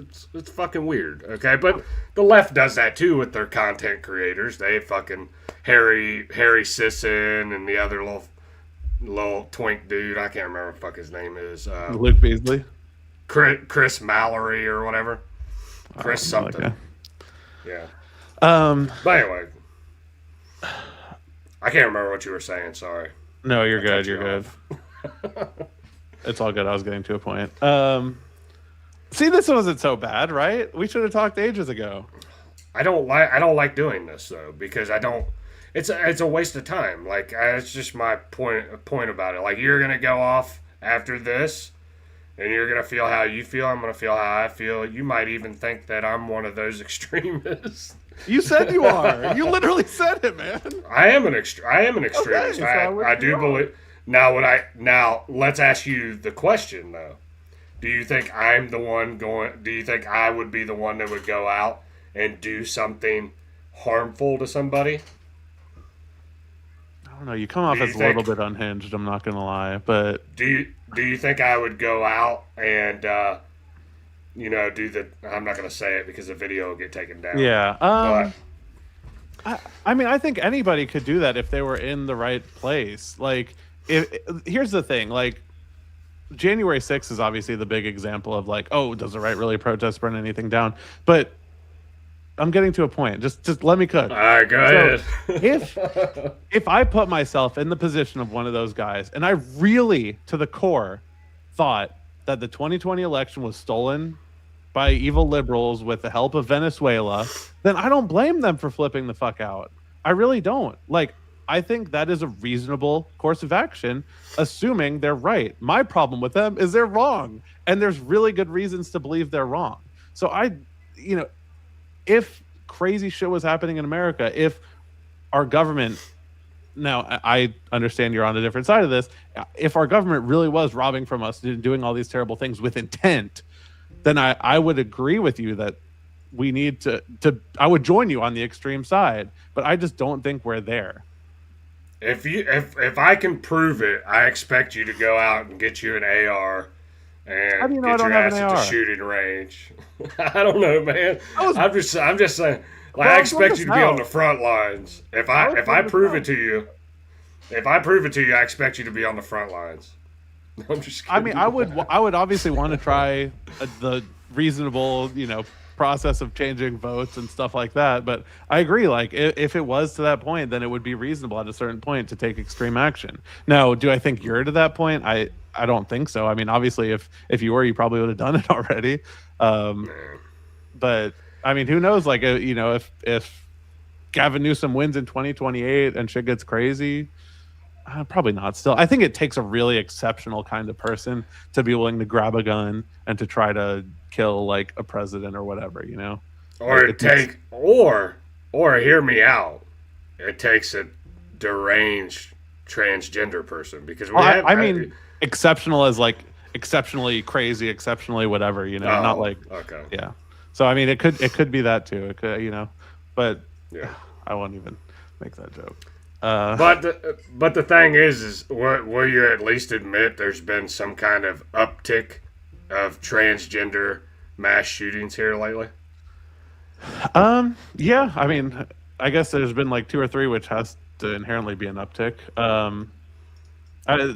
fucking weird. Okay, but the left does that too with their content creators. They fucking Harry Sisson and the other little twink dude. I can't remember what the fuck his name is. Luke Beasley. Chris Mallory or whatever. Chris something. Like yeah. But anyway, I can't remember what you were saying. Sorry. No, you're good. You're good. It's all good. I was getting to a point. See, this wasn't so bad, right? We should have talked ages ago. I don't like doing this though, because I don't. It's a waste of time. Like, it's just my point about it. Like, you're gonna go off after this, and you're gonna feel how you feel. I'm gonna feel how I feel. You might even think that I'm one of those extremists. You said you are. You literally said it, man. I am an extremist. Okay, so I do believe. Now let's ask you the question though. Do you think I'm the one going? Do you think I would be the one that would go out and do something harmful to somebody? I don't know. You come off as a little bit unhinged. I'm not gonna lie, but do you think I would go out and do the? I'm not gonna say it because the video will get taken down. Yeah. I mean, I think anybody could do that if they were in the right place. Like, here's the thing. Like, January 6th is obviously the big example of like, oh, does the right really protest, burn anything down? But I'm getting to a point. Just let me cook. All right, go ahead. If I put myself in the position of one of those guys, and I really, to the core, thought that the 2020 election was stolen by evil liberals with the help of Venezuela, then I don't blame them for flipping the fuck out. I really don't. Like, I think that is a reasonable course of action, assuming they're right. My problem with them is they're wrong, and there's really good reasons to believe they're wrong. So if crazy shit was happening in America, if our government, now I understand you're on a different side of this, if our government really was robbing from us, doing all these terrible things with intent, then I would agree with you that we need to I would join you on the extreme side, but I just don't think we're there. If I can prove it, I expect you to go out and get you an AR and get your ass at the shooting range. I don't know, man. I'm just saying. Like, I expect you to be on the front lines. If I prove it to you, I expect you to be on the front lines. I'm just kidding. I mean, I would obviously want to try the reasonable, process of changing votes and stuff like that. But I agree. Like, if it was to that point, then it would be reasonable at a certain point to take extreme action. Now, do I think you're to that point? I don't think so. I mean, obviously, if you were, you probably would have done it already. But I mean, who knows? Like, if Gavin Newsom wins in 2028 and shit gets crazy, probably not. Still, I think it takes a really exceptional kind of person to be willing to grab a gun and to try to kill like a president or whatever, Or or hear me out. It takes a deranged transgender person because exceptional as like exceptionally crazy, exceptionally whatever, not like okay, yeah. So I mean, it could be that too. It could, but yeah, I won't even make that joke. But the thing is will you at least admit there's been some kind of uptick of transgender mass shootings here lately? Yeah. I mean, I guess there's been like 2 or 3, which has to inherently be an uptick.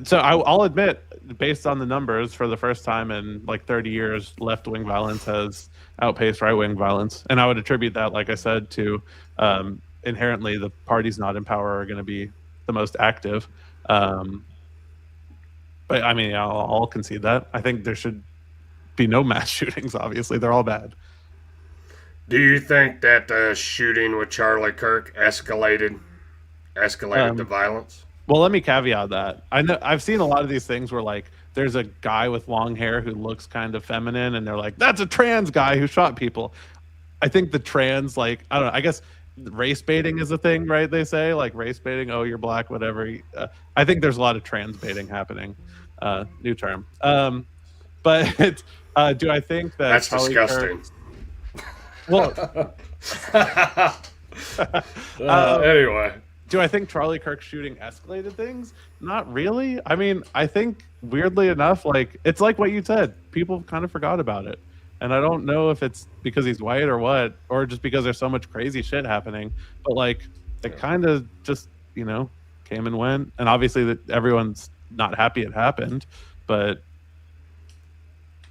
So I'll admit, based on the numbers, for the first time in like 30 years, left-wing violence has outpaced right-wing violence, and I would attribute that, like I said, to inherently the parties not in power are going to be the most active. But I mean, I'll concede that. I think there should be no mass shootings. Obviously, they're all bad. Do you think that the shooting with Charlie Kirk escalated the violence? Well, let me caveat that. I've seen a lot of these things where like there's a guy with long hair who looks kind of feminine, and they're like, "That's a trans guy who shot people." I think the trans, like, I don't know. I guess race baiting is a thing, right? They say like race baiting. Oh, you're black, whatever. I think there's a lot of trans baiting happening. New term. But do I think that that's Charlie disgusting? Anyway, do I think Charlie Kirk's shooting escalated things? Not really. I mean, I think weirdly enough, like it's like what you said. People kind of forgot about it. And I don't know if it's because he's white or what, or just because there's so much crazy shit happening. But like, it kind of just, came and went. And obviously that everyone's not happy it happened, but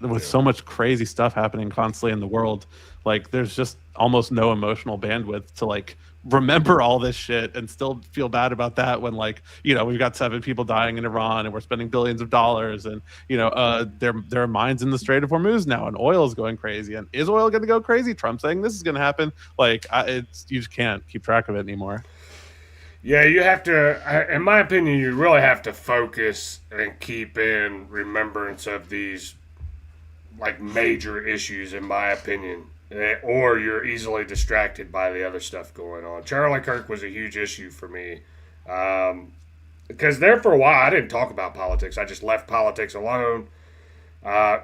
with so much crazy stuff happening constantly in the world, like there's just almost no emotional bandwidth to like remember all this shit and still feel bad about that when like, we've got 7 people dying in Iran and we're spending billions of dollars and, there are mines in the Strait of Hormuz now and oil is going crazy. And is oil going to go crazy? Trump saying this is going to happen. Like you just can't keep track of it anymore. Yeah, you have to, in my opinion, you really have to focus and keep in remembrance of these like major issues, in my opinion. Or you're easily distracted by the other stuff going on. Charlie Kirk was a huge issue for me. Because there for a while, I didn't talk about politics. I just left politics alone.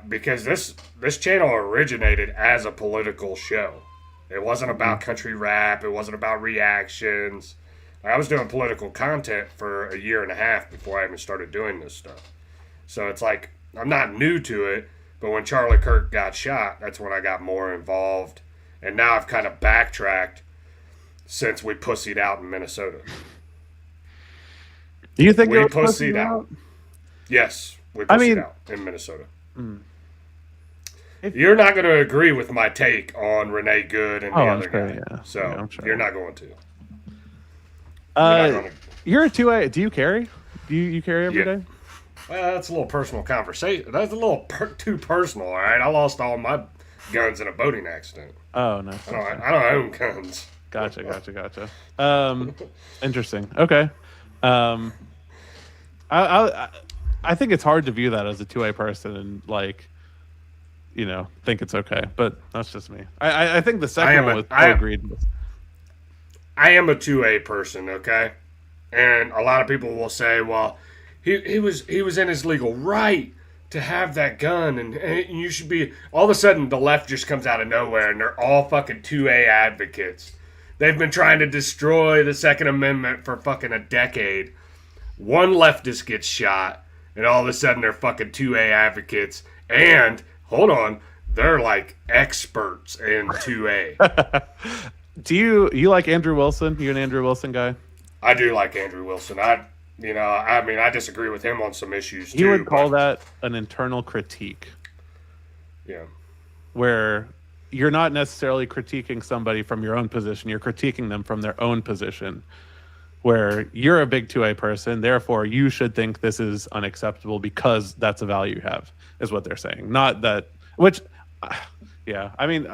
Because this channel originated as a political show. It wasn't about country rap. It wasn't about reactions. I was doing political content for a year and a half before I even started doing this stuff. So it's like, I'm not new to it. But when Charlie Kirk got shot, that's when I got more involved. And now I've kind of backtracked since we pussied out in Minnesota. Do you think we pussied out? Yes, we pussied out in Minnesota. You're not going to agree with my take on Renee Good and the other guy. Yeah. So yeah, you're not going to. You're a 2A. Do you carry? Do you carry every day? Well, that's a little personal conversation. That's a little too personal, all right? I lost all my guns in a boating accident. Oh, no. I don't own guns. Gotcha. Interesting. Okay. I think it's hard to view that as a 2A person and, like, you know, think it's okay. But that's just me. I think the second one was agreed with. I am a 2A person, okay? And a lot of people will say, well, he was in his legal right to have that gun, and you should be... All of a sudden, the left just comes out of nowhere, and they're all fucking 2A advocates. They've been trying to destroy the Second Amendment for fucking a decade. One leftist gets shot, and all of a sudden they're fucking 2A advocates. And, hold on, they're like experts in 2A. Do you like Andrew Wilson? You an Andrew Wilson guy? I do like Andrew Wilson. I disagree with him on some issues too. You would call that an internal critique. Yeah. Where you're not necessarily critiquing somebody from your own position. You're critiquing them from their own position. Where you're a big 2A person, therefore you should think this is unacceptable because that's a value you have, is what they're saying. Not that, which, yeah, I mean,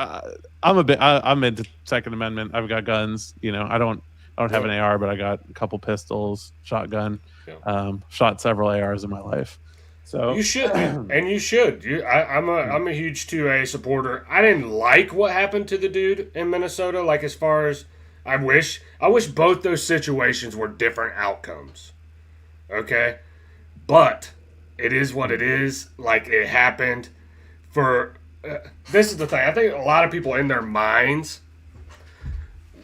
I'm into Second Amendment. I've got guns. You know, I don't have an AR, but I got a couple pistols, shotgun. Yeah. Shot several ARs in my life. So you should, and you should. I'm a huge 2A supporter. I didn't like what happened to the dude in Minnesota. Like, as far as I wish both those situations were different outcomes. Okay, but it is what it is. Like, it happened. This is the thing. I think a lot of people in their minds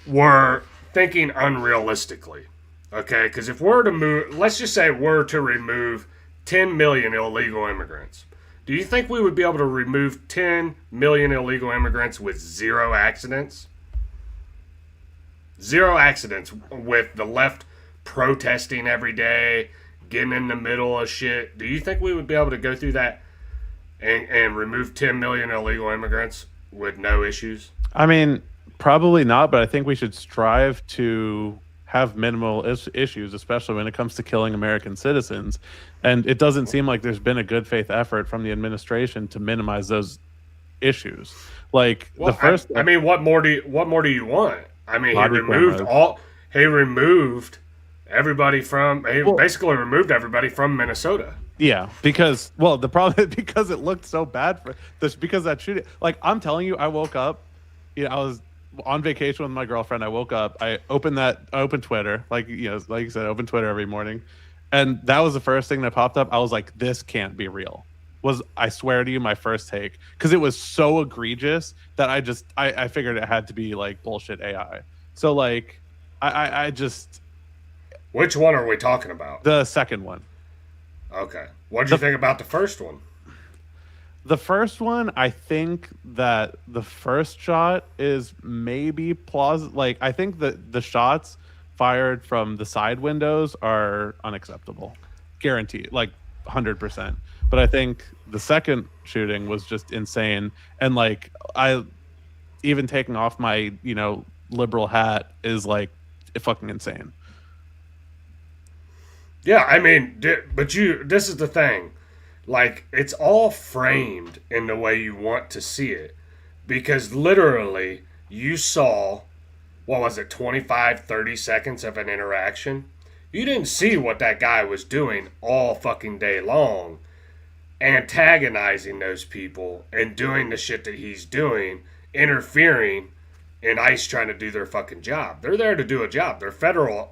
were thinking unrealistically. Okay, because if we're to move, let's just say we're to remove 10 million illegal immigrants. Do you think we would be able to remove 10 million illegal immigrants with 0 accidents? 0 accidents with the left protesting every day, getting in the middle of shit. Do you think we would be able to go through that and remove 10 million illegal immigrants with no issues? I mean, probably not, but I think we should strive to have minimal issues, especially when it comes to killing American citizens. And it doesn't seem like there's been a good faith effort from the administration to minimize those issues. Like, well, the first, I mean, what more do you want? I mean, he removed everybody from. Basically removed everybody from Minnesota. Yeah, because the problem is because it looked so bad for this, because that shooting. Like, I'm telling you, I woke up. You know, I was on vacation with my girlfriend. I woke up. I opened Twitter, like you said, open Twitter every morning, and that was the first thing that popped up. I was like, this can't be real. I swear to you, my first take, because it was so egregious that I figured it had to be like bullshit AI. So like, I just. Which one are we talking about? The second one. Okay. What did you think about the first one? The first one, I think that the first shot is maybe plausible. Like, I think that the shots fired from the side windows are unacceptable. Guaranteed. Like, 100%. But I think the second shooting was just insane. And, like, even taking off my, liberal hat is, like, fucking insane. Yeah, I mean, this is the thing. Like, it's all framed in the way you want to see it. Because literally, you saw, 25, 30 seconds of an interaction? You didn't see what that guy was doing all fucking day long. Antagonizing those people and doing the shit that he's doing, interfering in ICE trying to do their fucking job. They're there to do a job. They're federal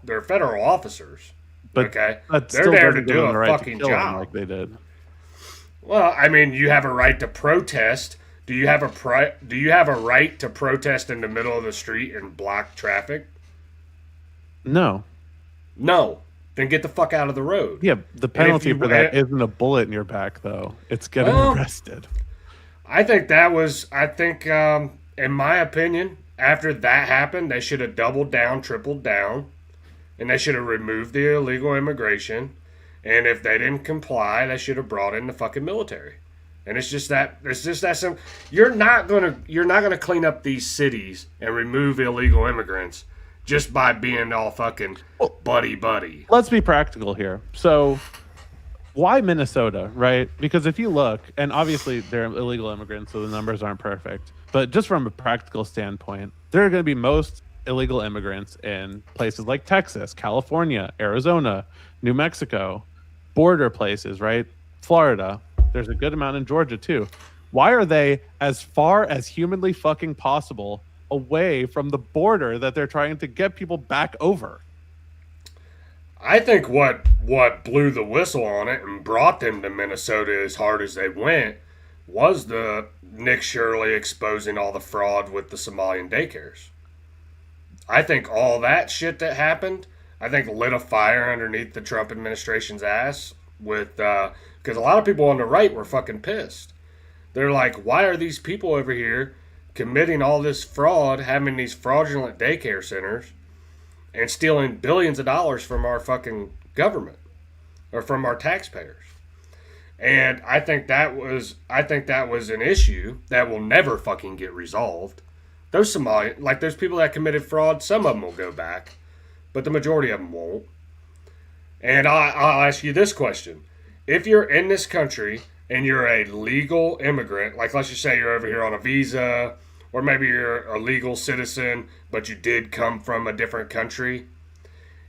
officers. But okay? They're there to do a fucking job. Like they did. Well, I mean, you have a right to protest. Do you have a right to protest in the middle of the street and block traffic? No. Then get the fuck out of the road. Yeah, the penalty for that isn't a bullet in your back, though. It's getting arrested. I think, in my opinion, after that happened, they should have doubled down, tripled down, and they should have removed the illegal immigration. And if they didn't comply, they should have brought in the fucking military. And it's just that simple. You're not gonna clean up these cities and remove illegal immigrants just by being all fucking buddy. Let's be practical here. So why Minnesota, right? Because if you look, and obviously they're illegal immigrants, so the numbers aren't perfect, but just from a practical standpoint, there are going to be most illegal immigrants in places like Texas, California, Arizona, New Mexico, border places, right? Florida. There's a good amount in Georgia too. Why are they as far as humanly fucking possible away from the border that they're trying to get people back over? I think what blew the whistle on it and brought them to Minnesota as hard as they went was the Nick Shirley exposing all the fraud with the Somalian daycares. I think all that shit that happened, I think lit a fire underneath the Trump administration's ass with because a lot of people on the right were fucking pissed. They're like, why are these people over here committing all this fraud, having these fraudulent daycare centers, and stealing billions of dollars from our fucking government or from our taxpayers? And I think that was an issue that will never fucking get resolved. Those Somalian, like those people that committed fraud, some of them will go back, but the majority of them won't. And I'll ask you this question: if you're in this country and you're a legal immigrant, like let's just say you're over here on a visa, or maybe you're a legal citizen, but you did come from a different country,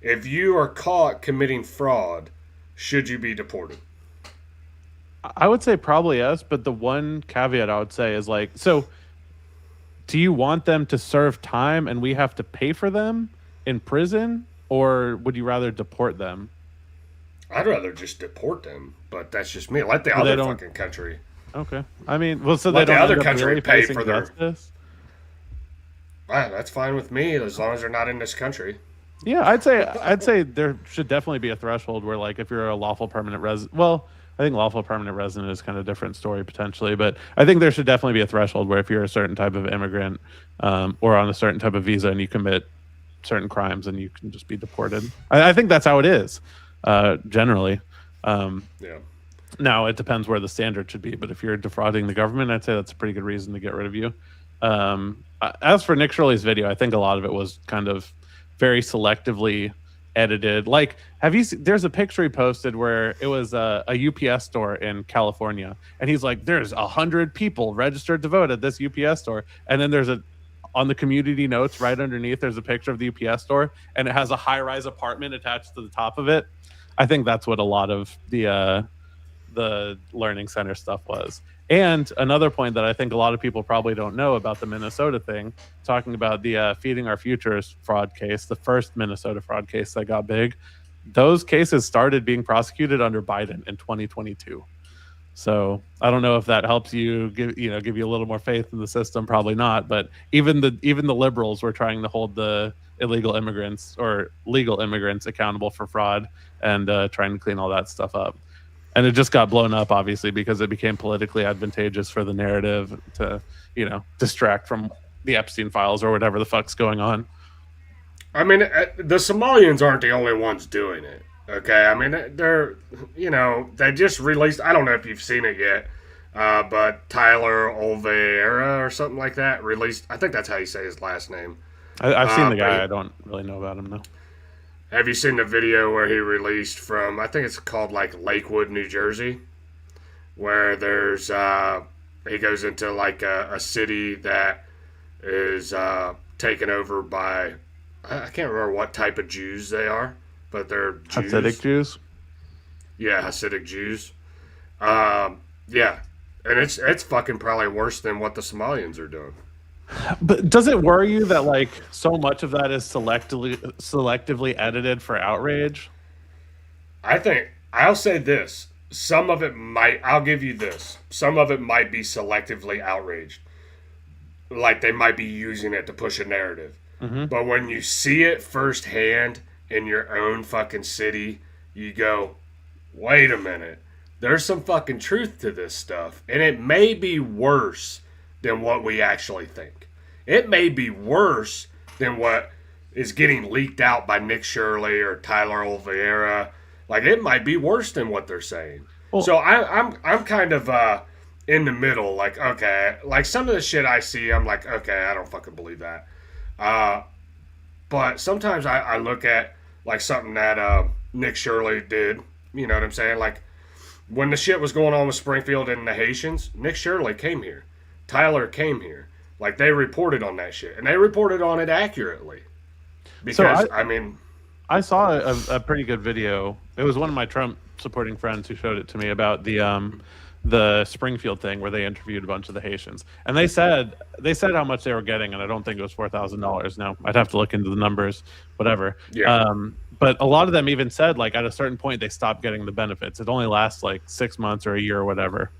if you are caught committing fraud, should you be deported? I would say probably yes, but the one caveat I would say is like, so do you want them to serve time and we have to pay for them in prison, or would you rather deport them? I'd rather just deport them, but that's just me. Let the other fucking country. Okay. I mean, well, so let they don't the other country really pay for their justice? That's fine with me as long as they're not in this country. Yeah, I'd say there should definitely be a threshold where, like, if you're a lawful permanent resident, well, I think lawful permanent resident is kind of a different story potentially, but I think there should definitely be a threshold where if you're a certain type of immigrant or on a certain type of visa and you commit certain crimes, and you can just be deported. I think that's how it is generally. Yeah. Now it depends where the standard should be, but if you're defrauding the government, I'd say that's a pretty good reason to get rid of you. As for Nick Shirley's video, I think a lot of it was kind of very selectively edited. Like, have you seen, there's a picture he posted where it was a UPS store in California, and he's like, there's 100 people registered to vote at this UPS store, and then there's on the community notes right underneath, there's a picture of the UPS store, and it has a high-rise apartment attached to the top of it. I think that's what a lot of the learning center stuff was. And another point that I think a lot of people probably don't know about the Minnesota thing, talking about the Feeding Our Futures fraud case, the first Minnesota fraud case that got big, those cases started being prosecuted under Biden in 2022. So I don't know if that helps you give you a little more faith in the system. Probably not. But even the liberals were trying to hold the illegal immigrants or legal immigrants accountable for fraud and trying to clean all that stuff up. And it just got blown up, obviously, because it became politically advantageous for the narrative to, distract from the Epstein files or whatever the fuck's going on. I mean, the Somalians aren't the only ones doing it. Okay, I mean, they're, they just released, I don't know if you've seen it yet, but Tyler Oliveira or something like that released, I think that's how you say his last name. I've seen the guy. I don't really know about him, though. Have you seen the video where he released from, I think it's called like Lakewood, New Jersey, where there's, he goes into like a city that is taken over by, I can't remember what type of Jews they are, but they're Jews. Hasidic Jews? Yeah, Hasidic Jews. Yeah, and it's fucking probably worse than what the Somalians are doing. But does it worry you that like so much of that is selectively edited for outrage? I think I'll say this. Some of it might. I'll give you this. Some of it might be selectively outraged. Like they might be using it to push a narrative. Mm-hmm. But when you see it firsthand in your own fucking city, you go, wait a minute. There's some fucking truth to this stuff. And it may be worse than what we actually think. It may be worse than what is getting leaked out by Nick Shirley or Tyler Oliveira. Like, it might be worse than what they're saying. Well, so I'm kind of in the middle. Like, okay, like some of the shit I see, I'm like, okay, I don't fucking believe that. But sometimes I look at like something that Nick Shirley did. You know what I'm saying? Like, when the shit was going on with Springfield and the Haitians, Nick Shirley came here. Tyler came here. Like, they reported on that shit. And they reported on it accurately. Because, I saw a pretty good video. It was one of my Trump supporting friends who showed it to me about the Springfield thing where they interviewed a bunch of the Haitians. And they said how much they were getting, and I don't think it was $4,000. Now, I'd have to look into the numbers, whatever. Yeah. But a lot of them even said, like, at a certain point, they stopped getting the benefits. It only lasts, like, 6 months or a year or whatever.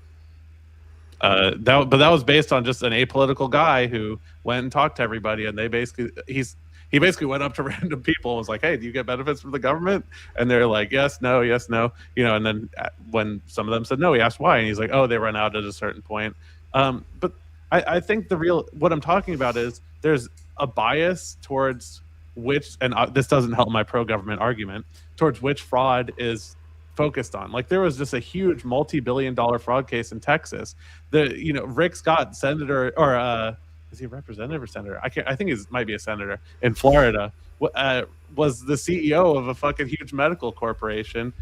But that was based on just an apolitical guy who went and talked to everybody, and he basically went up to random people and was like, "Hey, do you get benefits from the government?" And they're like, "Yes, no, yes, no." And then when some of them said no, he asked why, and he's like, "Oh, they run out at a certain point." But I think what I'm talking about is there's a bias towards which, and this doesn't help my pro-government argument, towards which fraud is focused on. Like, there was just a huge multi-billion-dollar fraud case in Texas. Rick Scott, senator, or is he a representative or senator? I think he might be a senator in Florida. Was the CEO of a fucking huge medical corporation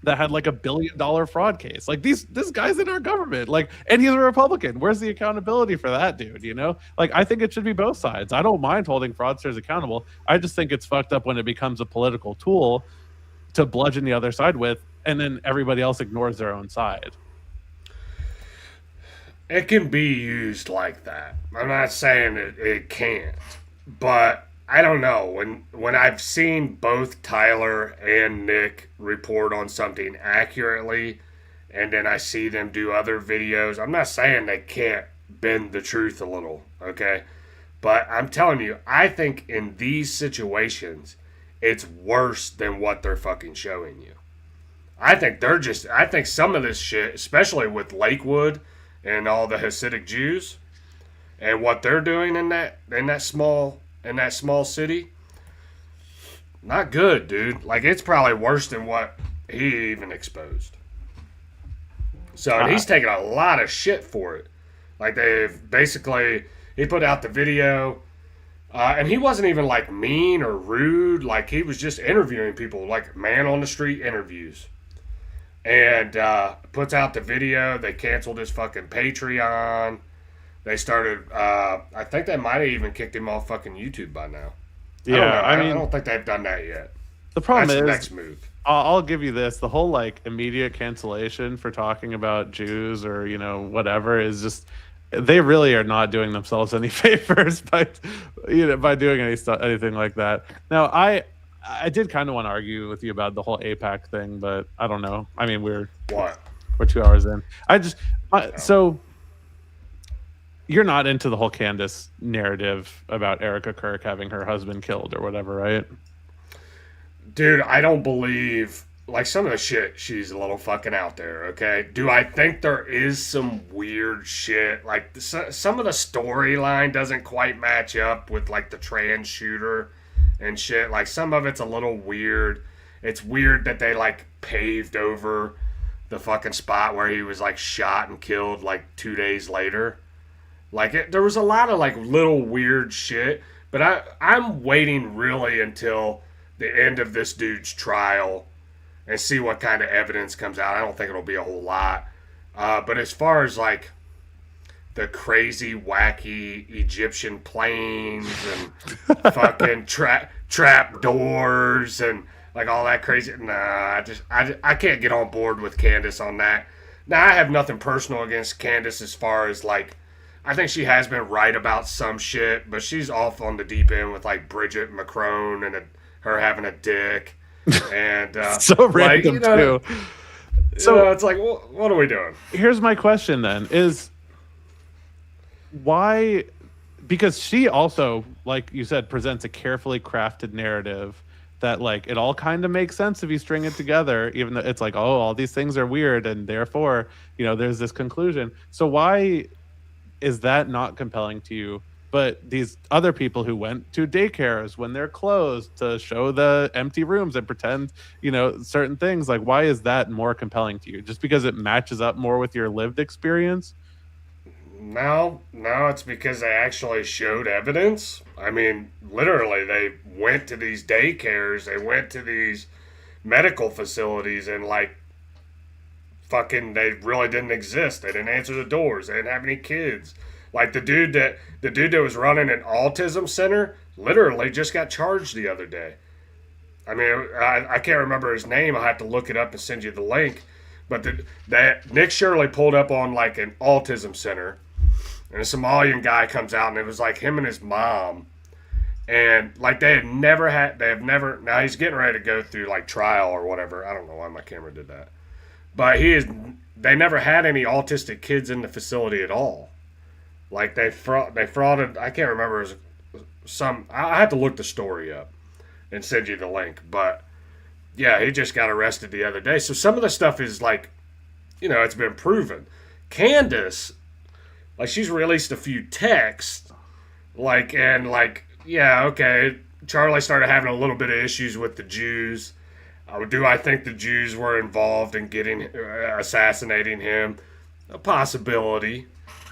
that had like $1 billion fraud case. Like, this guy's in our government, like, and he's a Republican. Where's the accountability for that dude? Like, I think it should be both sides. I don't mind holding fraudsters accountable. I just think it's fucked up when it becomes a political tool to bludgeon the other side with, and then everybody else ignores their own side. It can be used like that. I'm not saying it can't, but I don't know. When I've seen both Tyler and Nick report on something accurately, and then I see them do other videos, I'm not saying they can't bend the truth a little, okay? But I'm telling you, I think in these situations, it's worse than what they're fucking showing you. I think some of this shit, especially with Lakewood and all the Hasidic Jews, and what they're doing in that small city, not good, dude. Like, it's probably worse than what he even exposed. So, and he's taking a lot of shit for it. Like, he put out the video, and he wasn't even, like, mean or rude. Like, he was just interviewing people, like, man on the street interviews. And puts out the video. They canceled his fucking Patreon. They started, I think they might have even kicked him off fucking YouTube by now. Yeah, I don't think they've done that yet. The problem That's is, the next move. I'll give you this. The whole, like, immediate cancellation for talking about Jews or, whatever is just, they really are not doing themselves any favors by doing anything like that. Now, I did kind of want to argue with you about the whole AIPAC thing, but I don't know. I mean, we're 2 hours in. So you're not into the whole Candace narrative about Erica Kirk having her husband killed or whatever, right? Dude, I don't believe, like, some of the shit, she's a little fucking out there, okay? Do I think there is some weird shit? Like, some of the storyline doesn't quite match up with, like, the trans shooter and shit. Like, some of it's a little weird. It's weird that they, like, paved over the fucking spot where he was, like, shot and killed, like, 2 days later. Like, there was a lot of, like, little weird shit. But I'm waiting really until the end of this dude's trial and see what kind of evidence comes out. I don't think it'll be a whole lot. But as far as, like, the crazy, wacky Egyptian planes and fucking trap doors and, like, all that crazy. Nah, I can't get on board with Candace on that. Now, I have nothing personal against Candace as far as, like, I think she has been right about some shit, but she's off on the deep end with, like, Bridget Macron and her having a dick. And so random, too. So it's like, what are we doing? Here's my question then, is why, because she also, like you said, presents a carefully crafted narrative that, like, it all kind of makes sense if you string it together, even though it's like, oh, all these things are weird, and therefore, there's this conclusion. So why is that not compelling to you? But these other people who went to daycares when they're closed to show the empty rooms and pretend, certain things, like, why is that more compelling to you? Just because it matches up more with your lived experience? No, it's because they actually showed evidence. I mean, literally, they went to these daycares, they went to these medical facilities, and, like, fucking, they really didn't exist. They didn't answer the doors. They didn't have any kids. Like the dude that was running an autism center literally just got charged the other day. I mean, I can't remember his name. I'll have to look it up and send you the link. But that Nick Shirley pulled up on like an autism center, and a Somalian guy comes out, and it was like him and his mom, and like they have never. Now he's getting ready to go through like trial or whatever. I don't know why my camera did that, but they never had any autistic kids in the facility at all. Like they frauded. I can't remember. It was I have to look the story up and send you the link, but. Yeah, he just got arrested the other day. So some of the stuff is like, it's been proven. Candace, like she's released a few texts, yeah, okay, Charlie started having a little bit of issues with the Jews. Do I think the Jews were involved in assassinating him? A possibility.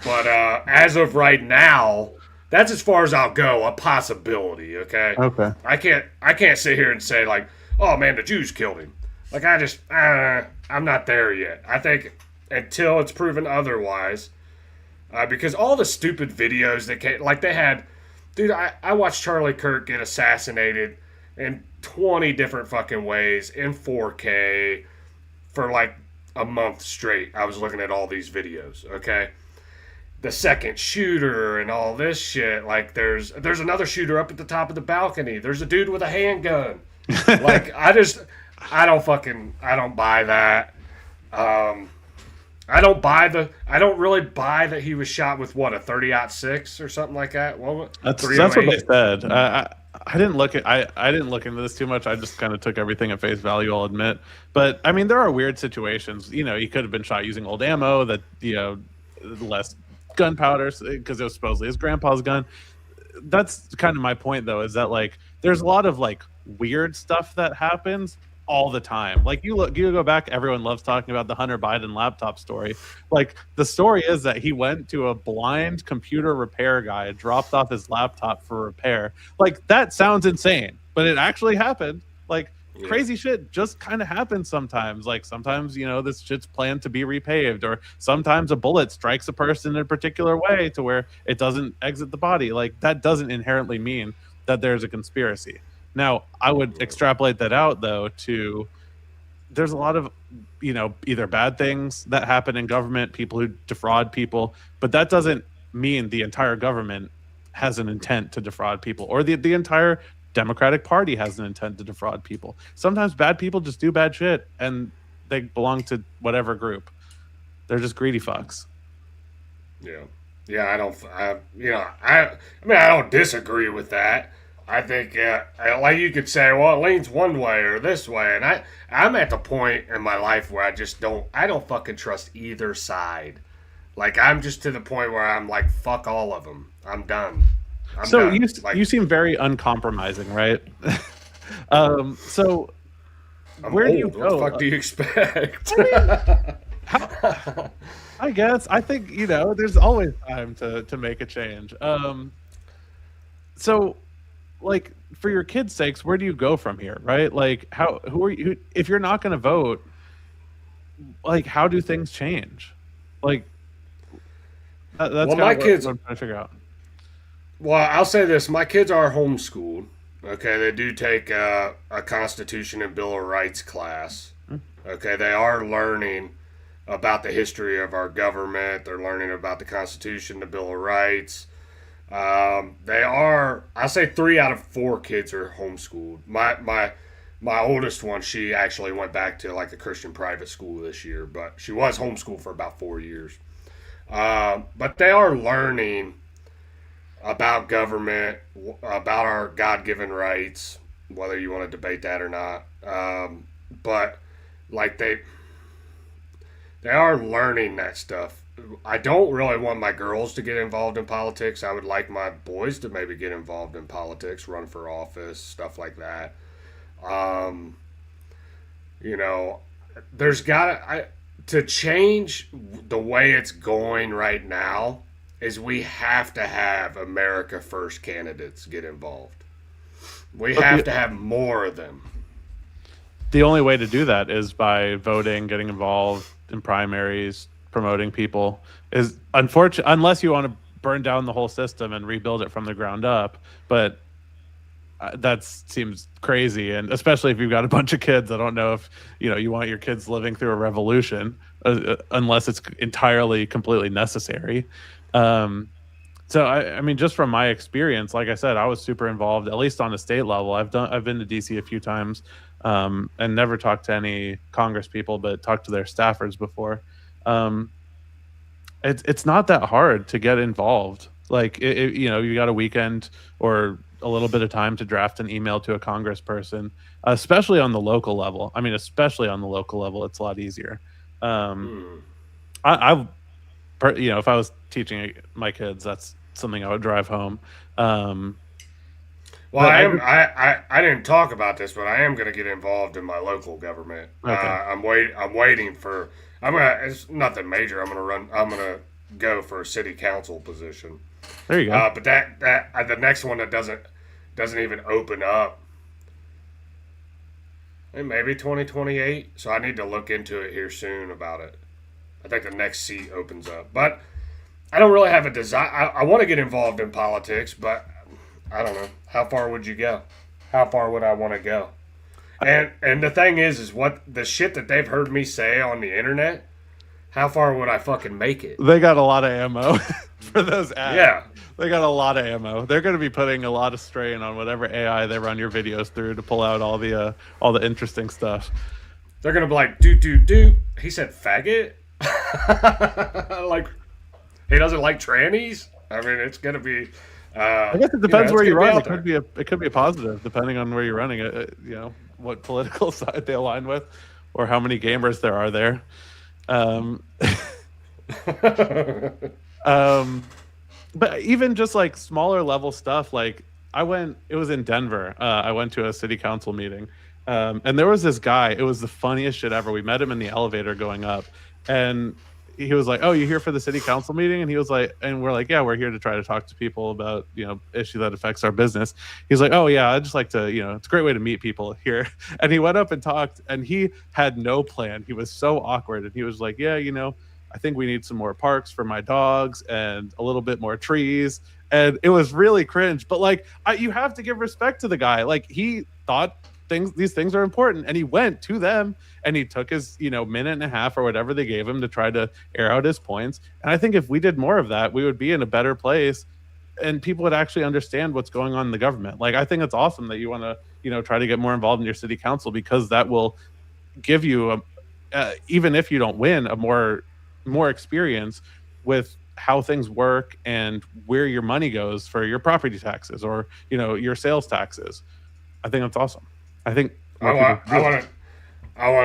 But as of right now, that's as far as I'll go, a possibility, okay? Okay. I can't sit here and say like, oh man, the Jews killed him. Like I'm not there yet. I think until it's proven otherwise, because all the stupid videos that came, like they had, dude, I watched Charlie Kirk get assassinated in 20 different fucking ways in 4K for like a month straight. I was looking at all these videos, okay? The second shooter and all this shit. Like there's another shooter up at the top of the balcony. There's a dude with a handgun. Like I don't buy that. I don't really buy that he was shot with what, a 30-06 or something like that. Well, that's what they said. I didn't look into this too much. I just kind of took everything at face value, I'll admit. But I mean, there are weird situations. He could have been shot using old ammo that less gunpowder because it was supposedly his grandpa's gun. That's kind of my point, though, is that like there's a lot of like weird stuff that happens all the time. Like you go back, everyone loves talking about the Hunter Biden laptop story. Like the story is that he went to a blind computer repair guy, dropped off his laptop for repair. Like that sounds insane, but it actually happened. Like crazy shit just kind of happens sometimes. Like sometimes, this shit's planned to be repaved, or sometimes a bullet strikes a person in a particular way to where it doesn't exit the body. Like that doesn't inherently mean that there's a conspiracy. Now, I would extrapolate that out, though, to there's a lot of, either bad things that happen in government, people who defraud people, but that doesn't mean the entire government has an intent to defraud people, or the entire Democratic Party has an intent to defraud people. Sometimes bad people just do bad shit, and they belong to whatever group. They're just greedy fucks. Yeah. Yeah, I don't disagree with that. I think, like you could say, well, it leans one way or this way, and I'm at the point in my life where I don't fucking trust either side. Like, I'm just to the point where I'm like, fuck all of them. I'm done. You seem very uncompromising, right? So where do you go? What the fuck do you expect? I guess. I think, there's always time to make a change. So, like, for your kids' sakes, where do you go from here, right? Like, if you're not going to vote, like, how do things change? Like, that's my kids, what I'm trying to figure out. Well, I'll say this. My kids are homeschooled. Okay, they do take a Constitution and Bill of Rights class. Okay, they are learning about the history of our government. They're learning about the Constitution, the Bill of Rights. I'll say 3 out of 4 kids are homeschooled. My oldest one, she actually went back to like a Christian private school this year, but she was homeschooled for about 4 years. But they are learning about government, about our God-given rights, whether you want to debate that or not. But like they are learning that stuff. I don't really want my girls to get involved in politics. I would like my boys to maybe get involved in politics, run for office, stuff like that. There's to change the way it's going right now is we have to have America First candidates get involved. We have to have more of them. The only way to do that is by voting, getting involved, in primaries, promoting people is unfortunate, unless you want to burn down the whole system and rebuild it from the ground up. But that seems crazy, and especially if you've got a bunch of kids. I don't know if you want your kids living through a revolution unless it's entirely completely necessary. So I mean, just from my experience, like I said, I was super involved, at least on the state level. I've been to DC a few times, and never talked to any Congress people, but talked to their staffers before. It's not that hard to get involved. Like you got a weekend or a little bit of time to draft an email to a congressperson, especially on the local level. I mean, especially on the local level, it's a lot easier. If I was teaching my kids, that's something I would drive home. Well, I didn't talk about this, but I am going to get involved in my local government. Okay. I'm waiting for. It's nothing major. I'm gonna go for a city council position. There you go. But that the next one that doesn't even open up. And maybe 2028. So I need to look into it here soon about it. I think the next seat opens up, but I don't really have a desire. I want to get involved in politics, but I don't know. How far would you go? How far would I want to go? And the thing is what the shit that they've heard me say on the internet. How far would I fucking make it? They got a lot of ammo for those ads. Yeah, they got a lot of ammo. They're going to be putting a lot of strain on whatever AI they run your videos through to pull out all the interesting stuff. They're going to be like, do. He said faggot. Like, he doesn't like trannies. I mean, it's gonna be. I guess it depends where you run. It could be a positive depending on where you're running it. What political side they align with, or how many gamers there are there. But even just like smaller level stuff, like it was in Denver. I went to a city council meeting, and there was this guy. It was the funniest shit ever. We met him in the elevator going up. And he was like, "Oh, you here for the city council meeting?" And he was like, and we're like, "Yeah, we're here to try to talk to people about, issue that affects our business." He's like, "Oh yeah, I'd just like to, it's a great way to meet people here." And he went up and talked, and he had no plan. He was so awkward, and he was like, "Yeah, I think we need some more parks for my dogs and a little bit more trees." And it was really cringe, but like, you have to give respect to the guy. Like, he thought these things are important, and he went to them and he took his minute and a half or whatever they gave him to try to air out his points. And I think if we did more of that, we would be in a better place and people would actually understand what's going on in the government. Like, I think it's awesome that you want to try to get more involved in your city council, because that will give you even if you don't win, a more experience with how things work and where your money goes for your property taxes or your sales taxes. I think that's awesome. I think I want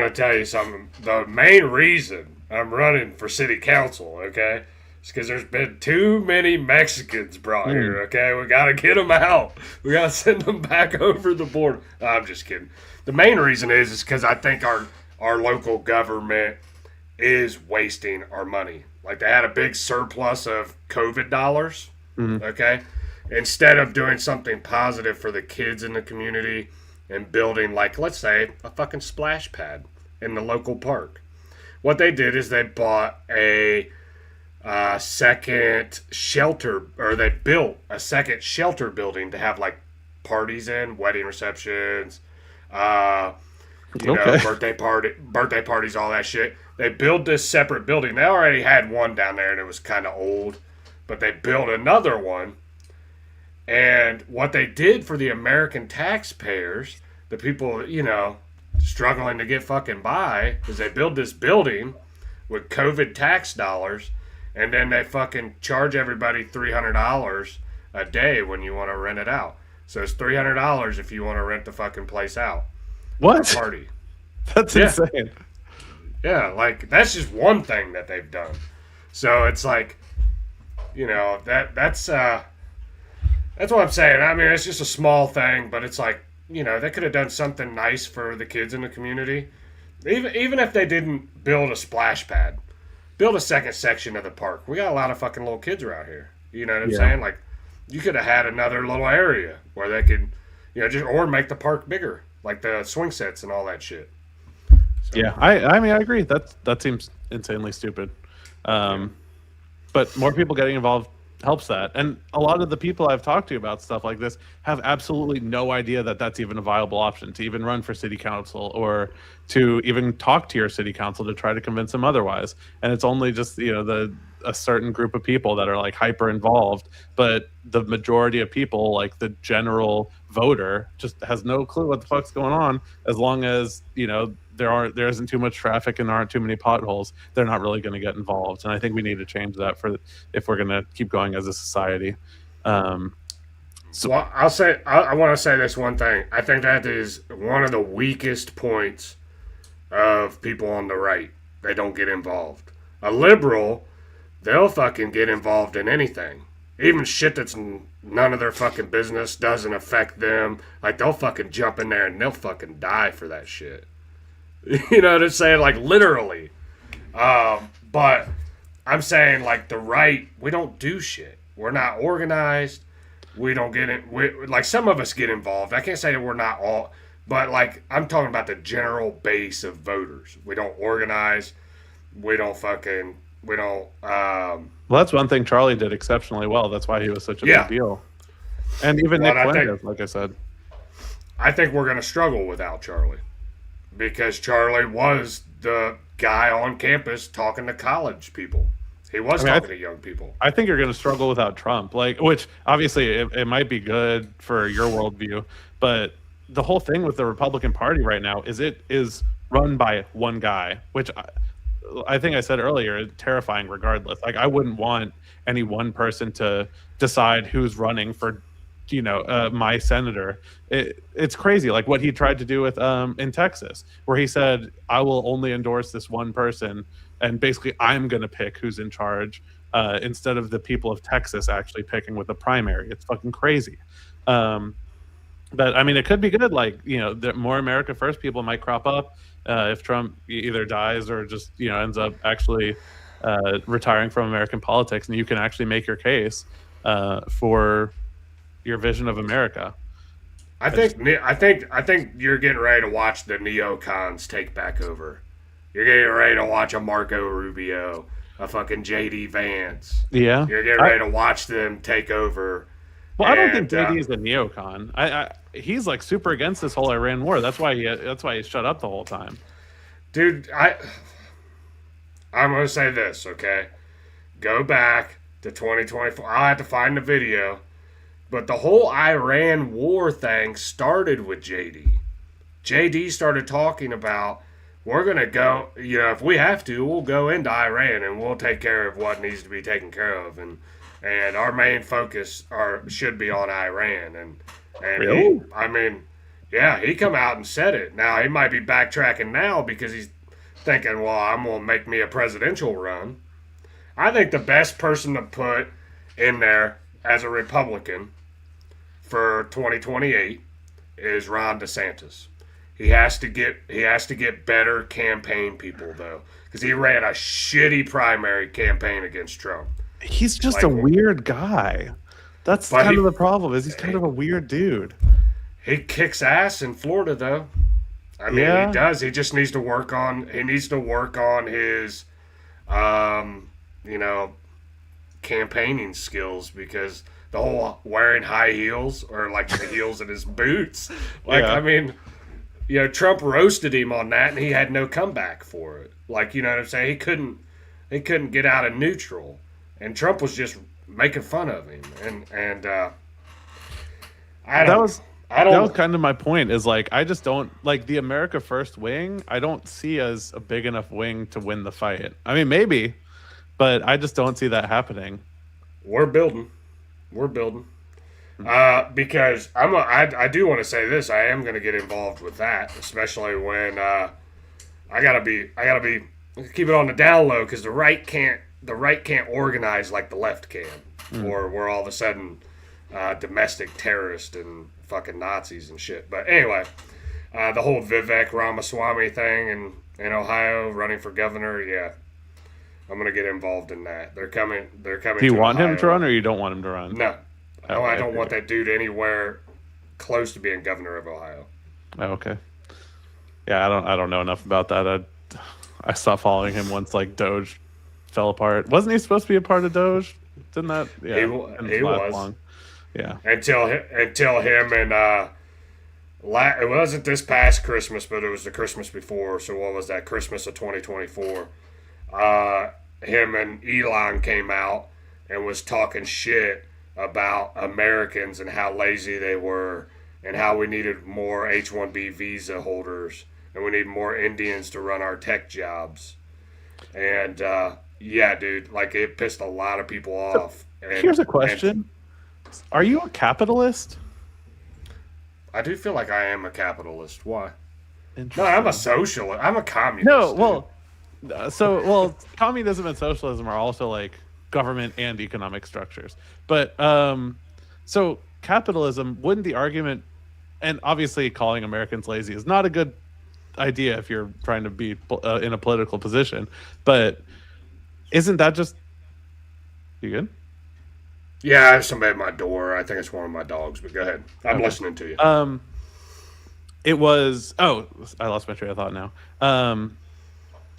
to tell you something. The main reason I'm running for city council, okay, is because there's been too many Mexicans brought here, okay? We got to get them out. We got to send them back over the border. I'm just kidding. The main reason is because I think our local government is wasting our money. Like, they had a big surplus of COVID dollars, okay? Instead of doing something positive for the kids in the community and building, like, let's say, a fucking splash pad in the local park. What they did is they bought a second shelter, or they built a second shelter building to have, like, parties in, wedding receptions, birthday parties, all that shit. They built this separate building. They already had one down there, and it was kind of old, but they built another one. And what they did for the American taxpayers, the people, struggling to get fucking by, is they build this building with COVID tax dollars, and then they fucking charge everybody $300 a day when you want to rent it out. So it's $300 if you want to rent the fucking place out. What? Party. That's insane. Yeah, like, that's just one thing that they've done. So it's like, that's what I'm saying. I mean, it's just a small thing, but it's like, they could have done something nice for the kids in the community. Even if they didn't build a splash pad, build a second section of the park. We got a lot of fucking little kids around here. You know what I'm saying? Like, you could have had another little area where they could, or make the park bigger, like the swing sets and all that shit. Yeah, I mean, I agree. That seems insanely stupid. But more people getting involved helps that. And a lot of the people I've talked to about stuff like this have absolutely no idea that that's even a viable option to even run for city council or to even talk to your city council to try to convince them otherwise. And it's only just, a certain group of people that are like hyper involved, but the majority of people, like the general voter, just has no clue what the fuck's going on. As long as there isn't too much traffic and there aren't too many potholes, they're not really going to get involved. And I think we need to change that if we're going to keep going as a society. Well, I want to say this one thing. I think that is one of the weakest points of people on the right. They don't get involved. A liberal, they'll fucking get involved in anything. Even shit that's none of their fucking business, doesn't affect them. Like, they'll fucking jump in there and they'll fucking die for that shit. You know what I'm saying? Like, literally. But I'm saying, like, the right, we don't do shit. We're not organized. We don't get it. Like, some of us get involved. I can't say that we're not all, but, like, I'm talking about the general base of voters. We don't organize. We don't. Well, that's one thing Charlie did exceptionally well. That's why he was such a big deal. And even Nick Fuentes, like I said. I think we're going to struggle without Charlie. Because Charlie was the guy on campus talking to college people. He was talking to young people. I think you're going to struggle without Trump, which obviously it might be good for your worldview, but the whole thing with the Republican Party right now is it is run by one guy, which I think I said earlier is terrifying regardless. Like, I wouldn't want any one person to decide who's running for my senator. It's crazy, like what he tried to do with in Texas, where he said, I will only endorse this one person, and basically I'm going to pick who's in charge instead of the people of Texas actually picking with the primary. It's fucking crazy. But I mean, it could be good. Like, the more America First people might crop up if Trump either dies or just ends up actually retiring from American politics, and you can actually make your case for your vision of America. I think you're getting ready to watch the neocons take back over. You're getting ready to watch a Marco Rubio, a fucking JD Vance. Yeah, you're getting ready to watch them take over. Well, I don't think JD is a neocon. He's like super against this whole Iran war. That's why he shut up the whole time. Dude, I'm gonna say this, okay? Go back to 2024. I'll have to find the video. But the whole Iran war thing started with JD. JD started talking about, we're going to go, if we have to, we'll go into Iran and we'll take care of what needs to be taken care of. And our main focus should be on Iran. And really? He come out and said it. Now, he might be backtracking now because he's thinking, well, I'm going to make me a presidential run. I think the best person to put in there as a Republican for 2028 is Ron DeSantis. He has to get better campaign people though, because he ran a shitty primary campaign against Trump. He's just a weird guy. That's kind of the problem. Is he's kind of a weird dude. He kicks ass in Florida though. I mean, he does. He just needs to work on. He needs to work on his, campaigning skills, because the whole wearing high heels or like the heels in his boots. I mean, Trump roasted him on that and he had no comeback for it. Like, you know what I'm saying? He couldn't get out of neutral, and Trump was just making fun of him. And that was kind of my point, is like, I just don't like the America First wing. I don't see as a big enough wing to win the fight. I mean, maybe, but I just don't see that happening. We're building. Because I do want to say this. I am going to get involved with that, especially when I gotta be keep it on the down low, because the right can't organize like the left can, or we're all of a sudden domestic terrorists and fucking Nazis and shit. But anyway, the whole Vivek Ramaswamy thing in Ohio running for governor, I'm gonna get involved in that. They're coming. Do you want him to run, or you don't want him to run? No. I don't want that dude anywhere close to being governor of Ohio. Oh, okay. Yeah, I don't know enough about that. I stopped following him once like Doge fell apart. Wasn't he supposed to be a part of Doge? Didn't that? Yeah, he was. Long. Yeah. Until him and it wasn't this past Christmas, but it was the Christmas before. So what was that? Christmas of 2024. Him and Elon came out and was talking shit about Americans and how lazy they were and how we needed more H-1B visa holders and we need more Indians to run our tech jobs. And yeah, dude, like it pissed a lot of people off. Here's a question. Are you a capitalist? I do feel like I am a capitalist. Why? No, I'm a socialist. I'm a communist. No, well, communism and socialism are also like government and economic structures. But so capitalism, wouldn't the argument, and obviously calling Americans lazy is not a good idea if you're trying to be in a political position, but isn't that just, you good? Yeah, I have somebody at my door. I think it's one of my dogs, but go ahead. I'm listening to you. It was, I lost my train of thought now.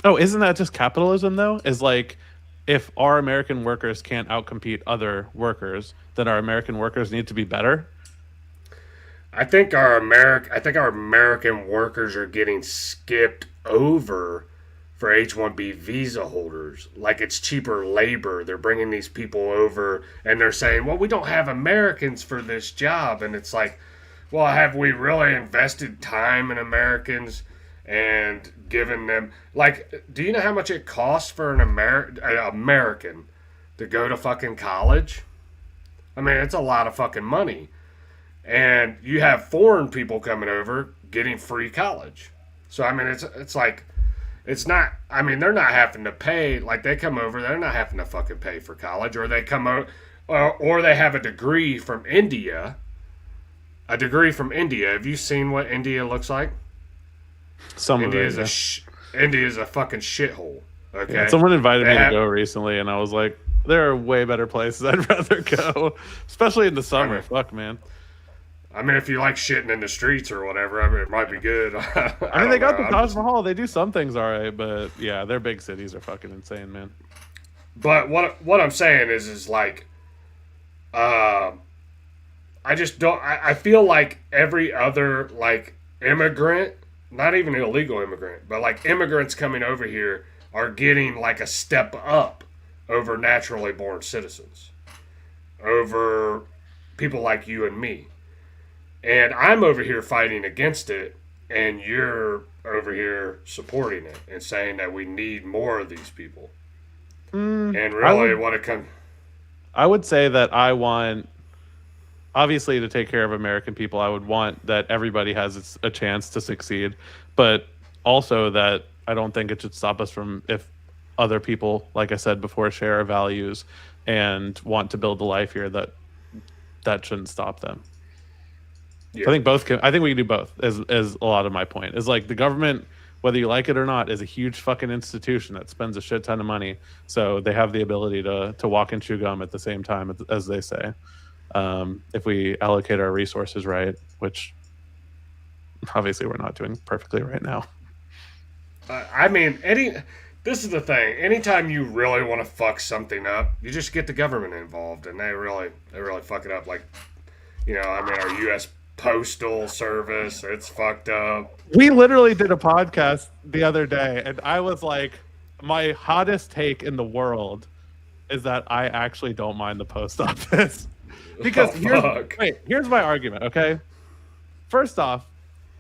Isn't that just capitalism though? Is like, if our American workers can't outcompete other workers, then our American workers need to be better. I think our American workers are getting skipped over for H-1B visa holders. Like it's cheaper labor. They're bringing these people over and they're saying, well, we don't have Americans for this job. And it's like, well, have we really invested time in Americans and given them, like, do you know how much it costs for an American to go to fucking college? I mean, it's a lot of fucking money. And you have foreign people coming over getting free college. So, I mean, it's like, it's not, I mean, they're not having to pay, like they come over, they're not having to fucking pay for college, or they come over, or they have a degree from India. A degree from India. Have you seen what India looks like? India is a fucking shithole. Okay. Yeah, someone invited me to go recently, and I was like, there are way better places I'd rather go, especially in the summer. Fuck, man. I mean, if you like shitting in the streets or whatever, I mean, it might be good. I mean, they got the Taj Mahal. They do some things all right, but yeah, their big cities are fucking insane, man. But what I'm saying is like, I just don't. I feel like every other like immigrant, not even an illegal immigrant, but like immigrants coming over here are getting like a step up over naturally born citizens, over people like you and me. And I'm over here fighting against it, and you're over here supporting it and saying that we need more of these people. And really, what it comes... I would say that I want, obviously, to take care of American people. I would want that everybody has a chance to succeed, but also that I don't think it should stop us from, if other people, like I said before, share our values and want to build a life here, that shouldn't stop them. Yeah. I think we can do both. Is a lot of my point. Is like the government, whether you like it or not, is a huge fucking institution that spends a shit ton of money. So they have the ability to walk and chew gum at the same time, as they say, if we allocate our resources right, which obviously we're not doing perfectly right now. I mean, this is the thing. Anytime you really want to fuck something up, you just get the government involved, and they really fuck it up. Like, you know, I mean, our U.S. Postal Service, it's fucked up. We literally did a podcast the other day, and I was like, my hottest take in the world is that I actually don't mind the post office. Because here's my argument, okay? First off,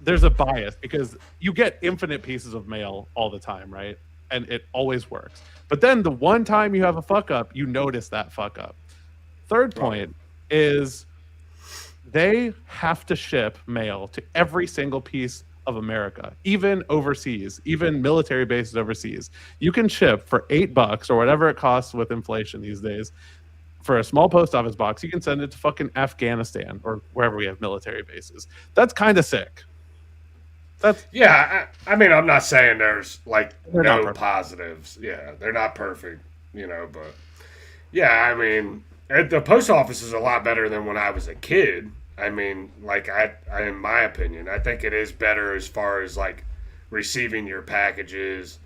there's a bias because you get infinite pieces of mail all the time, right? And it always works. But then the one time you have a fuck up, you notice that fuck up. Third point is they have to ship mail to every single piece of America, even overseas, even military bases overseas. You can ship for $8 or whatever it costs with inflation these days. For a small post office box, you can send it to fucking Afghanistan or wherever we have military bases. That's kind of sick. I mean, I'm not saying there's like no positives. Yeah, they're not perfect, you know, but yeah, I mean, the post office is a lot better than when I was a kid. I mean, like, I in my opinion, I think it is better as far as like receiving your packages,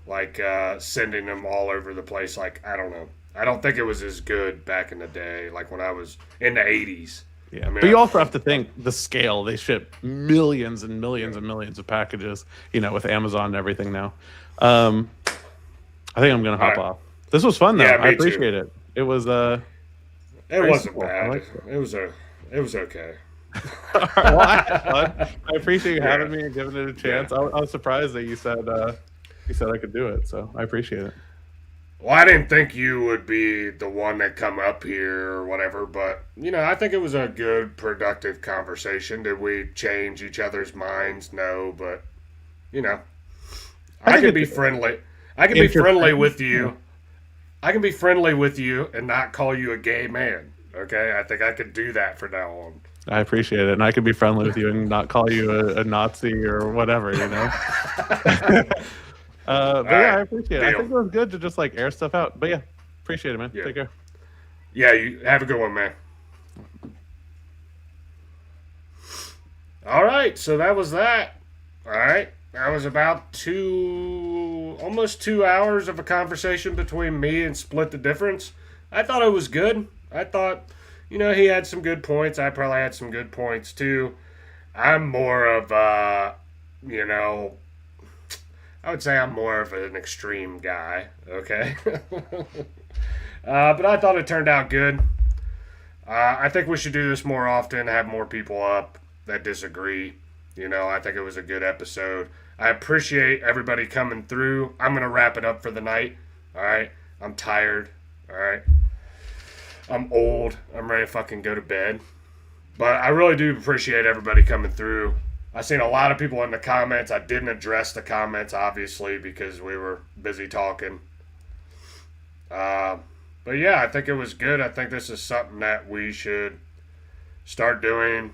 like sending them all over the place. Like, I don't know. I don't think it was as good back in the day, like when I was in the 80s. Yeah, I mean, but you also have to think the scale. They ship millions and millions and millions of packages, with Amazon and everything now. I think I'm going to hop off. This was fun, though. Yeah, I appreciate it. It was it wasn't bad. It was okay. Well, I had fun. I appreciate you having me and giving it a chance. I was surprised that you said I could do it, so I appreciate it. Well, I didn't think you would be the one that come up here or whatever, but, I think it was a good, productive conversation. Did we change each other's minds? No, but, I can be friendly. I can be friendly with you. I can be friendly with you and not call you a gay man, okay? I think I could do that from now on. I appreciate it, and I can be friendly with you and not call you a Nazi or whatever, But yeah, I appreciate it. I think it was good to just air stuff out. But yeah, appreciate it, man. Yeah. Take care. Yeah, you have a good one, man. All right, so that was that. All right, that was about almost 2 hours of a conversation between me and Split the Difference. I thought it was good. I thought, he had some good points. I probably had some good points too. I'm more of I would say I'm more of an extreme guy, okay? But I thought it turned out good. I think we should do this more often, have more people up that disagree. I think it was a good episode. I appreciate everybody coming through. I'm going to wrap it up for the night, all right? I'm tired, all right? I'm old. I'm ready to fucking go to bed. But I really do appreciate everybody coming through. I've seen a lot of people in the comments. I didn't address the comments, obviously, because we were busy talking. But yeah, I think it was good. I think this is something that we should start doing,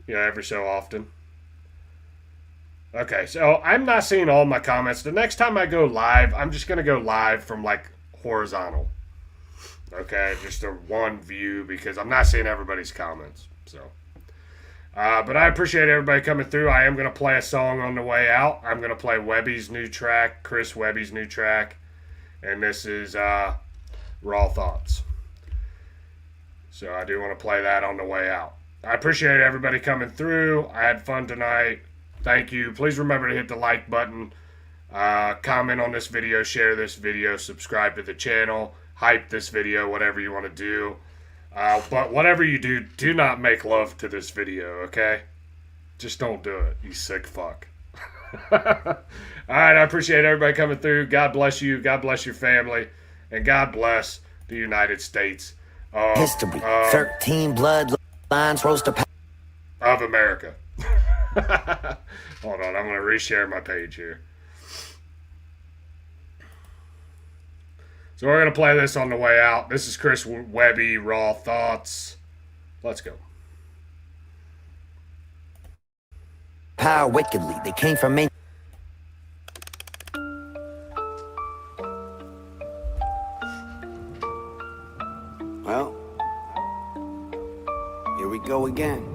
every so often. Okay, so I'm not seeing all my comments. The next time I go live, I'm just going to go live from, horizontal. Okay, just a one view, because I'm not seeing everybody's comments, so... but I appreciate everybody coming through. I am going to play a song on the way out. I'm going to play Webby's new track, Chris Webby's new track. And this is Raw Thoughts. So I do want to play that on the way out. I appreciate everybody coming through. I had fun tonight. Thank you. Please remember to hit the like button. Comment on this video. Share this video. Subscribe to the channel. Hype this video. Whatever you want to do. But whatever you do, do not make love to this video, okay? Just don't do it, you sick fuck. Alright, I appreciate everybody coming through. God bless you. God bless your family. And God bless the United States of... History. 13 bloodlines rose to power. Of America. Hold on, I'm going to reshare my page here. So we're going to play this on the way out. This is Chris Webby, Raw Thoughts. Let's go. Power wickedly. They came from me. Well, here we go again.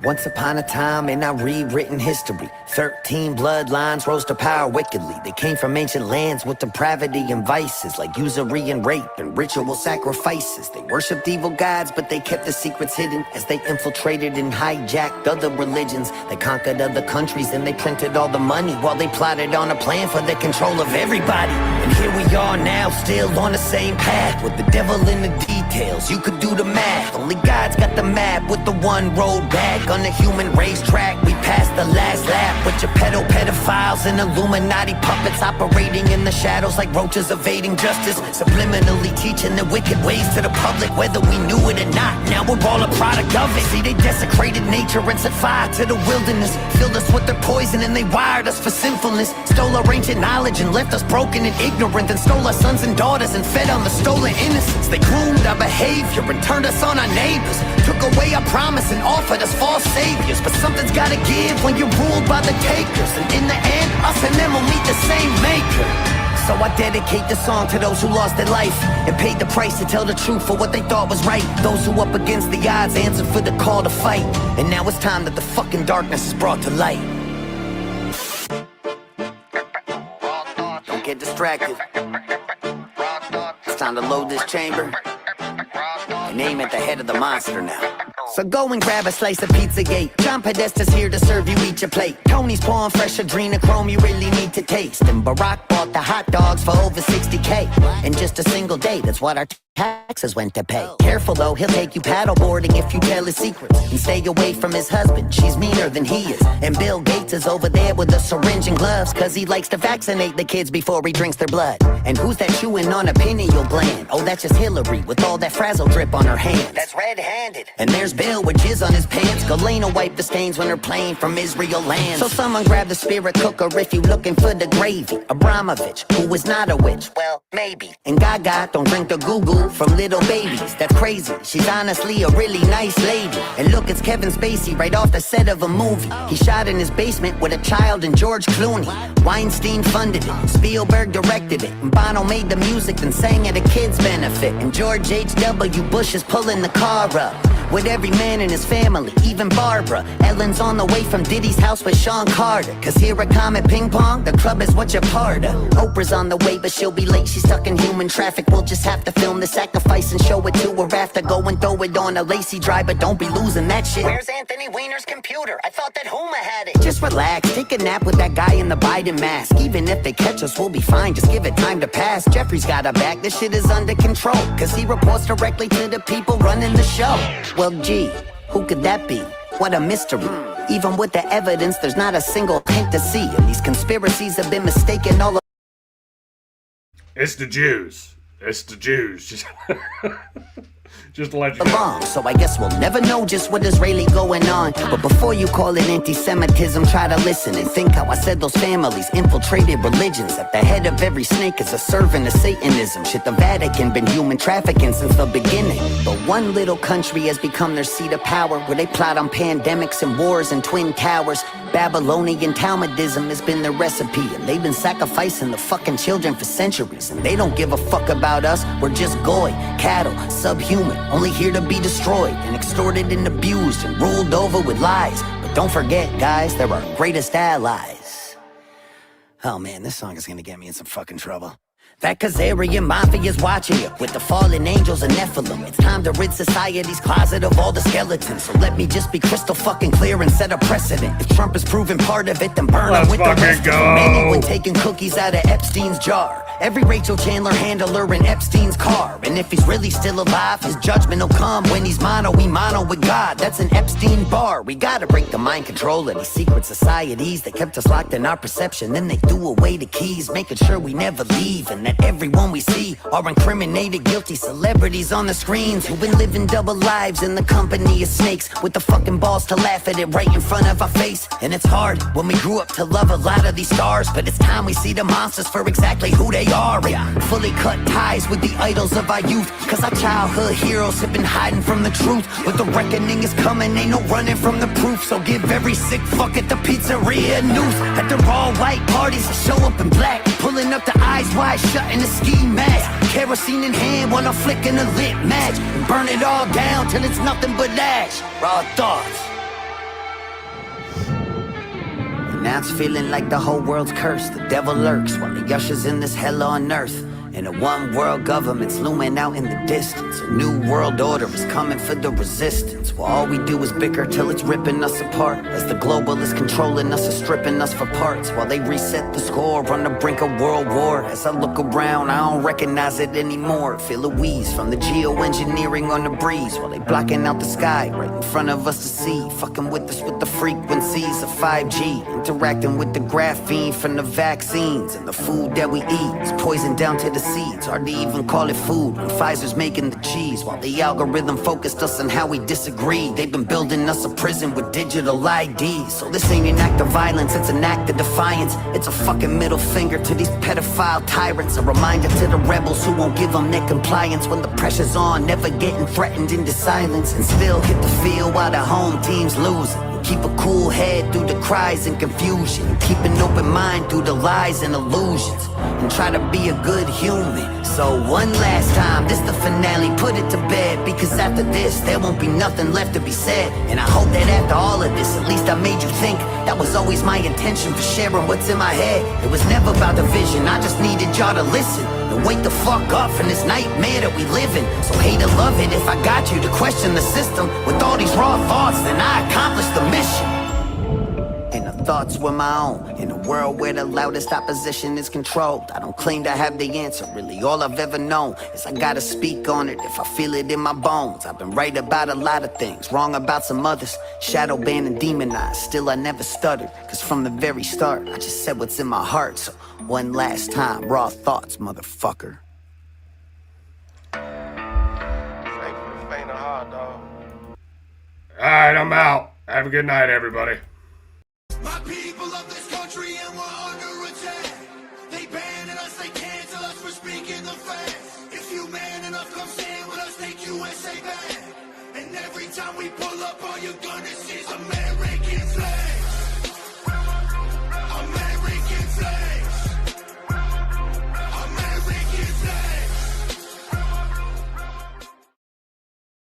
Once upon a time in our rewritten history, 13 bloodlines rose to power wickedly. They came from ancient lands with depravity and vices, like usury and rape and ritual sacrifices. They worshipped evil gods, but they kept the secrets hidden as they infiltrated and hijacked other religions. They conquered other countries and they printed all the money while they plotted on a plan for the control of everybody. And here we are now, still on the same path, with the devil in the details. You could do the math. Only God's got the map with the one road back. On the human racetrack, we passed the last lap with your pedophiles and Illuminati puppets operating in the shadows like roaches evading justice, subliminally teaching the wicked ways to the public, whether we knew it or not. Now we're all a product of it. See, they desecrated nature and set fire to the wilderness, filled us with their poison and they wired us for sinfulness, stole our ancient knowledge and left us broken and ignorant, and stole our sons and daughters and fed on the stolen innocence. They groomed our behavior and turned us on our neighbors, took away our promise and offered us false saviors. But something's gotta give when you're ruled by the takers, and in the end, us and them will meet the same maker. So I dedicate the song to those who lost their life and paid the price to tell the truth for what they thought was right. Those who up against the odds answered for the call to fight. And now it's time that the fucking darkness is brought to light. Don't get distracted. It's time to load this chamber and aim at the head of the monster now. So go and grab a slice of Pizzagate. John Podesta's here to serve you each a plate. Tony's pouring fresh adrenochrome you really need to taste. And Barack bought the hot dogs for over 60K in just a single day. That's what our taxes went to pay. Careful though, he'll take you paddleboarding if you tell his secrets. And stay away from his husband, she's meaner than he is. And Bill Gates is over there with a syringe and gloves, cause he likes to vaccinate the kids before he drinks their blood. And who's that chewing on a pineal gland? Oh, that's just Hillary with all that frazzle drip on her hands. That's red-handed. And there's Bill with jizz on his pants. Galena wiped the stains when her plane from Israel lands. So someone grab the spirit cooker if you looking for the gravy. Abramovich, who is not a witch, well, maybe. And Gaga don't drink the goo-goo from little babies. That's crazy, she's honestly a really nice lady. And look, it's Kevin Spacey right off the set of a movie. He shot in his basement with a child and George Clooney. Weinstein funded it, Spielberg directed it, and Bono made the music then sang at a kid's benefit. And George H.W. Bush is pulling the car up with every man in his family, even Barbara. Ellen's on the way from Diddy's house with Sean Carter. Cause here at Comet Ping Pong, the club is what you're part of. Oprah's on the way, but she'll be late, she's stuck in human traffic. We'll just have to film the sacrifice and show it to her after. Go and throw it on a lacy dry, but don't be losing that shit. Where's Anthony Weiner's computer? I thought that Huma had it. Just relax, take a nap with that guy in the Biden mask. Even if they catch us, we'll be fine, just give it time to pass. Jeffrey's got our back, this shit is under control, cause he reports directly to the people running the show. Well, gee, who could that be? What a mystery. Even with the evidence, there's not a single hint to see. And these conspiracies have been mistaken all. It's the Jews. It's the Jews. Just to let you know. So I guess we'll never know just what is really going on. But before you call it anti-Semitism, try to listen and think how I said those families infiltrated religions. At the head of every snake is a servant of Satanism. Shit, the Vatican been human trafficking since the beginning. But one little country has become their seat of power, where they plot on pandemics and wars and twin towers. Babylonian Talmudism has been their recipe, and they've been sacrificing the fucking children for centuries. And they don't give a fuck about us, we're just goy, cattle, subhuman, only here to be destroyed and extorted and abused and ruled over with lies. But don't forget, guys, they're our greatest allies. Oh man, this song is gonna get me in some fucking trouble. That Khazarian Mafia's watching you with the fallen angels and Nephilim. It's time to rid society's closet of all the skeletons. So let me just be crystal fucking clear and set a precedent. If Trump is proven part of it, then burn him with the rest of them. Anyone taking cookies out of Epstein's jar, every Rachel Chandler handler in Epstein's car. And if he's really still alive, his judgment will come when he's mono with God. That's an Epstein bar. We gotta break the mind control of these secret societies that kept us locked in our perception. Then they threw away the keys, making sure we never leave. And that everyone we see are incriminated, guilty celebrities on the screens who've been living double lives in the company of snakes, with the fucking balls to laugh at it right in front of our face. And it's hard when we grew up to love a lot of these stars, but it's time we see the monsters for exactly who they are. And fully cut ties with the idols of our youth, cause our childhood heroes have been hiding from the truth. But the reckoning is coming, ain't no running from the proof. So give every sick fuck at the pizzeria a noose. At the all white parties, show up in black, pulling up the eyes wide shut in a ski mask, kerosene in hand while I'm flicking a lit match, and burn it all down till it's nothing but ash. Raw thoughts. And now it's feeling like the whole world's cursed. The devil lurks while he ushers in this hell on earth. And a one world government's looming out in the distance. A new world order is coming for the resistance. Well, all we do is bicker till it's ripping us apart, as the globalists controlling us and stripping us for parts, while they reset the score on the brink of world war. As I look around, I don't recognize it anymore. Feel a wheeze from the geoengineering on the breeze, while they blocking out the sky right in front of us to see. Fucking with us with the frequencies of 5G, interacting with the graphene from the vaccines. And the food that we eat is poison down to the seeds. Hard to even call it food when Pfizer's making the cheese, while the algorithm focused us on how we disagree. They've been building us a prison with digital IDs. So this ain't an act of violence, it's an act of defiance. It's a fucking middle finger to these pedophile tyrants, a reminder to the rebels who won't give them their compliance when the pressure's on, never getting threatened into silence, and still hit the field while the home team's losing. Keep a cool head through the cries and confusion. Keep an open mind through the lies and illusions. And try to be a good human. So one last time, this the finale, put it to bed. Because after this, there won't be nothing left to be said. And I hope that after all of this, at least I made you think. That was always my intention for sharing what's in my head. It was never about the vision, I just needed y'all to listen. And wake the fuck up from this nightmare that we live in. So hate or love it if I got you to question the system. With all these raw thoughts, then I accomplished the mission. And the thoughts were my own. In a world where the loudest opposition is controlled, I don't claim to have the answer. Really all I've ever known is I gotta speak on it if I feel it in my bones. I've been right about a lot of things, wrong about some others. Shadow banned and demonized, still I never stuttered. Cause from the very start, I just said what's in my heart. So one last time, raw thoughts, motherfucker. Alright, I'm out. Have a good night, everybody. My people of this country and we're under attack. They banning us, they cancel us for speaking the facts. If you man enough, come stand with us, take USA back. And every time we pull up, all you're gonna see is American flag.